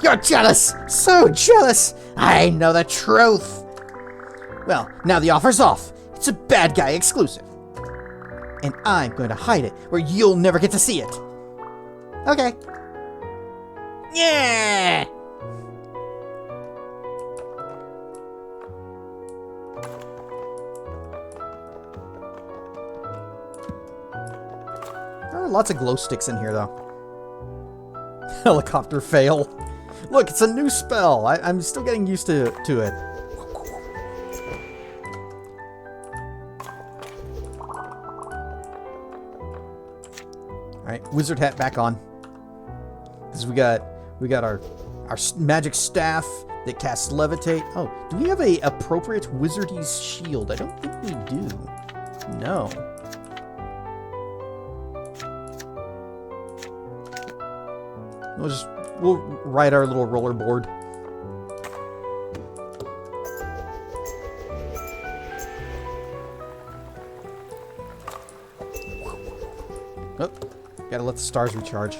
You're jealous! So jealous! I know the truth! Well, now the offer's off. It's a bad guy exclusive. And I'm going to hide it where you'll never get to see it. Okay. Yeah! There are lots of glow sticks in here, though. Helicopter fail. Look, it's a new spell. I'm still getting used to it. Alright, wizard hat back on. Because we got our magic staff that casts levitate. Oh, do we have a appropriate wizardy shield? I don't think we do. No. We'll ride our little rollerboard. Oh, gotta let the stars recharge.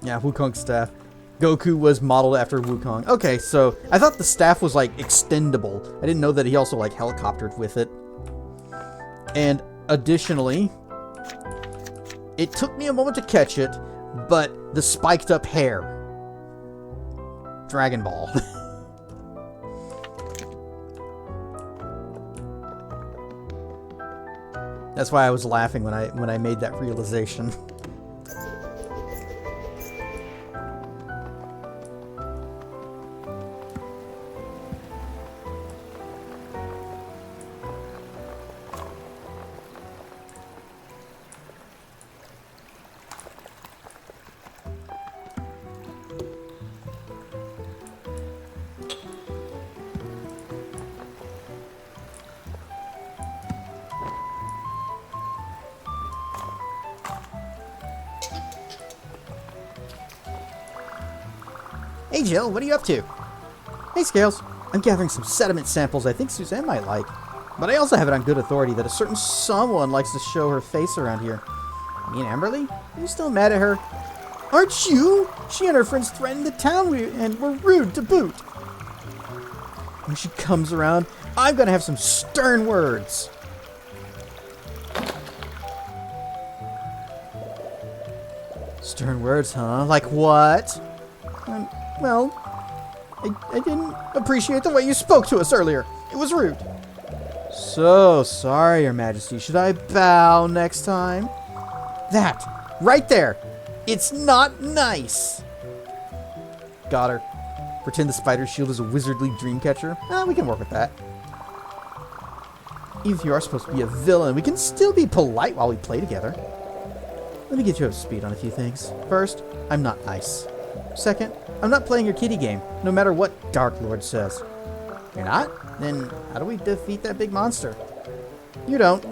Yeah, Wukong's staff. Goku was modeled after Wukong. Okay, so I thought the staff was like extendable. I didn't know that he also like helicoptered with it. And additionally, it took me a moment to catch it, but the spiked up hair. Dragon Ball. That's why I was laughing when I made that realization. Hey Jill, what are you up to? Hey Scales, I'm gathering some sediment samples I think Suzanne might like. But I also have it on good authority that a certain someone likes to show her face around here. I mean, Amberly? Are you still mad at her? Aren't you? She and her friends threatened the town and were rude to boot. When she comes around, I'm gonna have some stern words. Stern words, huh? Like what? Well, I didn't appreciate the way you spoke to us earlier. It was rude. So sorry, Your Majesty. Should I bow next time? That, right there. It's not nice. Got her. Pretend the spider shield is a wizardly dream catcher. We can work with that. Even if you are supposed to be a villain, we can still be polite while we play together. Let me get you up to speed on a few things. First, I'm not nice. Second, I'm not playing your kiddie game, no matter what Dark Lord says. You're not? Then how do we defeat that big monster? You don't.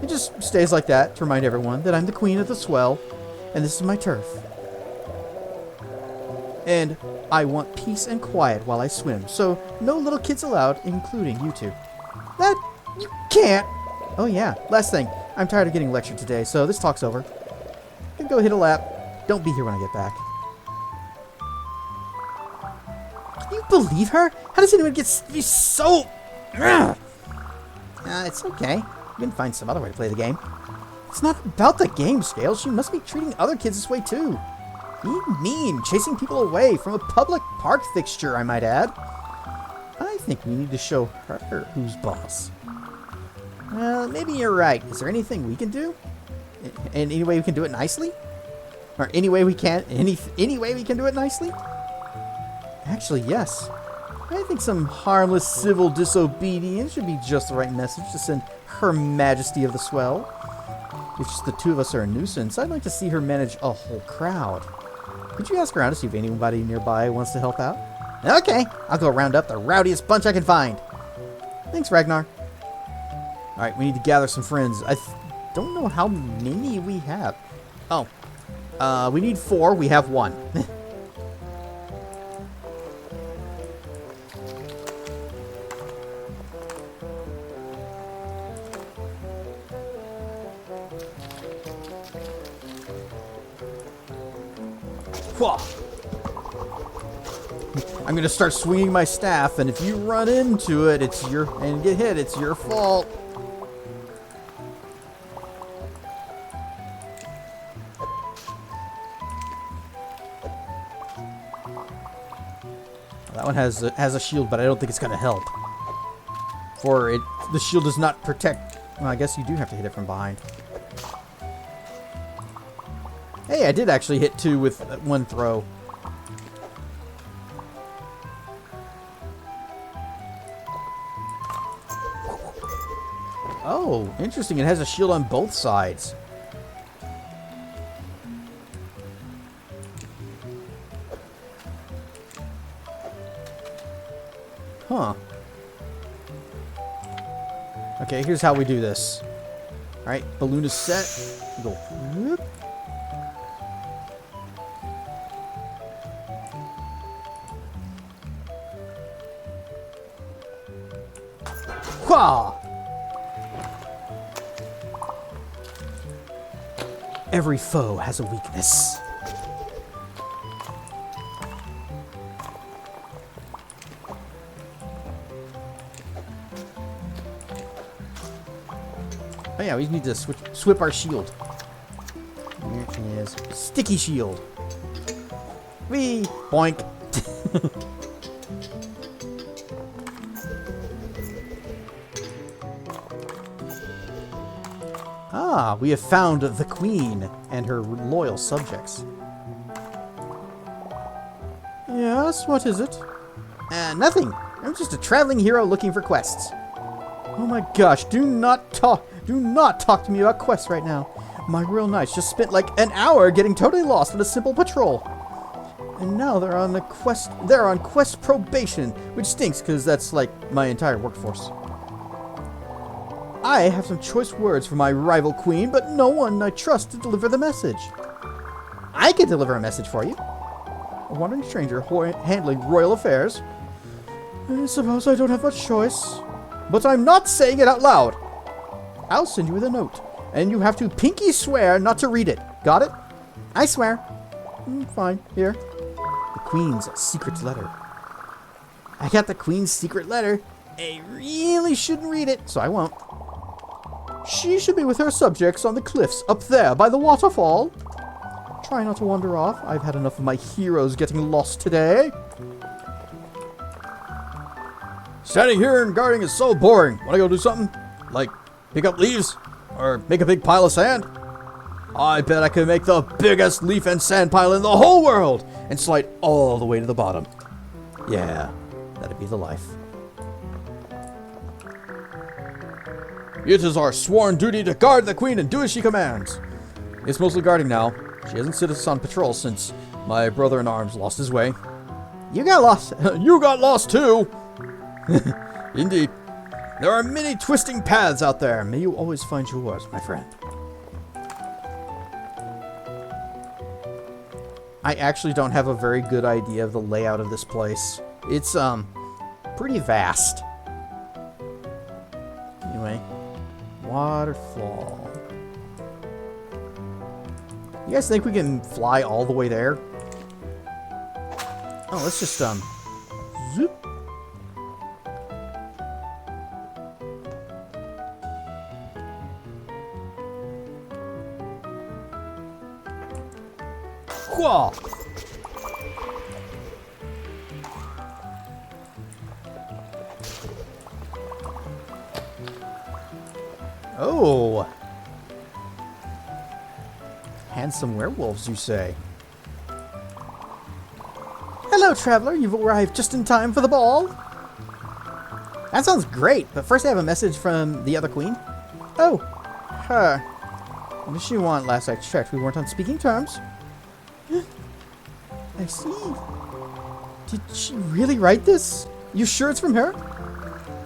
It just stays like that to remind everyone that I'm the queen of the swell, and this is my turf. And I want peace and quiet while I swim, so no little kids allowed, including you two. That you can't. Oh yeah, last thing. I'm tired of getting lectured today, so this talk's over. You can go hit a lap. Don't be here when I get back. Can you believe her? How does anyone be so... it's okay. You can find some other way to play the game. It's not about the game scale. She must be treating other kids this way too. Being mean, chasing people away from a public park fixture, I might add. I think we need to show her who's boss. Well, maybe you're right. Is there anything we can do? Any way we can do it nicely? Or any way we can do it nicely? Actually, yes. I think some harmless civil disobedience should be just the right message to send Her Majesty of the Swell. If just the two of us are a nuisance, I'd like to see her manage a whole crowd. Could you ask around to see if anybody nearby wants to help out? Okay, I'll go round up the rowdiest bunch I can find. Thanks, Ragnar. Alright, we need to gather some friends. I don't know how many we have. Oh. We need 4. We have 1. I'm gonna start swinging my staff, and if you run into it, and get hit, it's your fault. That one has a shield, but I don't think it's gonna help. The shield does not protect. Well, I guess you do have to hit it from behind. Hey, I did actually hit 2 with 1 throw. Oh, interesting. It has a shield on both sides. Huh. Okay, here's how we do this. Alright, balloon is set. We go. Whoop. Wah! Every foe has a weakness. Oh yeah, we need to swip our shield. Here is sticky shield. Wee! Boink! Ah, we have found the Queen and her loyal subjects. Yes, what is it? Nothing. I'm just a traveling hero looking for quests. Oh my gosh, do not talk to me about quests right now. My royal knights just spent like an hour getting totally lost on a simple patrol. And now they're on quest probation, which stinks because that's like my entire workforce. I have some choice words for my rival queen, but no one I trust to deliver the message. I can deliver a message for you. A wandering stranger handling royal affairs. I suppose I don't have much choice. But I'm not saying it out loud. I'll send you with a note, and you have to pinky swear not to read it. Got it? I swear. Fine. Here. The Queen's secret letter. I got the Queen's secret letter. I really shouldn't read it, so I won't. She should be with her subjects on the cliffs up there by the waterfall. Try not to wander off. I've had enough of my heroes getting lost today. Standing here and guarding is so boring. Want to go do something? Like pick up leaves? Or make a big pile of sand? I bet I could make the biggest leaf and sand pile in the whole world and slide all the way to the bottom. Yeah, that'd be the life. It is our sworn duty to guard the Queen and do as she commands. It's mostly guarding now. She hasn't set us on patrol since my brother-in-arms lost his way. You got lost. You got lost too. Indeed. There are many twisting paths out there. May you always find yours, my friend. I actually don't have a very good idea of the layout of this place. It's, pretty vast. Anyway. waterfall. You guys think we can fly all the way there? Oh, let's just, zoop. Whoa! Oh! Handsome werewolves, you say? Hello, traveler. You've arrived just in time for the ball. That sounds great, but first I have a message from the other queen. Oh, her. What does she want? Last I checked, we weren't on speaking terms. I see. Did she really write this? You sure it's from her?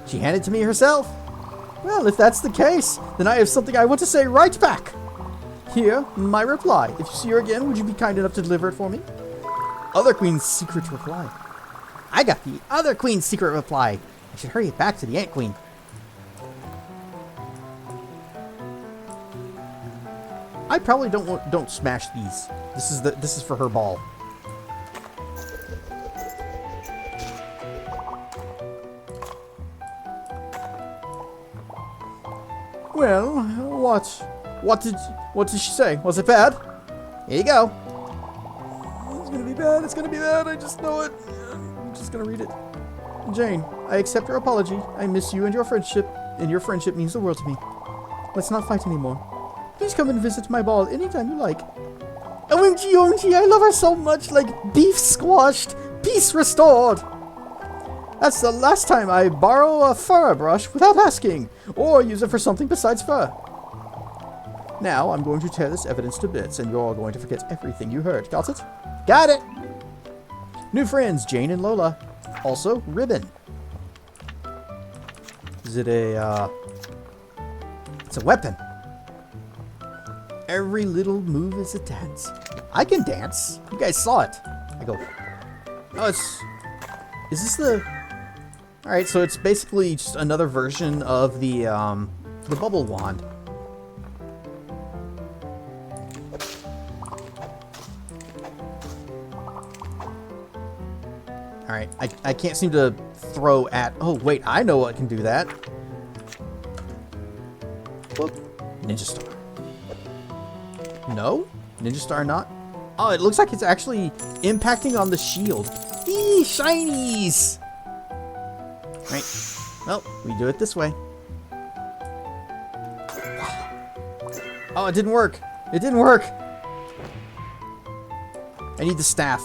She handed it to me herself. Well, if that's the case, then I have something I want to say right back. Here, my reply. If you see her again, would you be kind enough to deliver it for me? Other Queen's secret reply. I got the other Queen's secret reply. I should hurry it back to the Ant Queen. I probably don't smash these. This is for her ball. Well, what did she say? Was it bad? Here you go. It's gonna be bad. It's gonna be bad. I just know it. I'm just gonna read it. Jane, I accept your apology. I miss you and your friendship means the world to me. Let's not fight anymore. Please come and visit my ball anytime you like. OMG, OMG, I love her so much, like beef squashed, peace restored. That's the last time I borrow a fur brush without asking, or use it for something besides fur. Now, I'm going to tear this evidence to bits, and you're all going to forget everything you heard. Got it? Got it! New friends, Jane and Lola. Also, Ribbon. Is it a, It's a weapon. Every little move is a dance. I can dance. You guys saw it. I go, oh, is this the... Alright, so it's basically just another version of the bubble wand. Alright, I can't seem to throw at... Oh, wait, I know what can do that. Whoop. Ninja Star. No? Ninja Star not? Oh, it looks like it's actually impacting on the shield. Eee, shinies! Right. Well, we do it this way. Oh, it didn't work. It didn't work. I need the staff.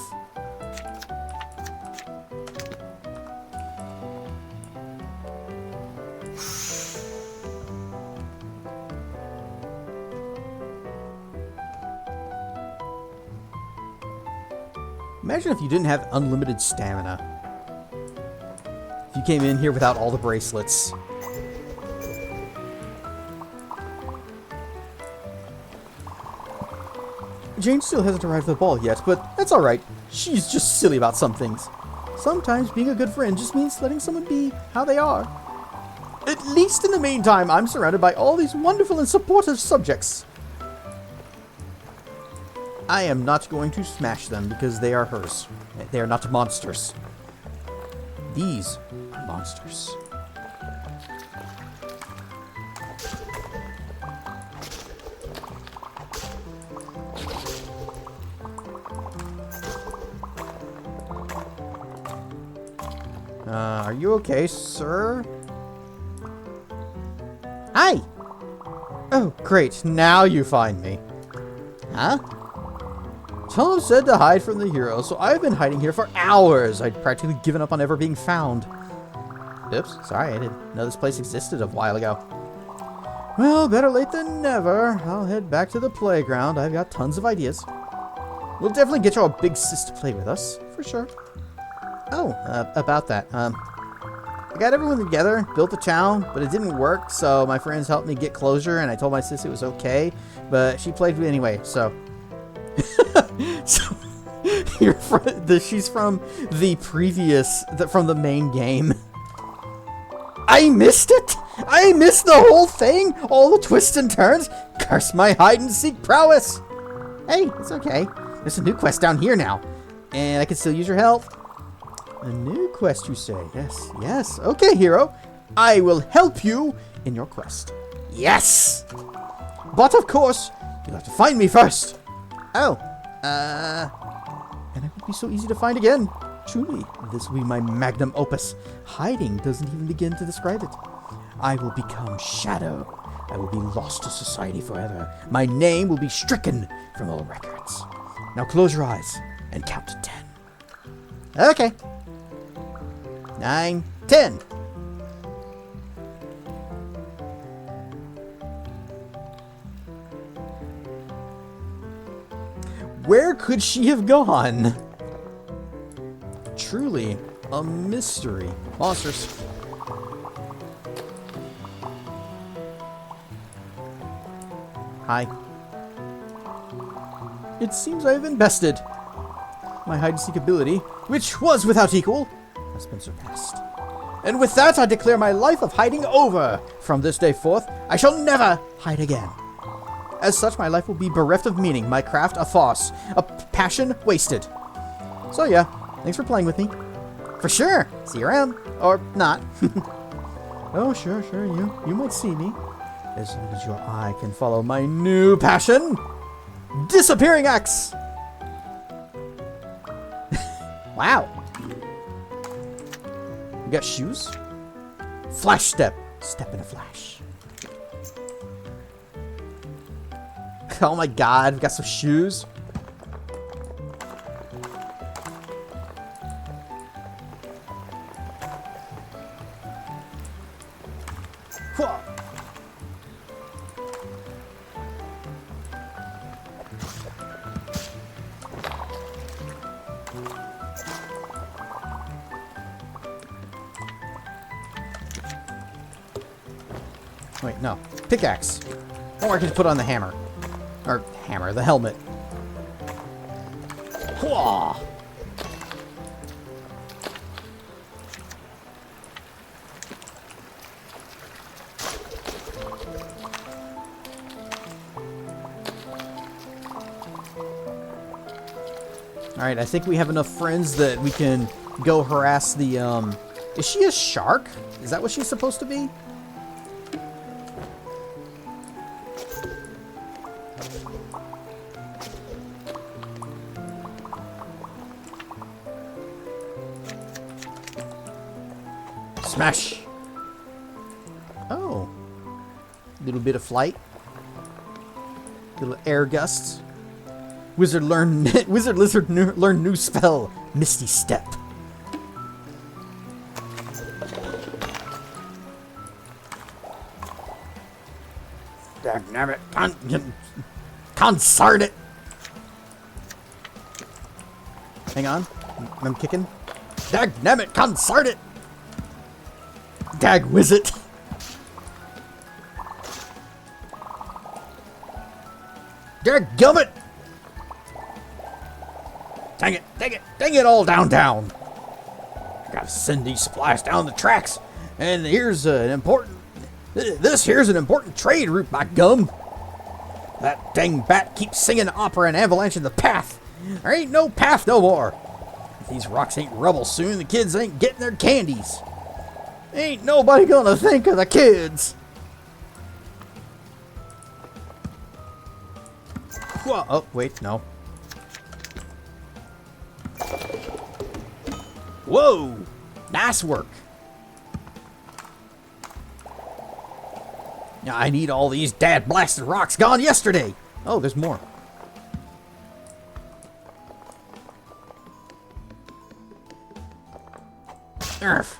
Imagine if you didn't have unlimited stamina. If you came in here without all the bracelets. Jane still hasn't arrived at the ball yet, but that's alright. She's just silly about some things. Sometimes being a good friend just means letting someone be how they are. At least in the meantime, I'm surrounded by all these wonderful and supportive subjects. I am not going to smash them because they are hers. They are not monsters. These are monsters. Are you okay, sir? Hi! Oh, great. Now you find me. Huh? Tom said to hide from the hero, so I've been hiding here for hours. I'd practically given up on ever being found. Oops, sorry, I didn't know this place existed a while ago. Well, better late than never. I'll head back to the playground. I've got tons of ideas. We'll definitely get your big sis to play with us, for sure. Oh, about that. I got everyone together, built the town, but it didn't work, so my friends helped me get closure, and I told my sis it was okay, but she played with me anyway, so... So, she's from the previous, from the main game. I missed it! I missed the whole thing! All the twists and turns! Curse my hide-and-seek prowess! Hey, it's okay. There's a new quest down here now. And I can still use your help. A new quest, you say? Yes, yes. Okay, hero. I will help you in your quest. Yes! But of course, you'll have to find me first. Oh, and it would be so easy to find again. Truly, this will be my magnum opus. Hiding doesn't even begin to describe it. I will become shadow. I will be lost to society forever. My name will be stricken from all records. Now close your eyes and count to 10. Okay. 9, 10. Where could she have gone? Truly a mystery. Monsters. Hi. It seems I have invested. My hide-and-seek ability, which was without equal, has been surpassed. And with that, I declare my life of hiding over. From this day forth, I shall never hide again. As such, my life will be bereft of meaning, my craft a farce, a passion wasted. So yeah, thanks for playing with me. For sure. See you around. Or not. Oh, sure, you might see me. As long as your eye can follow my new passion. Disappearing axe. Wow. You got shoes? Flash step. Step in a flash. Oh my god, we got some shoes. Whoa. Wait, no. Pickaxe. Or I can put on the hammer. Or hammer, the helmet. Whoa. Alright, I think we have enough friends that we can go harass the, Is she a shark? Is that what she's supposed to be? Smash! Oh. Little bit of flight. Little air gusts. Wizard lizard learn new spell. Misty Step. Damn it. Consart it. Hang on. I'm kicking. Dagnammit, consart it. Dag Wizard. Dadgummit! Dang it all down. Gotta send these supplies down the tracks. And here's an important, here's an important trade route, by gum. That dang bat keeps singing opera and avalanche in the path. There ain't no path no more. If these rocks ain't rubble soon, the kids ain't getting their candies. Ain't nobody gonna think of the kids. Whoa. Oh, wait, no. Whoa! Nice work. Now I need all these dad blasted rocks gone yesterday. Oh, there's more. Urgh.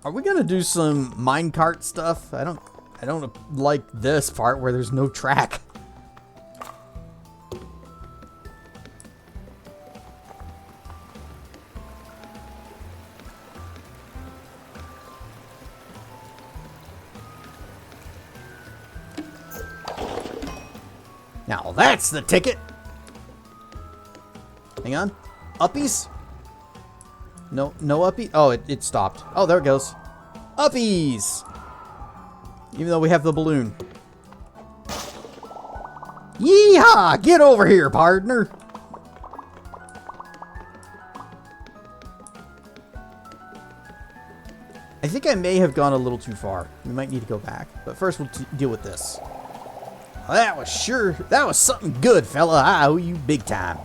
Are we gonna do some minecart stuff? I don't like this part where there's no track. Now that's the ticket. Hang on. Uppies? No uppie? Oh, it stopped. Oh, there it goes. Uppies! Even though we have the balloon. Yeehaw! Get over here, partner! I think I may have gone a little too far. We might need to go back. But first we'll deal with this. Well, that was something good, fella. I owe you big time.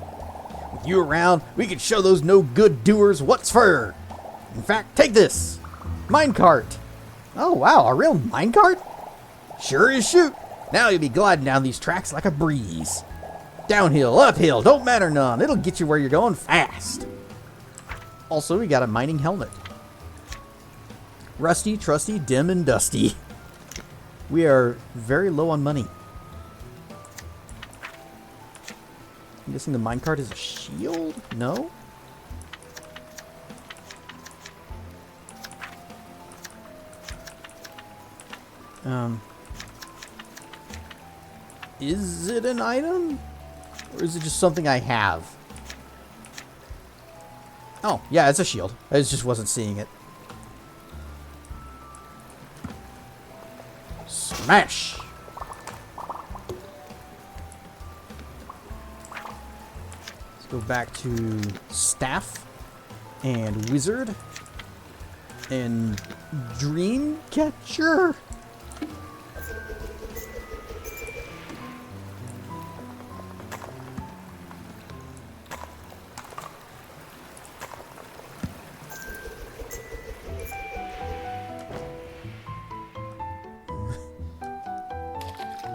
With you around, we can show those no-good doers what's for. In fact, take this. Minecart. Oh, wow, a real minecart? Sure as shoot. Now you'll be gliding down these tracks like a breeze. Downhill, uphill, don't matter none. It'll get you where you're going fast. Also, we got a mining helmet. Rusty, trusty, dim, and dusty. We are very low on money. I'm guessing the minecart is a shield? No? Is it an item? Or is it just something I have? Oh, yeah, it's a shield. I just wasn't seeing it. Smash! Let's go back to staff and wizard and dream catcher.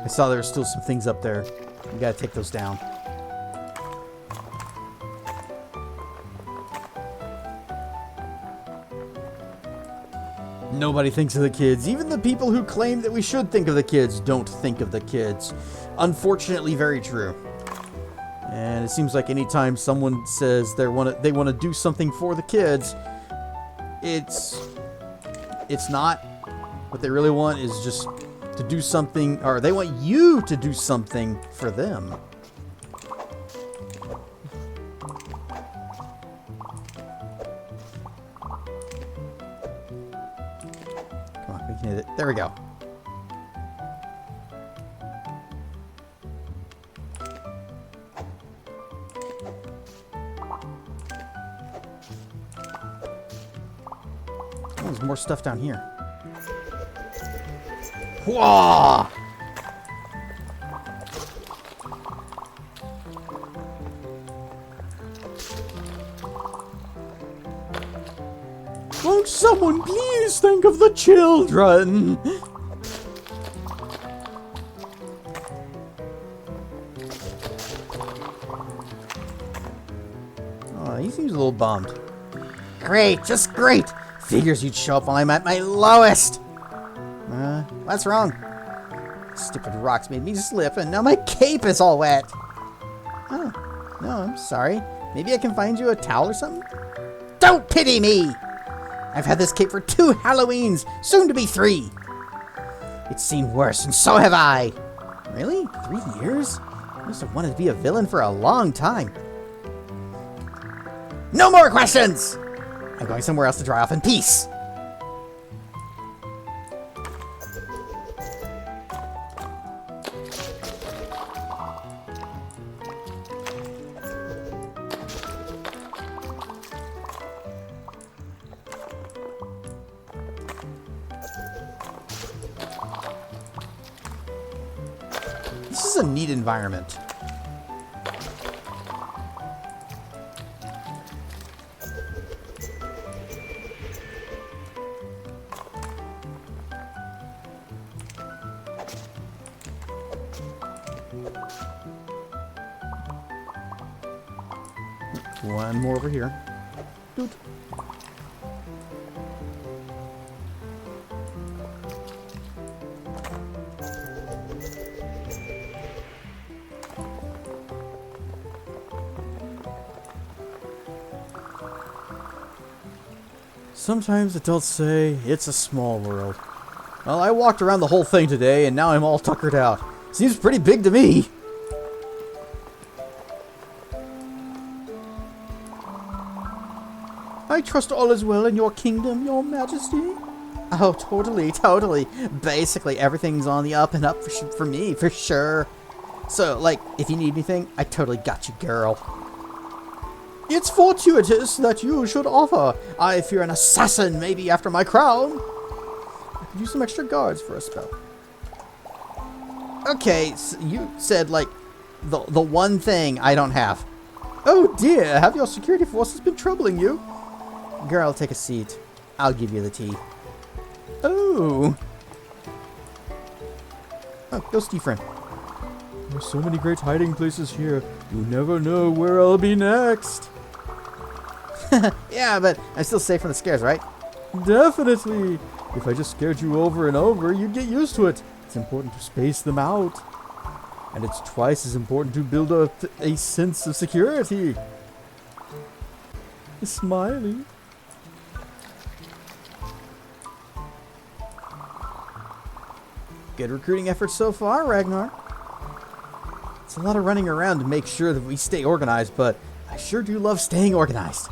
I saw there were still some things up there. We gotta take those down. Nobody thinks of the kids. Even the people who claim that we should think of the kids don't think of the kids. Unfortunately, very true. And it seems like anytime someone says they want to do something for the kids, it's not. What they really want is just to do something, or they want you to do something for them. Come on, we can hit it. There we go. Oh, there's more stuff down here. Whoa! Won't someone please think of the children? Oh, he seems a little bummed. Great, just great. Figures you'd show up while I'm at my lowest. What's wrong? Stupid rocks made me slip, and now my cape is all wet. Oh, no, I'm sorry. Maybe I can find you a towel or something? Don't pity me! I've had this cape for 2 Halloweens, soon to be 3. It's seen worse, and so have I. Really? 3 years? I must have wanted to be a villain for a long time. No more questions! I'm going somewhere else to dry off in peace. This is a neat environment. One more over here. Doot. Sometimes adults say it's a small world. Well, I walked around the whole thing today, and now I'm all tuckered out. Seems pretty big to me. I trust all is well in your kingdom, your majesty. Oh, totally, totally. Basically, everything's on the up and up for me, for sure. So, like, if you need anything, I totally got you, girl. It's fortuitous that you should offer. I fear an assassin may be after my crown. I could use some extra guards for a spell. Okay, so you said, like, the one thing I don't have. Oh dear, have your security forces been troubling you? Girl, take a seat. I'll give you the tea. Oh. Oh, go Steve friend. There's so many great hiding places here. You never know where I'll be next. Yeah, but I'm still safe from the scares, right? Definitely. If I just scared you over and over, you'd get used to it. It's important to space them out. And it's twice as important to build up a sense of security. Smiley. Good recruiting efforts so far, Ragnar. It's a lot of running around to make sure that we stay organized, but I sure do love staying organized.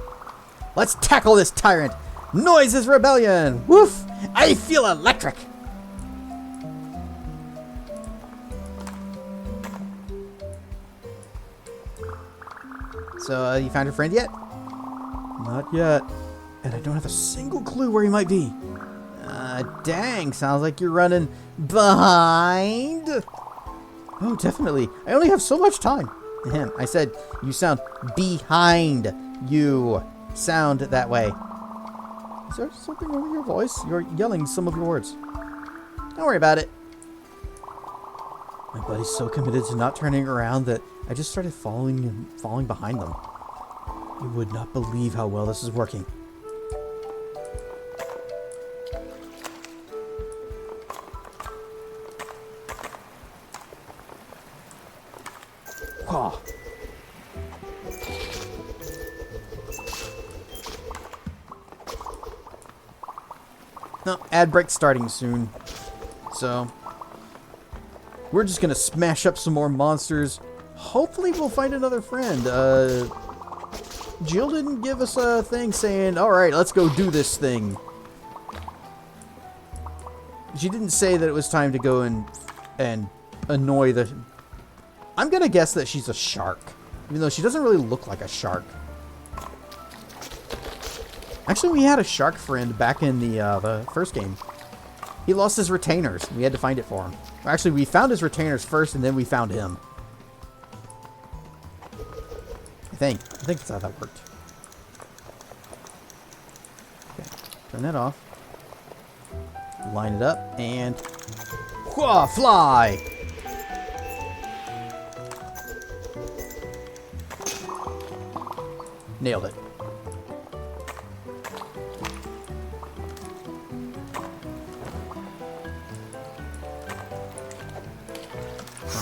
Let's tackle this tyrant. Noise is rebellion. Woof! I feel electric. So, you found your friend yet? Not yet. And I don't have a single clue where he might be. Dang, sounds like you're running behind. Oh, definitely. I only have so much time. I said you sound behind. You sound that way. Is there something wrong with your voice? You're yelling some of your words. Don't worry about it. My buddy's so committed to not turning around that I just started falling behind them. You would not believe how well this is working. Oh. No, ad break starting soon. So, we're just gonna smash up some more monsters. Hopefully we'll find another friend. Jill didn't give us a thing saying, alright, let's go do this thing. She didn't say that it was time to go and annoy the... I'm gonna guess that she's a shark. Even though she doesn't really look like a shark. Actually, we had a shark friend back in the first game. He lost his retainers. We had to find it for him. Actually, we found his retainers first, and then we found him. I think that's how that worked. Okay, turn that off. Line it up, and... Whoa, fly! Nailed it.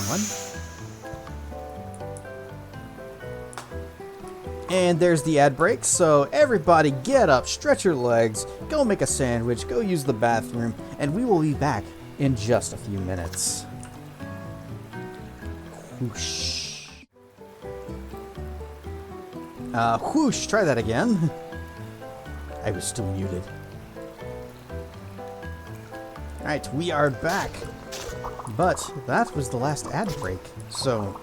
One. And there's the ad break, so everybody get up, stretch your legs, go make a sandwich, go use the bathroom, and we will be back in just a few minutes. Whoosh. Whoosh, try that again. I was still muted. Alright, we are back. But that was the last ad break, so...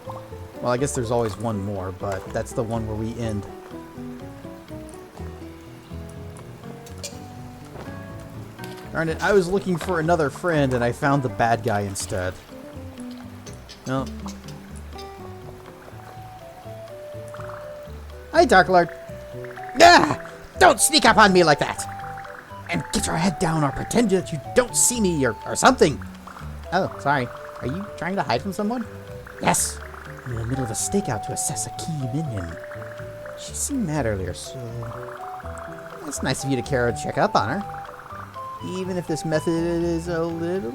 Well, I guess there's always one more, but that's the one where we end. Darn it, I was looking for another friend and I found the bad guy instead. No. Hi, Dark Lord. Ah! Don't sneak up on me like that! And get your head down or pretend that you don't see me or something! Oh, sorry. Are you trying to hide from someone? Yes. I'm in the middle of a stakeout to assess a key minion. She seemed mad earlier, so... It's nice of you to care to check up on her. Even if this method is a little,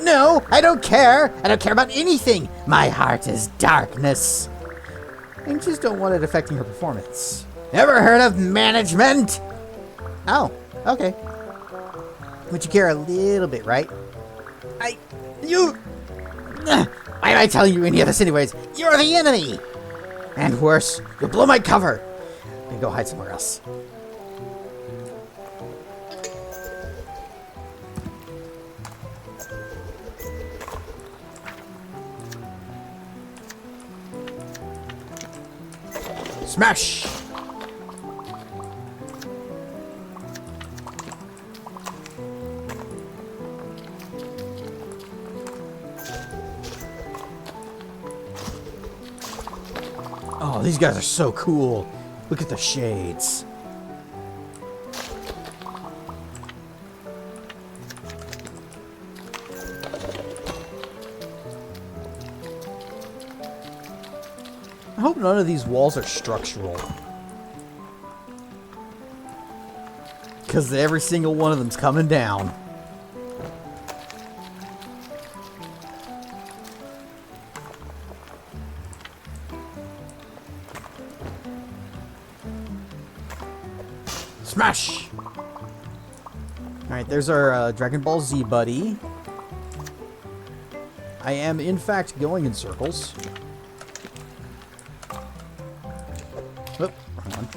No! I don't care! I don't care about anything! My heart is darkness! I just don't want it affecting her performance. Never heard of management? Oh, okay. But you care a little bit, right? Why am I telling you any of this anyways? You're the enemy! And worse, you'll blow my cover. And go hide somewhere else. Smash! Oh, these guys are so cool. Look at the shades. I hope none of these walls are structural. Because every single one of them's coming down. Smash! Alright, there's our Dragon Ball Z buddy. I am, in fact, going in circles. Oop, wrong one.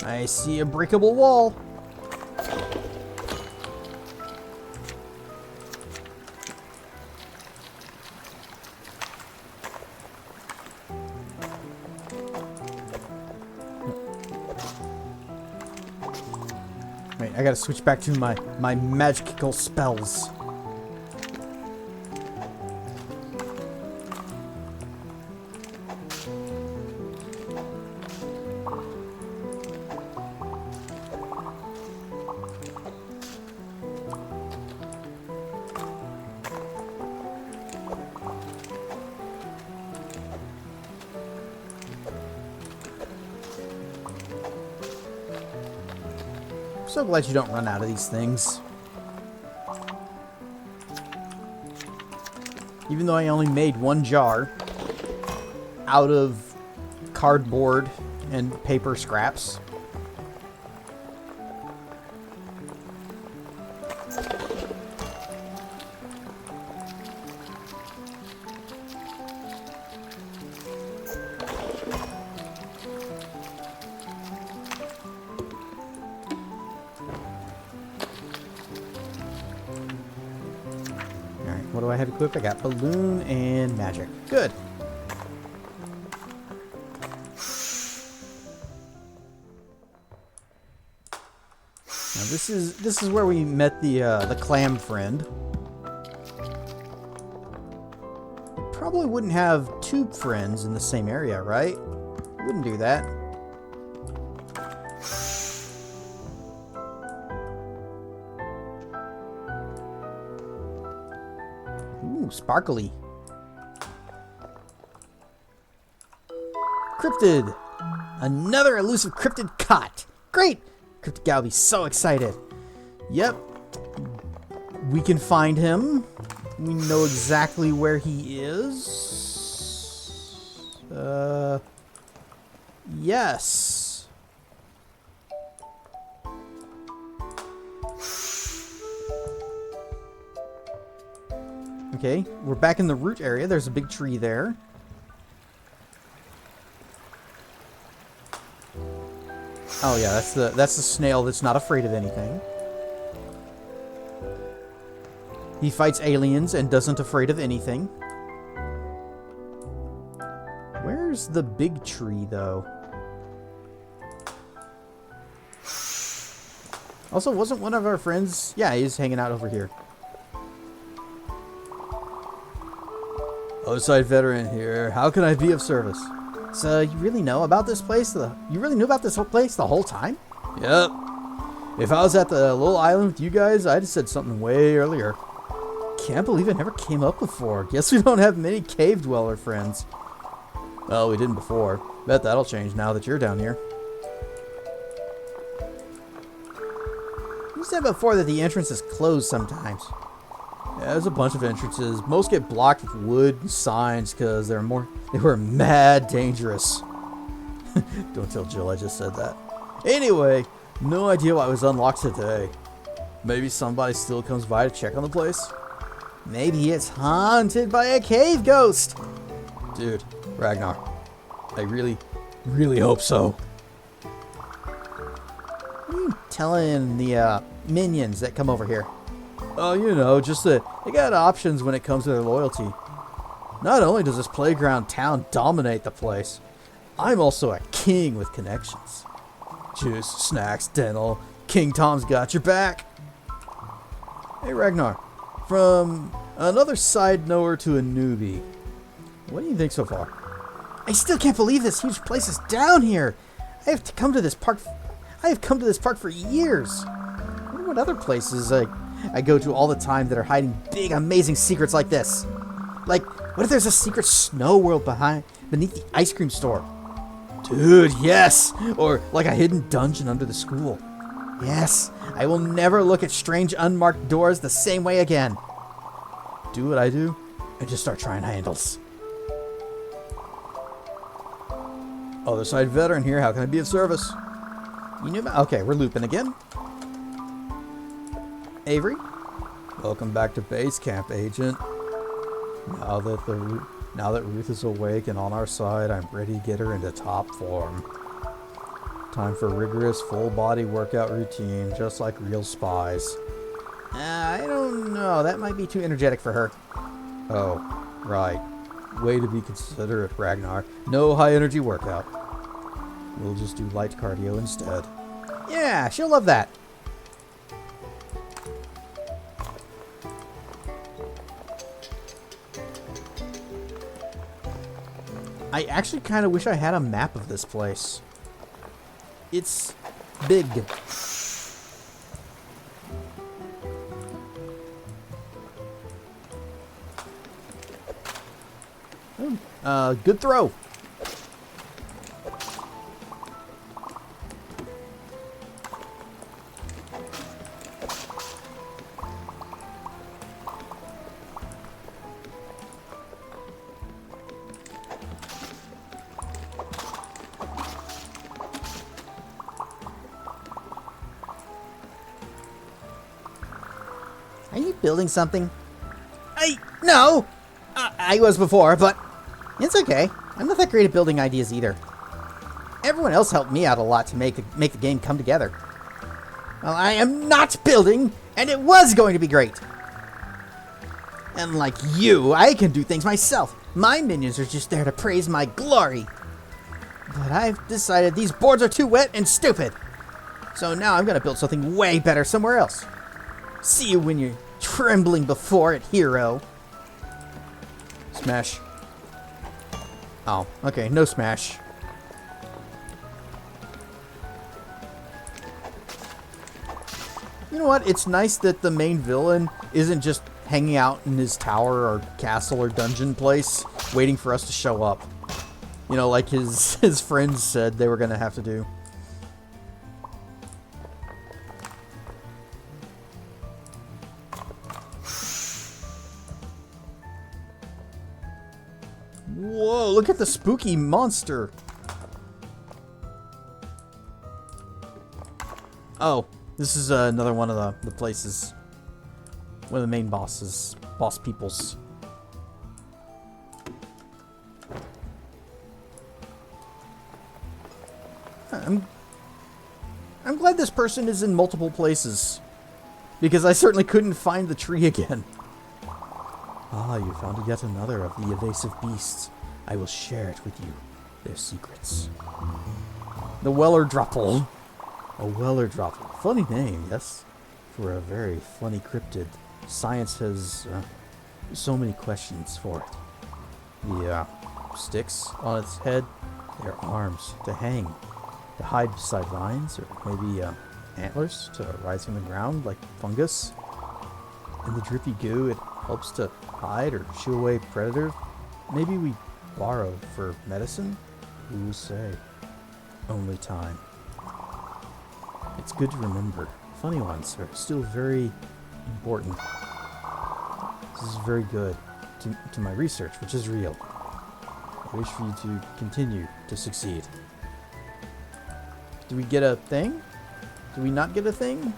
I see a breakable wall. Wait, I gotta switch back to my magical spells. So glad you don't run out of these things. Even though I only made one jar out of cardboard and paper scraps. What do I have equipped? I got balloon and magic. Good. Now this is where we met the clam friend. We probably wouldn't have two friends in the same area, right? Wouldn't do that. Ooh, sparkly. Cryptid! Another elusive cryptid caught! Great! Cryptid guy will be so excited. Yep. We can find him. We know exactly where he is. Yes. Okay, we're back in the root area. There's a big tree there. Oh yeah, that's the snail that's not afraid of anything. He fights aliens and doesn't afraid of anything. Where's the big tree though? Also, wasn't one of our friends? Yeah, he's hanging out over here. Outside veteran here. How can I be of service? So, you really know about this place? You really knew about this whole place the whole time? Yep. If I was at the little island with you guys, I'd have said something way earlier. Can't believe it never came up before. Guess we don't have many cave dweller friends. Well, we didn't before. Bet that'll change now that you're down here. You said before that the entrance is closed sometimes. Yeah, there's a bunch of entrances. Most get blocked with wood and signs because they were mad dangerous. Don't tell Jill I just said that. Anyway, no idea why it was unlocked today. Maybe somebody still comes by to check on the place? Maybe it's haunted by a cave ghost! Dude, Ragnar, I really, really hope so. What are you telling the minions that come over here? Oh, you know, just that they got options when it comes to their loyalty. Not only does this playground town dominate the place, I'm also a king with connections. Juice, snacks, dental, King Tom's got your back. Hey Ragnar, from another side knower to a newbie, what do you think so far? I still can't believe this huge place is down here. I have come to this park for years. I wonder what other places I go to all the time that are hiding big, amazing secrets like this. Like, what if there's a secret snow world beneath the ice cream store? Dude, yes! Or like a hidden dungeon under the school. Yes, I will never look at strange unmarked doors the same way again. Do what I do and just start trying handles. Other side veteran here, how can I be of service? You knew about... Okay, we're looping again. Avery, welcome back to base camp, Agent. Now that Ruth is awake and on our side, I'm ready to get her into top form. Time for rigorous full-body workout routine, just like real spies. I don't know. That might be too energetic for her. Oh, right. Way to be considerate, Ragnar. No high-energy workout. We'll just do light cardio instead. Yeah, she'll love that. I actually kind of wish I had a map of this place. It's big. Good throw. Are you building something? No! I was before, but it's okay. I'm not that great at building ideas either. Everyone else helped me out a lot to make the game come together. Well, I am not building, and it was going to be great. And like you, I can do things myself. My minions are just there to praise my glory. But I've decided these boards are too wet and stupid. So now I'm going to build something way better somewhere else. See you when you're trembling before it, hero. Smash. Oh, okay, no smash. You know what? It's nice that the main villain isn't just hanging out in his tower or castle or dungeon place waiting for us to show up. You know, like his friends said they were going to have to do. Whoa, look at the spooky monster. Oh, this is another one of the places. One of the main boss peoples. I'm glad this person is in multiple places, because I certainly couldn't find the tree again. Ah, you found yet another of the evasive beasts. I will share it with you, their secrets. The Wellerdruppel. A Wellerdruppel. Funny name, yes? For a very funny cryptid. Science has so many questions for it. The sticks on its head, their arms to hang, to hide beside vines, or maybe antlers to rise from the ground like fungus. In the drippy goo, it helps to hide or shoo away predators. Maybe we borrow for medicine? Who will say? Only time. It's good to remember, funny ones are still very important. This is very good to my research, which is real. I wish for you to continue to succeed. Do we get a thing? Do we not get a thing?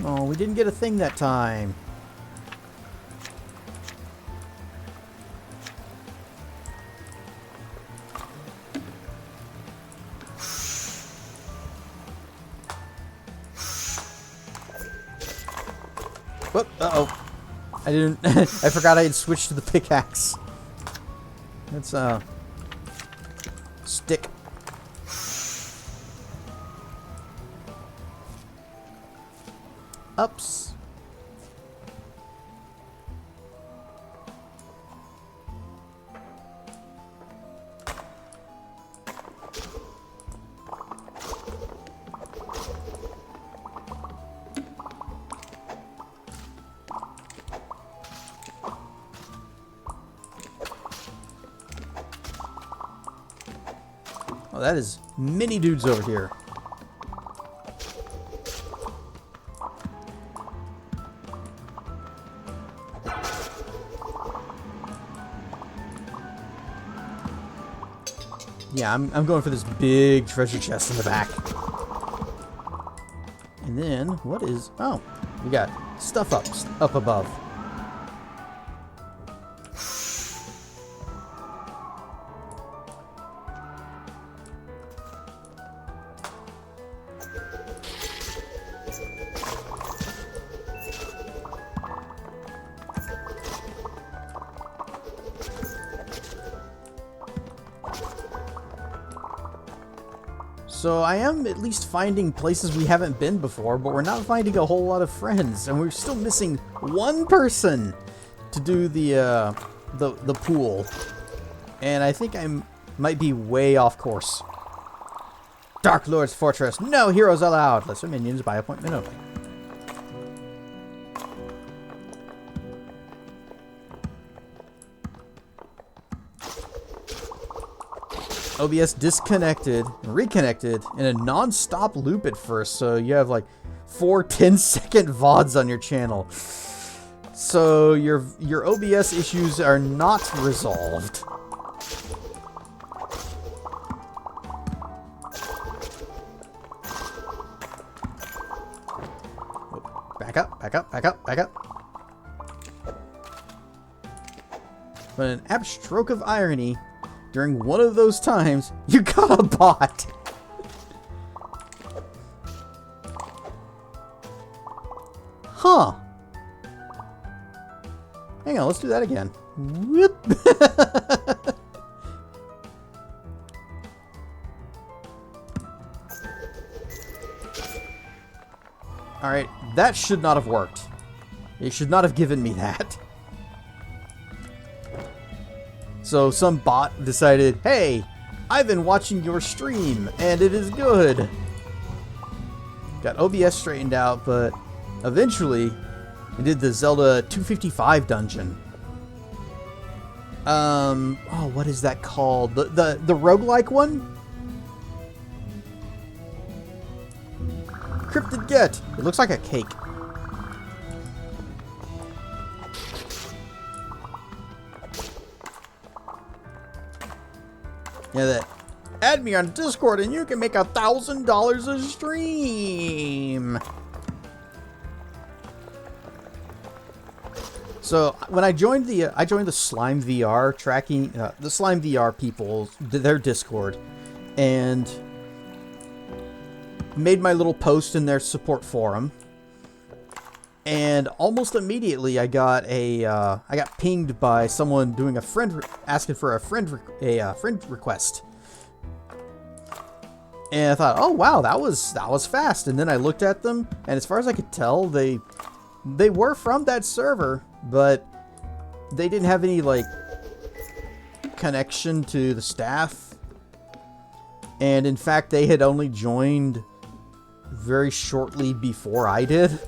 Oh, we didn't get a thing that time. Whoop, uh-oh. I didn't... I forgot I had switched to the pickaxe. Let's, stick. Ups. Oh, that is many dudes over here. Yeah, I'm going for this big treasure chest in the back. And then, what is... Oh, we got stuff up above. So I am at least finding places we haven't been before, but we're not finding a whole lot of friends, and we're still missing one person to do the pool. And I think I might be way off course. Dark Lord's Fortress. No heroes allowed. Lesser minions by appointment only. OBS disconnected and reconnected in a non-stop loop at first, so you have like 4 10-second VODs on your channel. So your OBS issues are not resolved. Back up, back up, back up, back up. But an apt stroke of irony, during one of those times, you got a bot. Huh. Hang on, let's do that again. Whoop. Alright, that should not have worked. It should not have given me that. So some bot decided, hey, I've been watching your stream, and it is good. Got OBS straightened out, but eventually I did the Zelda 255 dungeon. Oh, what is that called? The roguelike one? Cryptid Get. It looks like a cake. Yeah, that. Add me on Discord and you can make $1,000 a stream. So when I joined the Slime VR tracking, the Slime VR people, their Discord, and made my little post in their support forum. And almost immediately, I got pinged by someone doing asking for a friend request. And I thought, oh wow, that was fast. And then I looked at them, and as far as I could tell, they were from that server, but they didn't have any like connection to the staff. And in fact, they had only joined very shortly before I did.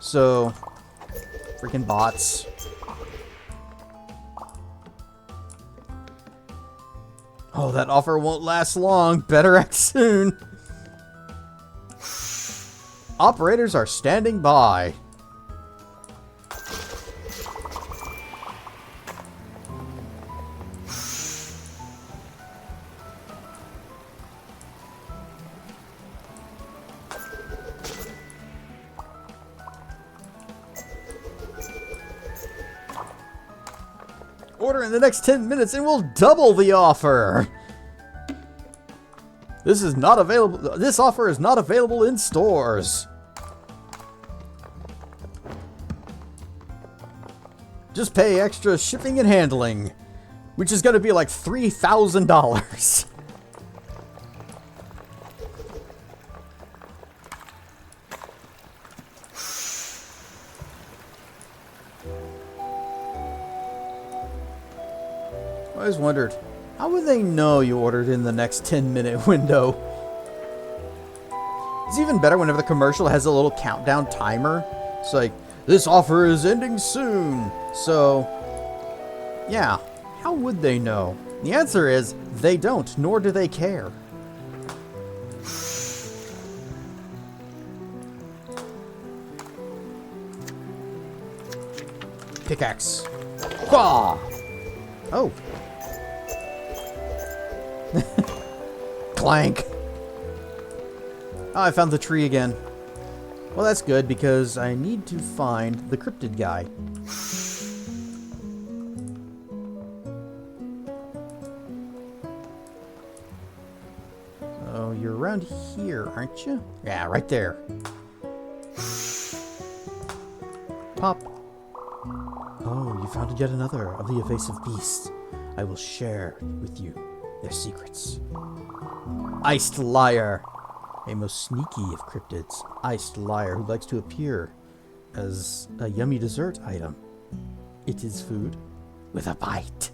So, freaking bots. Oh, that offer won't last long. Better act soon. Operators are standing by. Order in the next 10 minutes and we'll double the offer. This is not available. This offer is not available in stores. Just pay extra shipping and handling, which is going to be like $3,000. I always wondered, how would they know you ordered in the next 10-minute window? It's even better whenever the commercial has a little countdown timer. It's like, this offer is ending soon. So, yeah, how would they know? The answer is, they don't, nor do they care. Pickaxe. Quah! Oh. Clank. Oh, I found the tree again. Well, that's good because I need to find the cryptid guy. Oh, you're around here, aren't you? Yeah, right there. Pop. Oh, you found yet another of the evasive beasts. I will share with you their secrets. Iced liar. A most sneaky of cryptids. Iced liar who likes to appear as a yummy dessert item. It is food with a bite.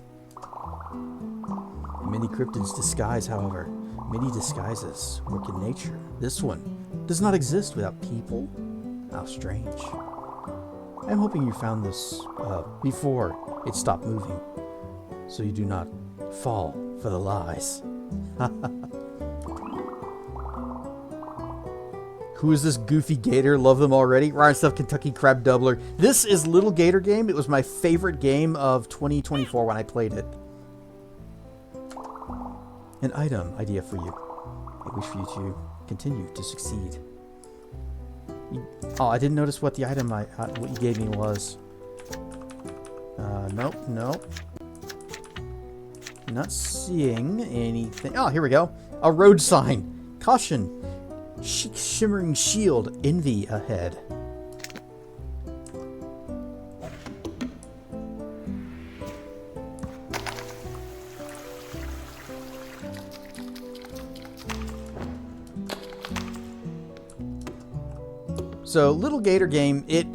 Many cryptids disguise, however. Many disguises work in nature. This one does not exist without people. How strange. I'm hoping you found this before it stopped moving, so you do not fall for the lies. Who is this goofy gator? Love them already. Ryan Stuff Kentucky Crab Doubler. This is Lil Gator Game. It was my favorite game of 2024 when I played it. An item idea for you. I wish for you to continue to succeed. Oh, I didn't notice what the item what you gave me was. Nope, nope. Not seeing anything. Oh, here we go. A road sign. Caution. Shimmering shield. Envy ahead. So, Little Gator Game, it...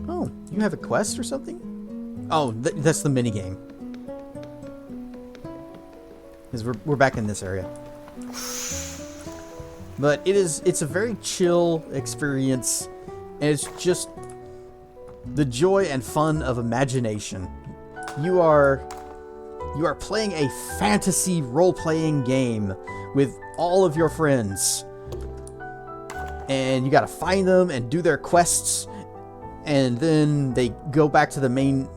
Oh, you have a quest or something? Oh, that's the minigame. Because we're back in this area. But it's a very chill experience, and it's just the joy and fun of imagination. You are playing a fantasy role-playing game with all of your friends. And you gotta find them and do their quests, and then they go back to the main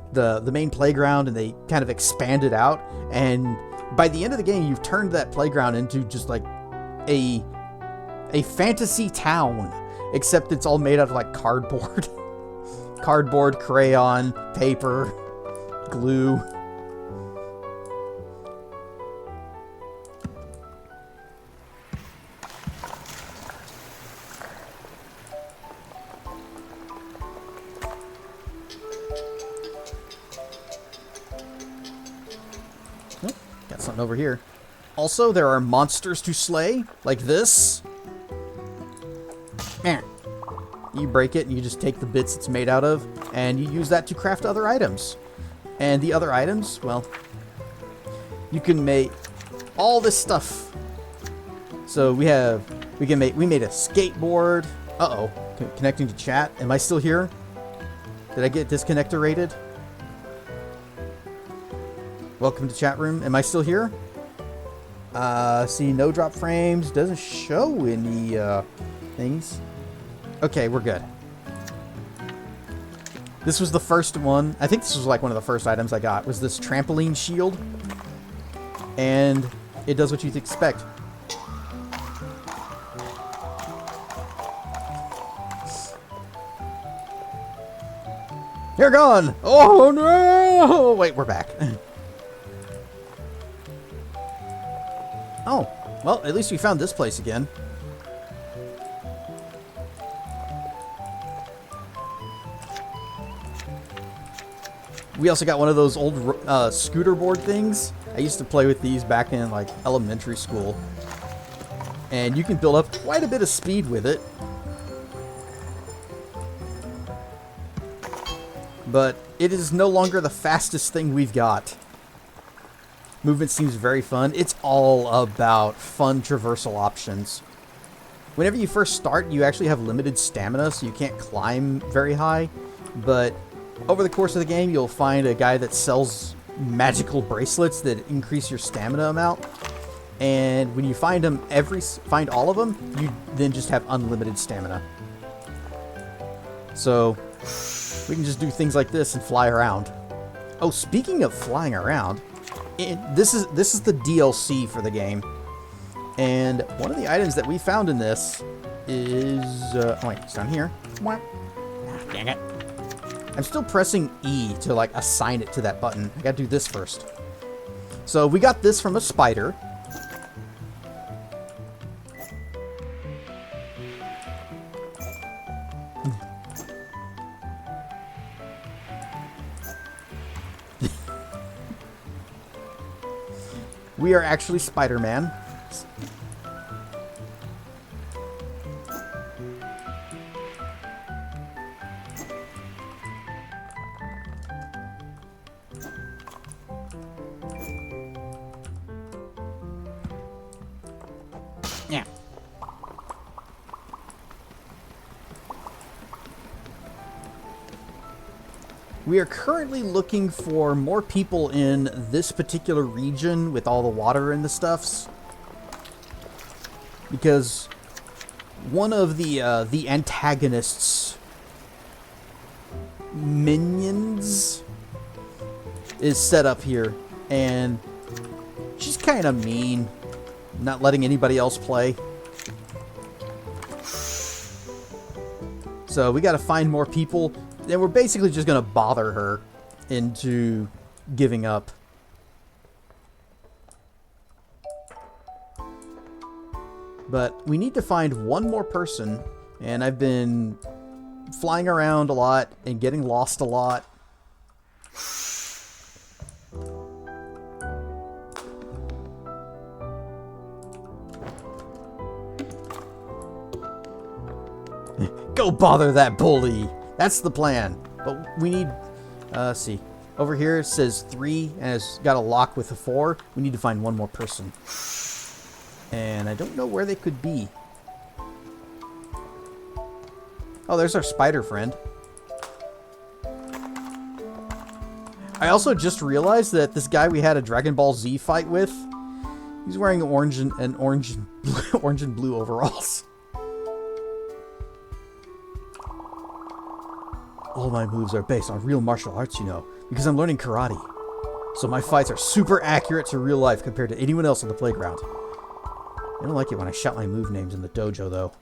playground and they kind of expand it out, and by the end of the game you've turned that playground into just like a fantasy town, except it's all made out of like cardboard. Cardboard, crayon, paper, glue. Got something over here. Also, there are monsters to slay, like this. You break it and you just take the bits it's made out of, and you use that to craft other items. And the other items, well, you can make all this stuff. So we made a skateboard. Uh-oh, connecting to chat. Am I still here? Did I get disconnected? Welcome to chat room. Am I still here? See, no drop frames. Doesn't show any things. Okay, we're good. This was the first one. I think this was like one of the first items I got. Was this trampoline shield? And it does what you'd expect. You're gone! Oh no! Wait, we're back. Oh, well, at least we found this place again. We also got one of those old scooter board things. I used to play with these back in like elementary school. And you can build up quite a bit of speed with it. But it is no longer the fastest thing we've got. Movement seems very fun. It's all about fun traversal options. Whenever you first start, you actually have limited stamina, so you can't climb very high. But over the course of the game, you'll find a guy that sells magical bracelets that increase your stamina amount. And when you find them, find all of them, you then just have unlimited stamina. So we can just do things like this and fly around. Oh, speaking of flying around, this is the DLC for the game. And one of the items that we found in this is... oh wait, it's down here. Ah, dang it. I'm still pressing E to like assign it to that button. I gotta do this first. So we got this from a spider. We are actually Spider-Man. Yeah. We are currently looking for more people in this particular region with all the water and the stuffs. Because one of the antagonists' minions is set up here. And she's kind of mean, not letting anybody else play. So we got to find more people. And we're basically just going to bother her into giving up. But we need to find one more person. And I've been flying around a lot and getting lost a lot. Go bother that bully! That's the plan. But we need... let's see. Over here it says 3 and it's got a lock with a 4. We need to find one more person. And I don't know where they could be. Oh, there's our spider friend. I also just realized that this guy we had a Dragon Ball Z fight with, he's wearing orange and blue overalls. All my moves are based on real martial arts, you know, because I'm learning karate. So my fights are super accurate to real life compared to anyone else on the playground. I don't like it when I shout my move names in the dojo, though.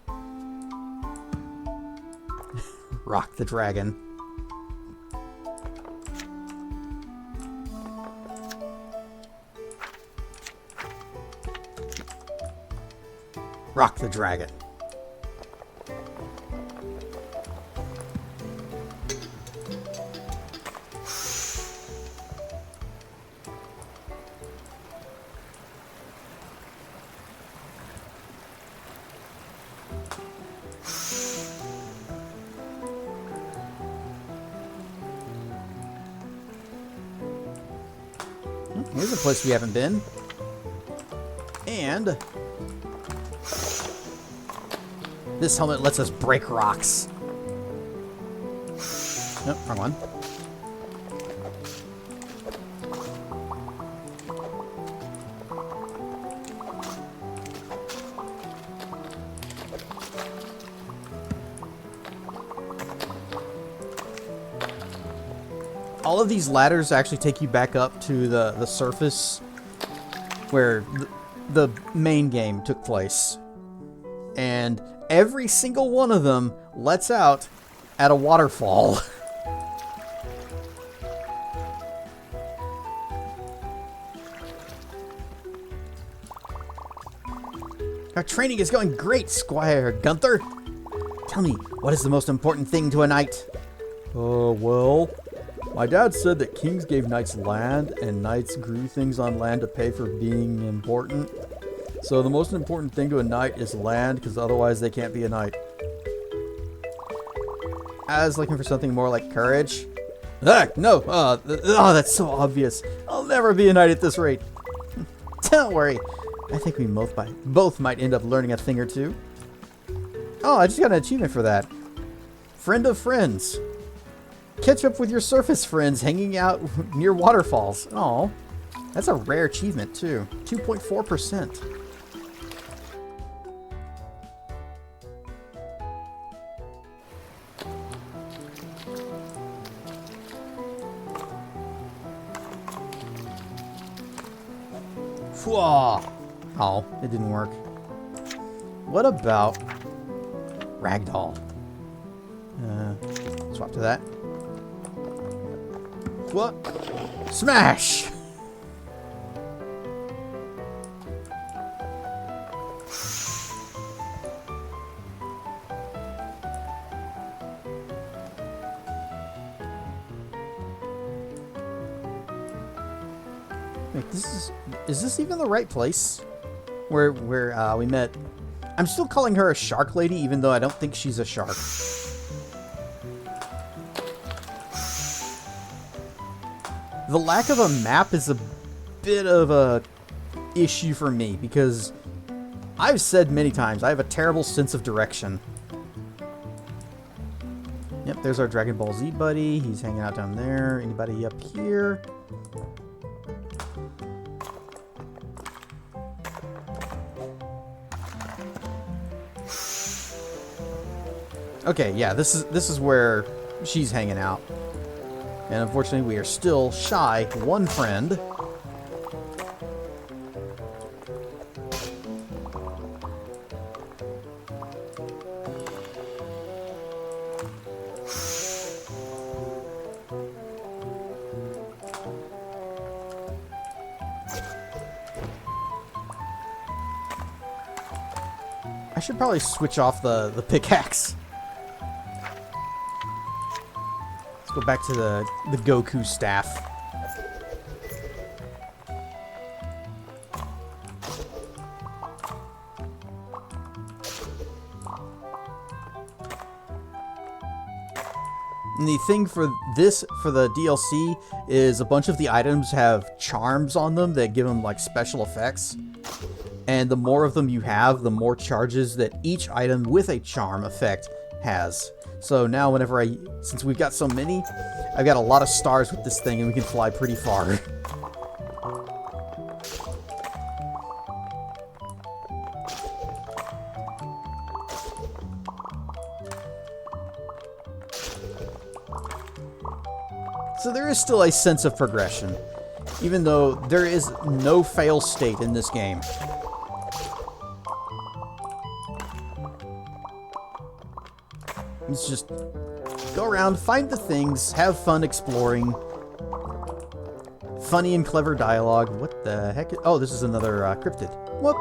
Rock the dragon. Rock the dragon. Here's a place we haven't been. And this helmet lets us break rocks. Nope, wrong one. all of these ladders actually take you back up to the surface where the main game took place. And every single one of them lets out at a waterfall. Our training is going great, Squire Gunther. Tell me, what is the most important thing to a knight? Well, my dad said that kings gave knights land, and knights grew things on land to pay for being important. So the most important thing to a knight is land, because otherwise they can't be a knight. I was looking for something more like courage. No, that's so obvious. I'll never be a knight at this rate. Don't worry. I think we both might end up learning a thing or two. Oh, I just got an achievement for that. Friend of friends. Catch up with your surface friends hanging out near waterfalls. Oh, that's a rare achievement too. 2.4%. Oh, it didn't work. What about Ragdoll? Swap to that. What? Smash! Wait, is this even the right place? Where we met? I'm still calling her a shark lady, even though I don't think she's a shark. The lack of a map is a bit of a issue for me, because I've said many times, I have a terrible sense of direction. Yep, there's our Dragon Ball Z buddy. He's hanging out down there. Anybody up here? Okay, yeah, this is where she's hanging out. And unfortunately, we are still shy one friend. I should probably switch off the pickaxe. Go back to the Goku staff. And the thing for the DLC is a bunch of the items have charms on them that give them like special effects. And the more of them you have, the more charges that each item with a charm effect has. So now whenever since we've got so many, I've got a lot of stars with this thing and we can fly pretty far. So there is still a sense of progression, even though there is no fail state in this game. It's just go around, find the things, have fun exploring. Funny and clever dialogue. What the heck? Oh, this is another cryptid. Whoop!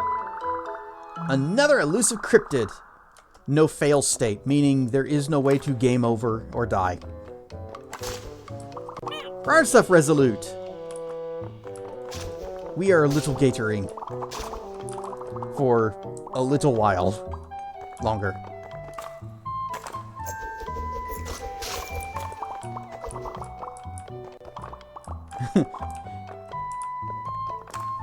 Another elusive cryptid. No fail state, meaning there is no way to game over or die. Brown stuff resolute. We are little gatoring for a little while longer.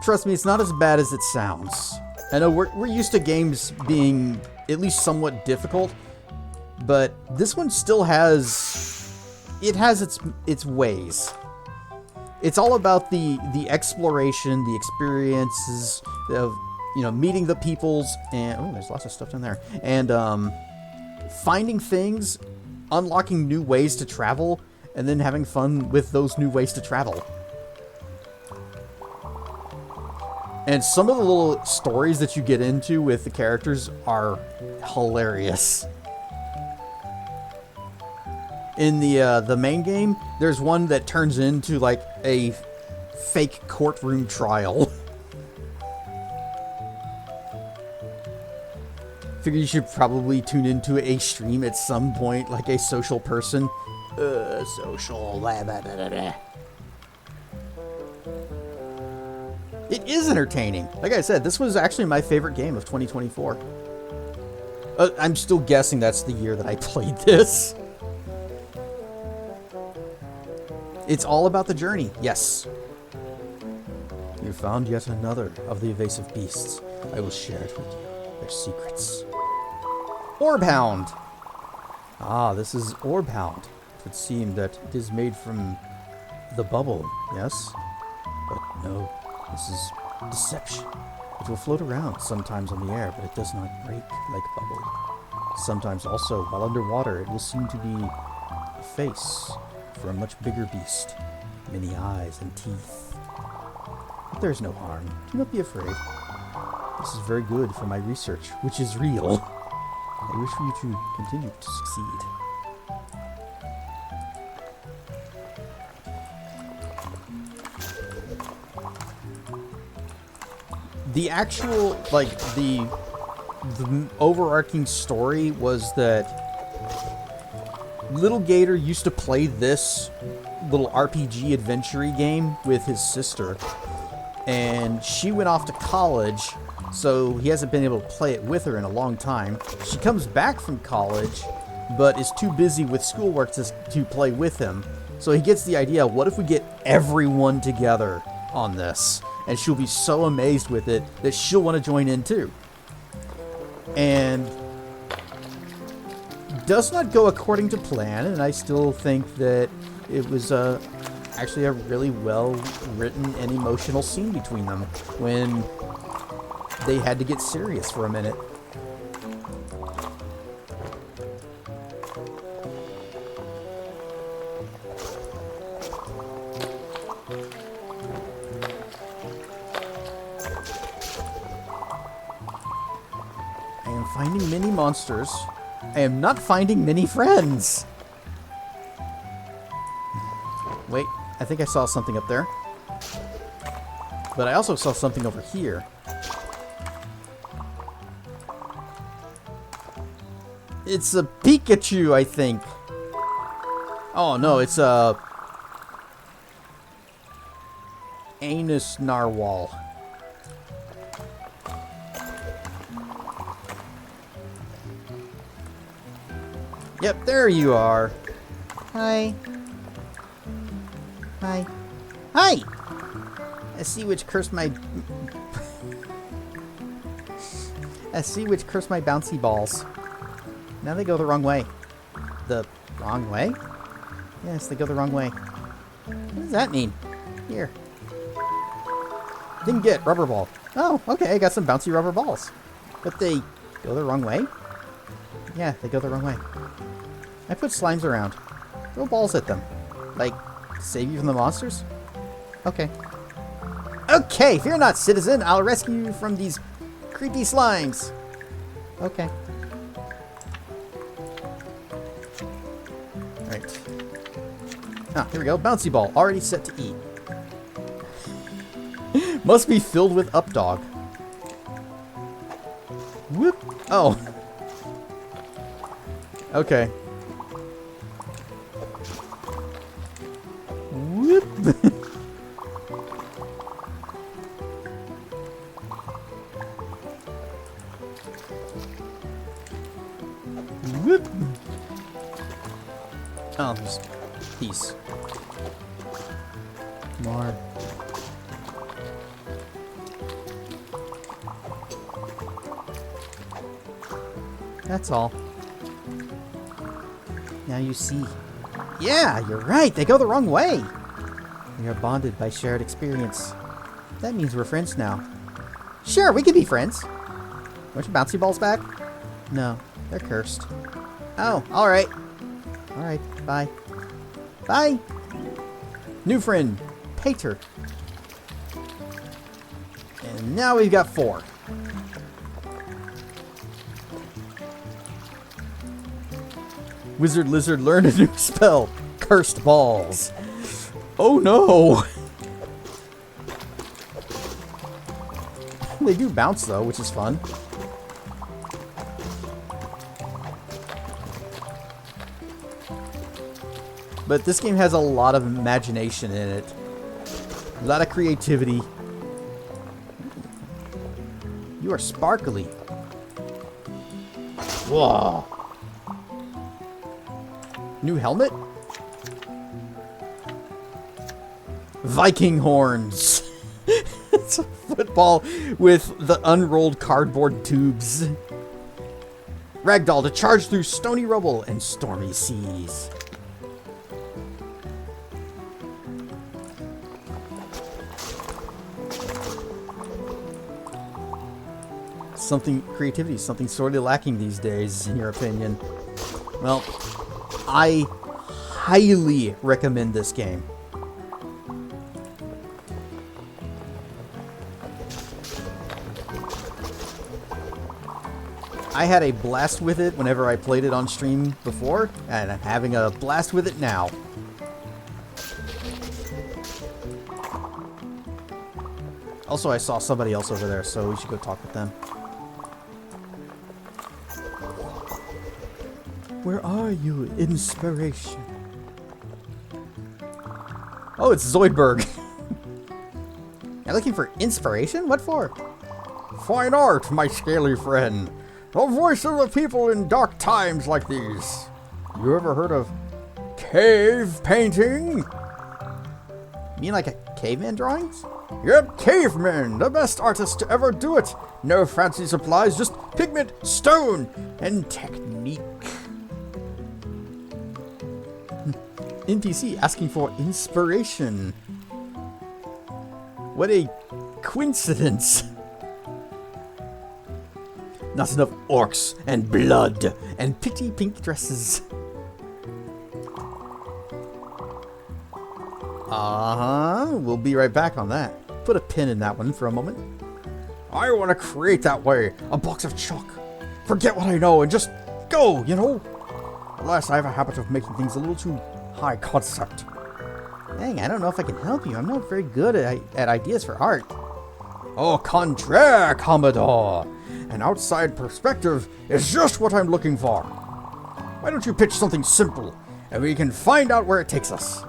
Trust me, it's not as bad as it sounds. I know we're used to games being at least somewhat difficult, but this one still has its ways. It's all about the exploration, the experiences of, you know, meeting the peoples, and oh, there's lots of stuff down there, and finding things, unlocking new ways to travel, and then having fun with those new ways to travel. And some of the little stories that you get into with the characters are hilarious. In the main game, there's one that turns into like a fake courtroom trial. Figure you should probably tune into a stream at some point, like a social person. Social. Blah, blah, blah, blah. It is entertaining. Like I said, this was actually my favorite game of 2024. I'm still guessing that's the year that I played this. It's all about the journey, yes. You found yet another of the evasive beasts. I will share it with you, their secrets. Orbhound! Ah, this is Orbhound. It would seem that it is made from the bubble, yes? But no, this is deception. It will float around sometimes on the air, but it does not break like bubble. Sometimes also, while underwater, it will seem to be a face for a much bigger beast. Many eyes and teeth. But there's no harm. Do not be afraid. This is very good for my research, which is real. I wish for you to continue to succeed. The actual, like, the overarching story was that Lil Gator used to play this little RPG adventure game with his sister, and she went off to college, so he hasn't been able to play it with her in a long time. She comes back from college, but is too busy with schoolwork to play with him. So he gets the idea, what if we get everyone together on this? And she'll be so amazed with it that she'll want to join in too. And does not go according to plan, and I still think that it was actually a really well written and emotional scene between them when they had to get serious for a minute. I am finding many monsters. I am not finding many friends. Wait, I think I saw something up there. But I also saw something over here. It's a Pikachu, I think. Oh no, it's a Anus Narwhal. Yep, there you are. Hi. Hi. Hi! I see which cursed my... I see which cursed my bouncy balls. Now they go the wrong way. The wrong way? Yes, they go the wrong way. What does that mean? Here. Didn't get rubber ball. Oh, okay, I got some bouncy rubber balls. But they go the wrong way? Yeah, they go the wrong way. I put slimes around. Throw balls at them. Like, save you from the monsters? Okay. Okay, fear not, citizen. I'll rescue you from these creepy slimes. Okay. Right. Ah, here we go. Bouncy ball. Already set to eat. Must be filled with updog. Whoop. Oh. Okay. Whoop. Whoop. Oh, just peace. More. That's all. Now you see. Yeah, you're right. They go the wrong way. We are bonded by shared experience. That means we're friends now. Sure, we can be friends. Want your bouncy balls back? No, they're cursed. Oh, alright. Alright, bye. Bye. New friend, Pater. And now we've got 4. Wizard Lizard learned a new spell. Cursed Balls. Oh no! They do bounce though, which is fun. But this game has a lot of imagination in it. A lot of creativity. You are sparkly. Whoa. New helmet? Viking horns. It's a football with the unrolled cardboard tubes. Ragdoll to charge through stony rubble and stormy seas. Creativity, something sorely lacking these days, in your opinion. Well, I highly recommend this game. I had a blast with it whenever I played it on stream before, and I'm having a blast with it now. Also, I saw somebody else over there, so we should go talk with them. Where are you, inspiration? Oh, it's Zoidberg. You're looking for inspiration? What for? Fine art, my scaly friend. The voice of the people in dark times like these. You ever heard of cave painting? You mean like a caveman drawings? Yep, cavemen, the best artists to ever do it. No fancy supplies, just pigment, stone, and technique. NPC asking for inspiration. What a coincidence. Not enough orcs and blood and pretty pink dresses. We'll be right back on that. Put a pin in that one for a moment. I want to create that way. A box of chalk. Forget what I know and just go, you know? Alas, I have a habit of making things a little too high concept. Dang, I don't know if I can help you. I'm not very good at ideas for art. Au contraire, Commodore. An outside perspective is just what I'm looking for. Why don't you pitch something simple, and we can find out where it takes us?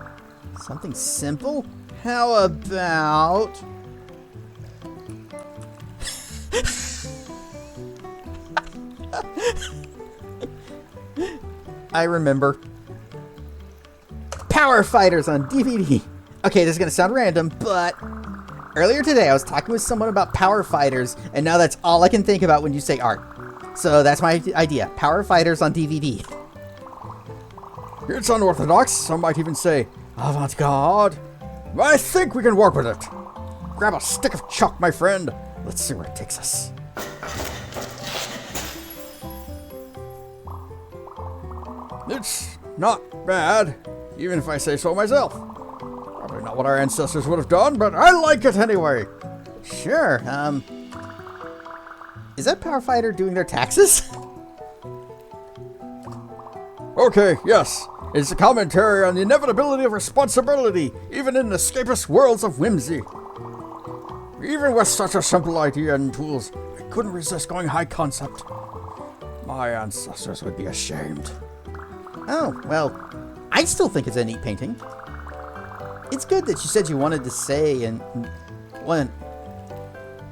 Something simple? How about... I remember. Power Fighters on DVD. Okay, this is gonna sound random, but earlier today I was talking with someone about Power Fighters, and now that's all I can think about when you say art. So that's my idea. Power Fighters on DVD. It's unorthodox. Some might even say avant-garde. I think we can work with it. Grab a stick of chalk, my friend. Let's see where it takes us. It's not bad, even if I say so myself. Probably not what our ancestors would have done, but I like it anyway. Sure, is that Power Fighter doing their taxes? Okay, yes. It's a commentary on the inevitability of responsibility, even in escapist worlds of whimsy. Even with such a simple idea and tools, I couldn't resist going high concept. My ancestors would be ashamed. Oh, well, I still think it's a neat painting. It's good that you said you wanted to say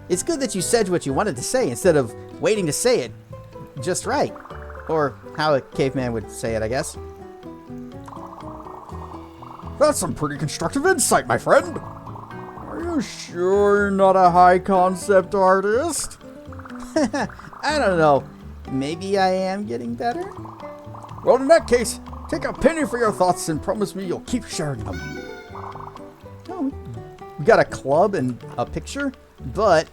it's good that you said what you wanted to say instead of waiting to say it just right. Or how a caveman would say it, I guess. That's some pretty constructive insight, my friend. Are you sure you're not a high concept artist? I don't know. Maybe I am getting better? Well, in that case, take a penny for your thoughts and promise me you'll keep sharing them. Oh, we got a club and a picture, but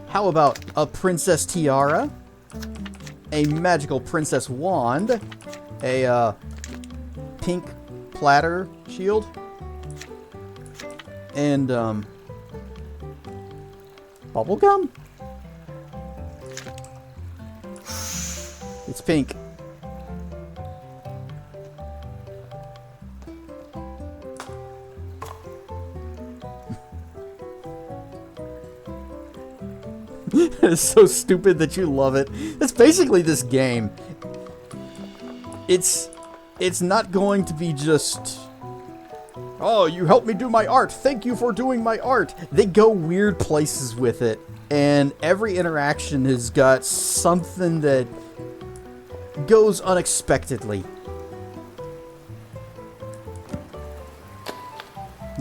how about a princess tiara, a magical princess wand, a pink platter shield. And, bubblegum? It's pink. It's so stupid that you love it. That's basically this game. It's not going to be just, oh, you helped me do my art. Thank you for doing my art. They go weird places with it. And every interaction has got something that goes unexpectedly.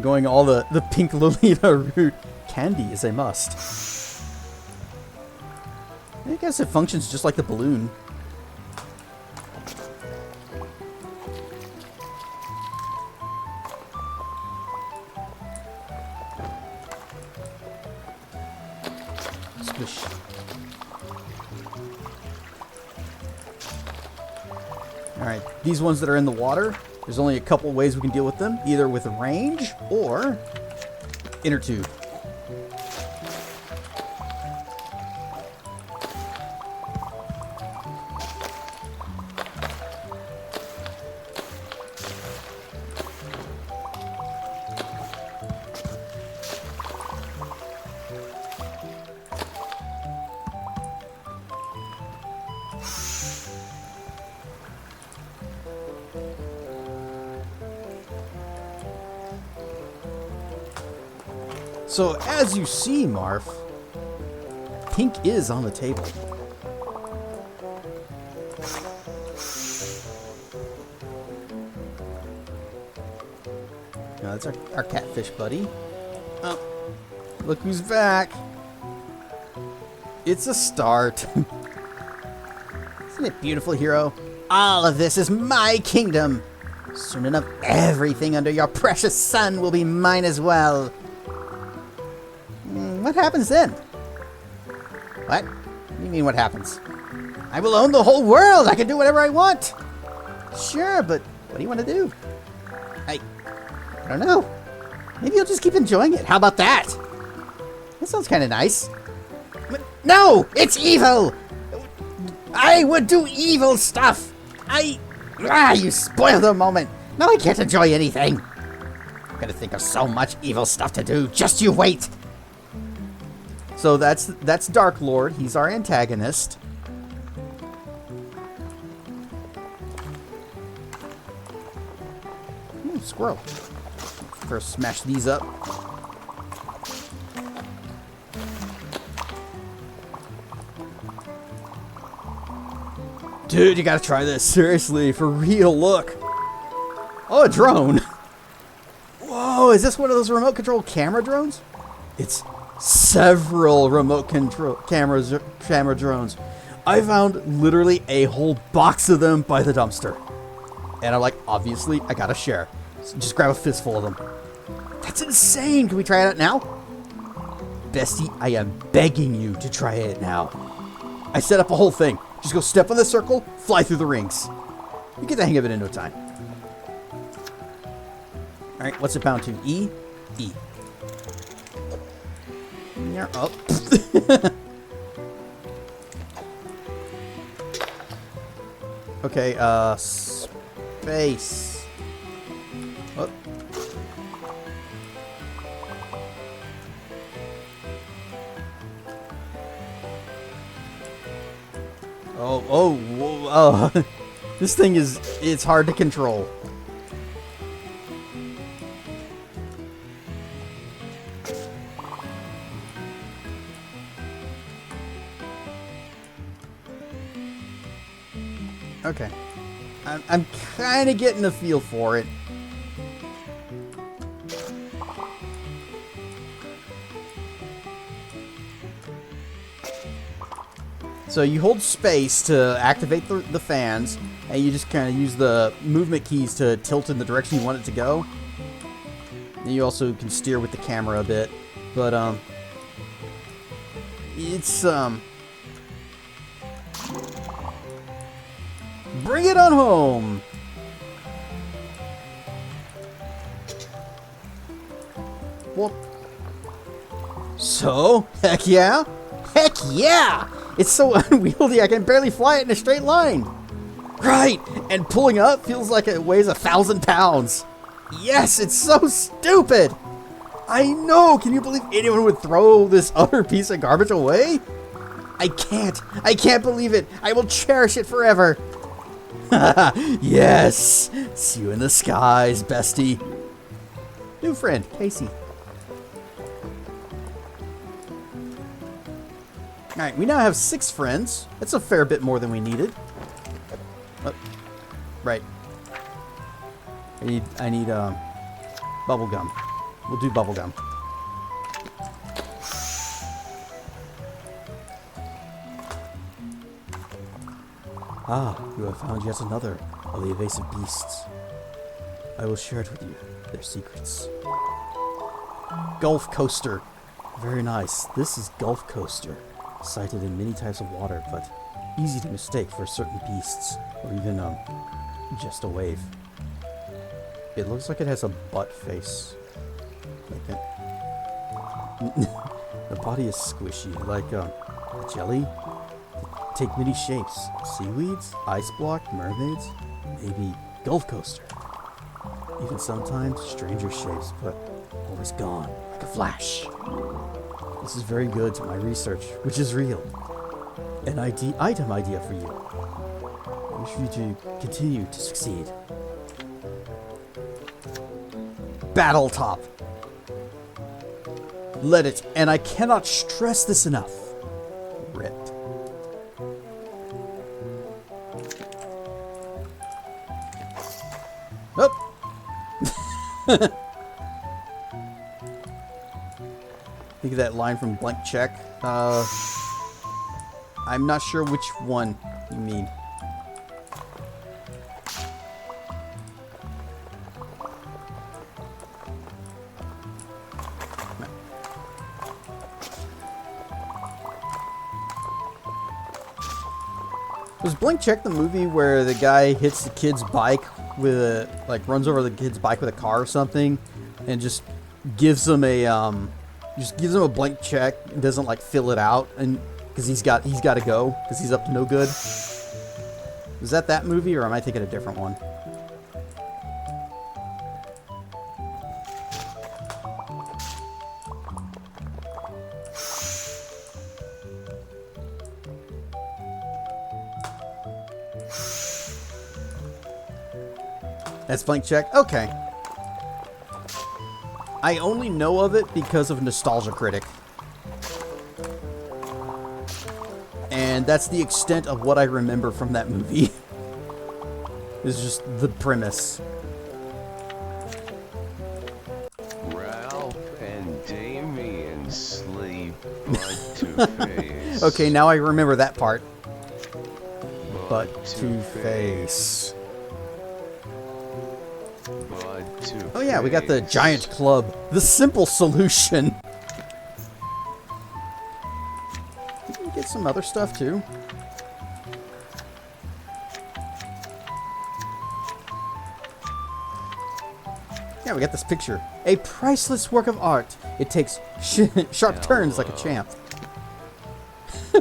Going all the pink Lolita route. Candy is a must. I guess it functions just like the balloon. Squish. Alright, these ones that are in the water, there's only a couple ways we can deal with them. Either with range or inner tube. So, as you see, Marf, pink is on the table. Now, that's our catfish buddy. Oh, look who's back. It's a start. Isn't it beautiful, hero? All of this is my kingdom. Soon enough, everything under your precious sun will be mine as well. What happens then? What? What do you mean what happens? I will own the whole world. I can do whatever I want. Sure, but what do you want to do? I don't know. Maybe you'll just keep enjoying it. How about that? That sounds kind of nice. But no, it's evil. I would do evil stuff. You spoiled the moment. Now I can't enjoy anything. I'm gonna think of so much evil stuff to do. Just you wait. So that's Dark Lord. He's our antagonist. Ooh, squirrel. First, smash these up. Dude, you gotta try this. Seriously, for real, look. Oh, a drone. Whoa, is this one of those remote control camera drones? It's several remote control camera drones. I found literally a whole box of them by the dumpster. And I'm like, obviously, I gotta share. So just grab a fistful of them. That's insane. Can we try it out now? Bestie, I am begging you to try it now. I set up a whole thing. Just go step on the circle, fly through the rings. You get the hang of it in no time. Alright, what's it bound to? E? E. Oh. Okay, space. Oh. Oh. This thing it's hard to control. Okay. I'm kind of getting the feel for it. So you hold space to activate the fans, and you just kind of use the movement keys to tilt in the direction you want it to go. And you also can steer with the camera a bit, but it's bring it on home. Well, so, heck yeah! Heck yeah! It's so unwieldy I can barely fly it in a straight line! Right! And pulling up feels like it weighs 1,000 pounds! Yes, it's so stupid! I know! Can you believe anyone would throw this other piece of garbage away? I can't believe it! I will cherish it forever! Yes! See you in the skies, bestie! New friend, Casey. Alright, we now have 6 friends. That's a fair bit more than we needed. Oh, right. I need bubble gum. We'll do bubble gum. Ah, you have found yet another of the evasive beasts. I will share it with you, their secrets. Gulf Coaster. Very nice. This is Gulf Coaster. Sighted in many types of water, but easy to mistake for certain beasts, or even, just a wave. It looks like it has a butt face. Like it. The body is squishy, like, jelly. Take many shapes. Seaweeds, ice block, mermaids, maybe Gulf Coaster. Even sometimes stranger shapes, but always gone, like a flash. This is very good to my research, which is real. An item idea for you. I wish you to continue to succeed. Battle Top. Let it, and I cannot stress this enough. Ripped. Nope. Think of that line from Blank Check. I'm not sure which one you mean. Was Blank Check the movie where the guy hits the kid's bike with a, like, runs over the kid's bike with a car or something, and just gives him a blank check and doesn't, like, fill it out, and because he's got to go because he's up to no good? Was that movie, or am I thinking a different one? That's Blank Check? Okay. I only know of it because of Nostalgia Critic. And that's the extent of what I remember from that movie. It's just the premise. Ralph and Damien sleep butt to face. Okay, now I remember that part. Butt Butt to face. Butt to Oh yeah, we got the face. giant club. The simple solution. We can get some other stuff too. Yeah, we got this picture. A priceless work of art. It takes sharp turns like a champ.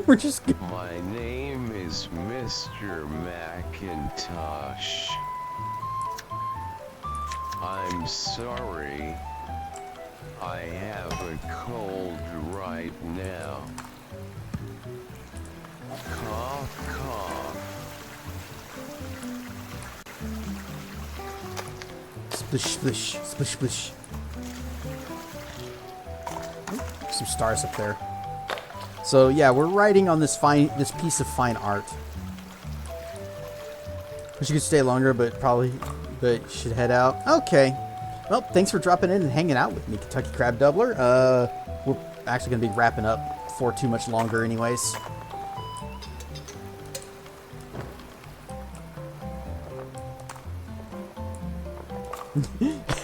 We're just... My name is Mr. Macintosh. I'm sorry. I have a cold right now. Cough, cough. Splish, splish, splish, splish. Some stars up there. So yeah, we're writing on this piece of fine art. Wish you could stay longer, but should head out. Okay. Well, thanks for dropping in and hanging out with me, Kentucky Crab Doubler. We're actually gonna be wrapping up before too much longer, anyways.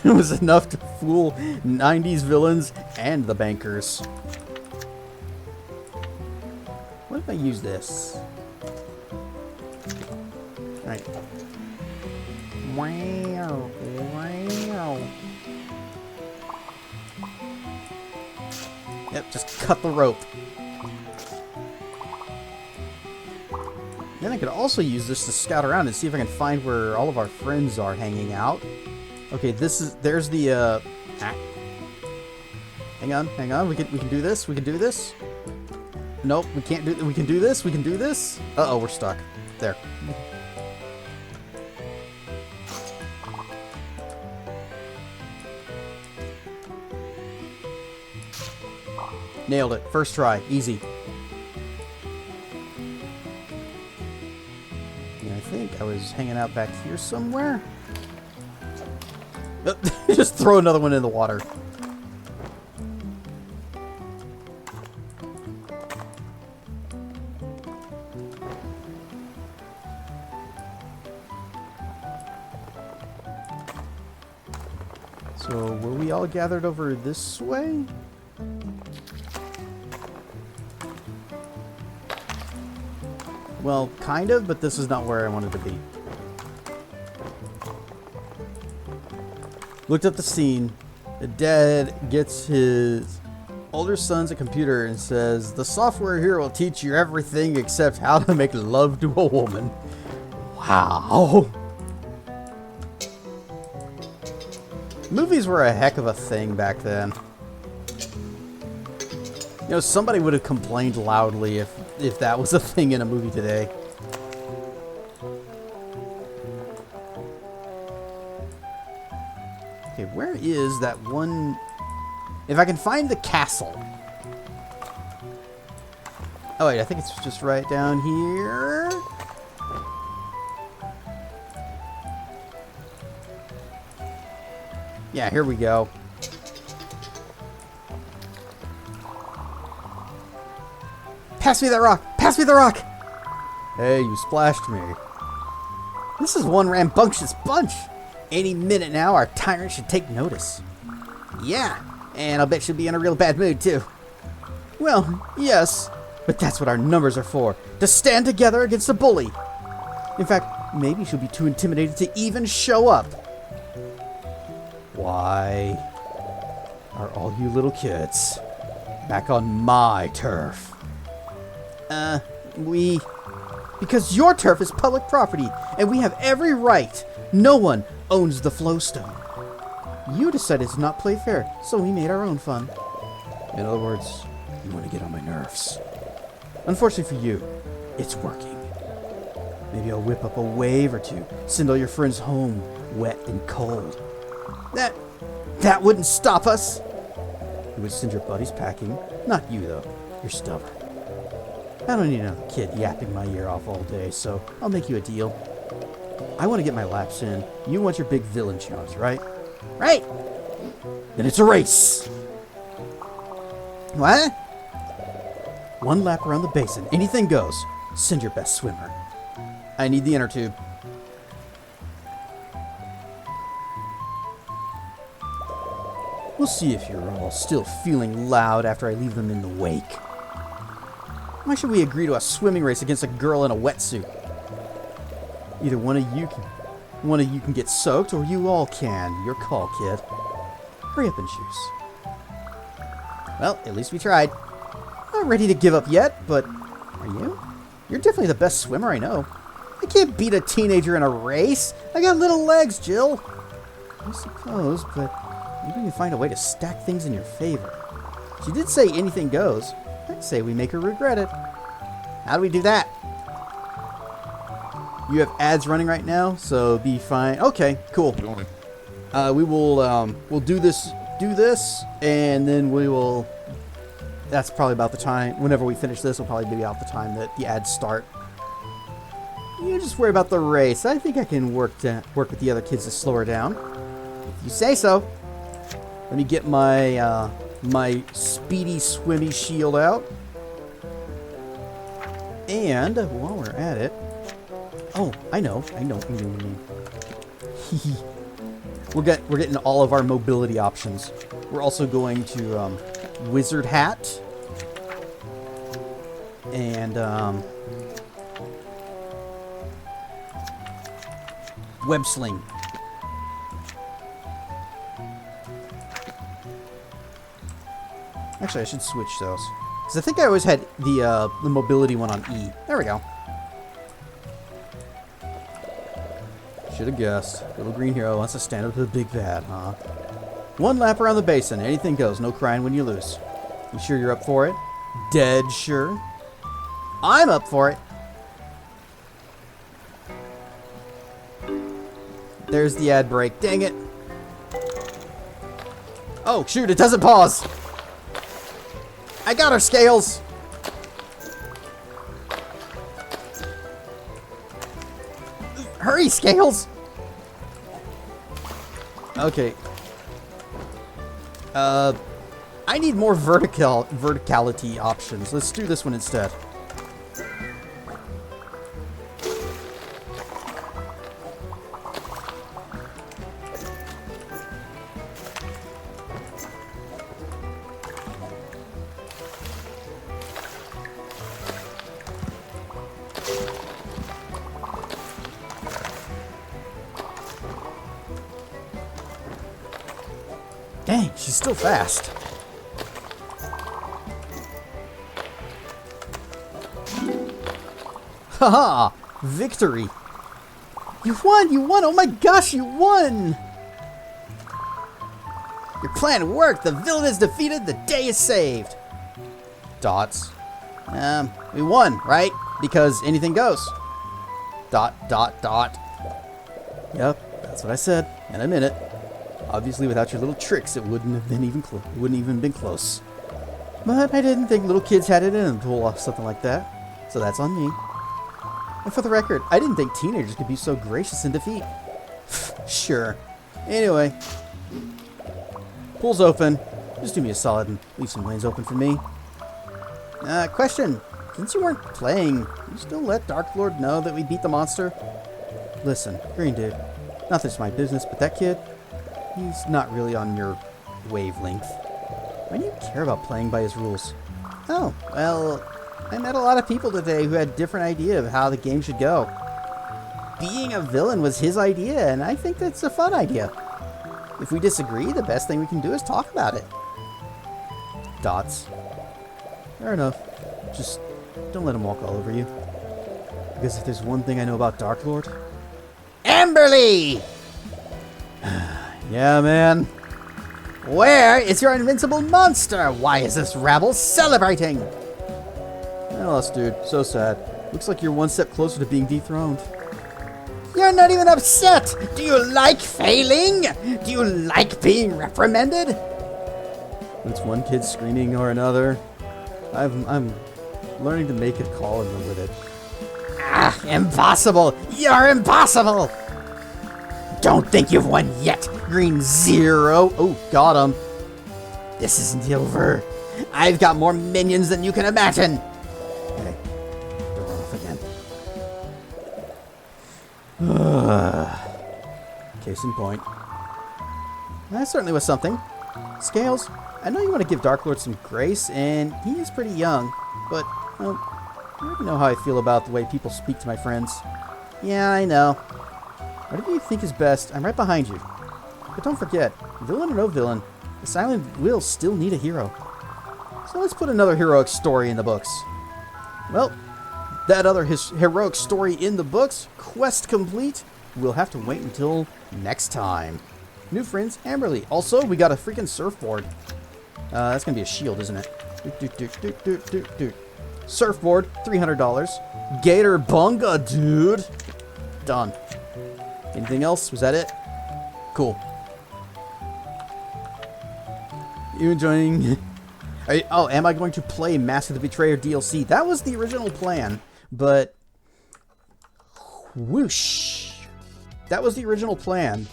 It was enough to fool 90s villains and the bankers. What if I use this? Alright. Wow, wow. Yep, just cut the rope. Then I could also use this to scout around and see if I can find where all of our friends are hanging out. Okay, there's the, hang on, we can do this, we can do this. Nope, we can't do, we can do this, we can do this. Uh-oh, we're stuck. There. Nailed it. First try. Easy. Yeah, I think I was hanging out back here somewhere. Just throw another one in the water. So, were we all gathered over this way? Well, kind of, but this is not where I wanted to be. Looked at the scene. The dad gets his older son's a computer and says, "The software here will teach you everything except how to make love to a woman." Wow. Movies were a heck of a thing back then. You know, somebody would have complained loudly if that was a thing in a movie today. Okay, where is that one? If I can find the castle. Oh wait, I think it's just right down here. Yeah, here we go. Pass me that rock! Pass me the rock! Hey, you splashed me. This is one rambunctious bunch. Any minute now, our tyrant should take notice. Yeah, and I'll bet she'll be in a real bad mood, too. Well, yes, but that's what our numbers are for. To stand together against a bully. In fact, maybe she'll be too intimidated to even show up. Why are all you little kids back on my turf? Because your turf is public property, and we have every right. No one owns the flowstone. You decided to not play fair, so we made our own fun. In other words, you want to get on my nerves. Unfortunately for you, it's working. Maybe I'll whip up a wave or two, send all your friends home, wet and cold. That wouldn't stop us. You would send your buddies packing. Not you, though. You're stubborn. I don't need another kid yapping my ear off all day, so I'll make you a deal. I want to get my laps in. You want your big villain challenge, right? Right! Then it's a race! What? One lap around the basin. Anything goes. Send your best swimmer. I need the inner tube. We'll see if you're all still feeling loud after I leave them in the wake. Why should we agree to a swimming race against a girl in a wetsuit? Either one of you can get soaked, or you all can. Your call, kid. Hurry up and choose. Well, at least we tried. Not ready to give up yet, but are you? You're definitely the best swimmer I know. I can't beat a teenager in a race. I got little legs, Jill. I suppose, but maybe we can find a way to stack things in your favor. She did say anything goes. I'd say we make her regret it. How do we do that? You have ads running right now, so be fine. Okay, cool. We will we'll do this, and then we will. That's probably about the time. Whenever we finish this, will probably be about the time that the ads start. You just worry about the race. I think I can work with the other kids to slow her down. If you say so. Let me get my my speedy swimmy shield out. And while we're at it, oh, I know. We're getting all of our mobility options. We're also going to wizard hat and web sling. Actually, I should switch those. Because I think I always had the mobility one on E. There we go. Should have guessed. Little green hero wants to stand up to the big bad, huh? One lap around the basin. Anything goes. No crying when you lose. You sure you're up for it? Dead sure. I'm up for it. There's the ad break. Dang it. Oh, shoot. It doesn't pause. I got her, Scales. Hurry, Scales. Okay. I need more verticality options. Let's do this one instead. Dang, she's still fast. Haha! Victory! You won! You won! Oh my gosh, you won! Your plan worked! The villain is defeated! The day is saved! Dots. We won, right? Because anything goes. Dot, dot, dot. Yep, that's what I said. And I meant it. Obviously, without your little tricks, it wouldn't have been even been close. But I didn't think little kids had it in them to pull off something like that. So that's on me. And for the record, I didn't think teenagers could be so gracious in defeat. Sure. Anyway. Pool's open. Just do me a solid and leave some lanes open for me. Question. Since you weren't playing, you still let Dark Lord know that we beat the monster? Listen, Green Dude. Not that it's my business, but that kid, he's not really on your wavelength. Why do you care about playing by his rules? Oh, well, I met a lot of people today who had different idea of how the game should go. Being a villain was his idea, and I think that's a fun idea. If we disagree, the best thing we can do is talk about it. Dots. Fair enough. Just don't let him walk all over you. Because if there's one thing I know about Dark Lord... Amberly! Yeah, man. Where is your invincible monster? Why is this rabble celebrating? Oh, dude, so sad. Looks like you're one step closer to being dethroned. You're not even upset! Do you like failing? Do you like being reprimanded? It's one kid screaming or another. I'm learning to make a call and run with it. Ah, impossible! You're impossible! Don't think you've won yet, Green Zero. Oh, got him. This isn't over. I've got more minions than you can imagine. Okay, don't run off again. Case in point. That certainly was something. Scales, I know you want to give Dark Lord some grace, and he is pretty young, but, well, I already know how I feel about the way people speak to my friends. Yeah, I know. Whatever you think is best, I'm right behind you. But don't forget, villain or no villain, this island will still need a hero. So let's put another heroic story in the books. Well, that other heroic story in the books, quest complete, we'll have to wait until next time. New friends, Amberly. Also, we got a freaking surfboard. That's gonna be a shield, isn't it? Surfboard, $300. Gator Bunga, dude. Done. Anything else? Was that it? Cool. You enjoying... Oh, am I going to play Mask of the Betrayer DLC? That was the original plan, but... Whoosh. That was the original plan.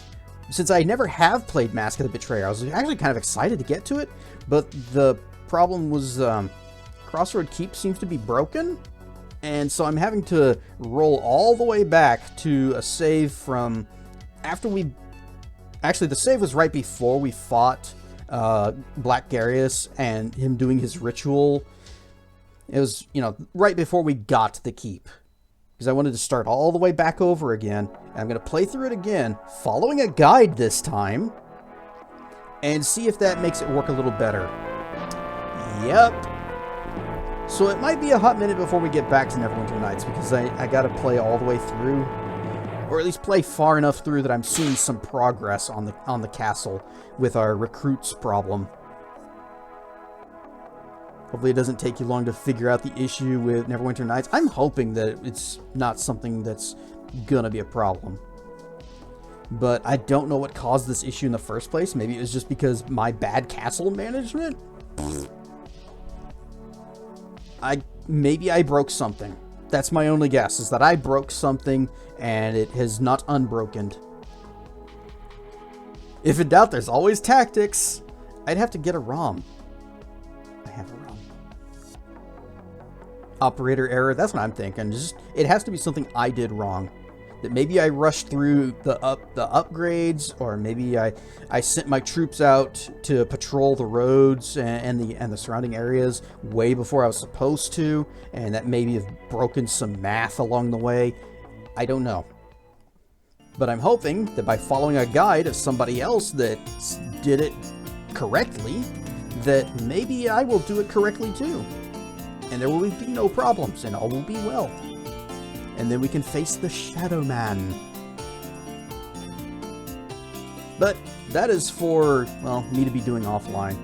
Since I never have played Mask of the Betrayer, I was actually kind of excited to get to it, but the problem was Crossroad Keep seems to be broken, and so I'm having to roll all the way back to a save from after we... Actually, the save was right before we fought Black Garius and him doing his ritual. It was, you know, right before we got the keep. Because I wanted to start all the way back over again. And I'm going to play through it again, following a guide this time, and see if that makes it work a little better. Yep. So it might be a hot minute before we get back to Neverwinter Nights, because I gotta play all the way through, or at least play far enough through that I'm seeing some progress on the castle with our recruits problem. Hopefully it doesn't take you long to figure out the issue with Neverwinter Nights. I'm hoping that it's not something that's gonna be a problem. But I don't know what caused this issue in the first place. Maybe it was just because my bad castle management? Maybe I broke something. That's my only guess, is that I broke something and it has not unbroken. If in doubt, there's always tactics. I'd have to get a ROM. I have a ROM. Operator error, that's what I'm thinking. It has to be something I did wrong. That maybe I rushed through the upgrades, or maybe I sent my troops out to patrol the roads and the surrounding areas way before I was supposed to, and that maybe have broken some math along the way. I don't know. But I'm hoping that by following a guide of somebody else that did it correctly, that maybe I will do it correctly too. And there will be no problems, and all will be well. And then we can face the Shadow Man. But that is for, well, me to be doing offline.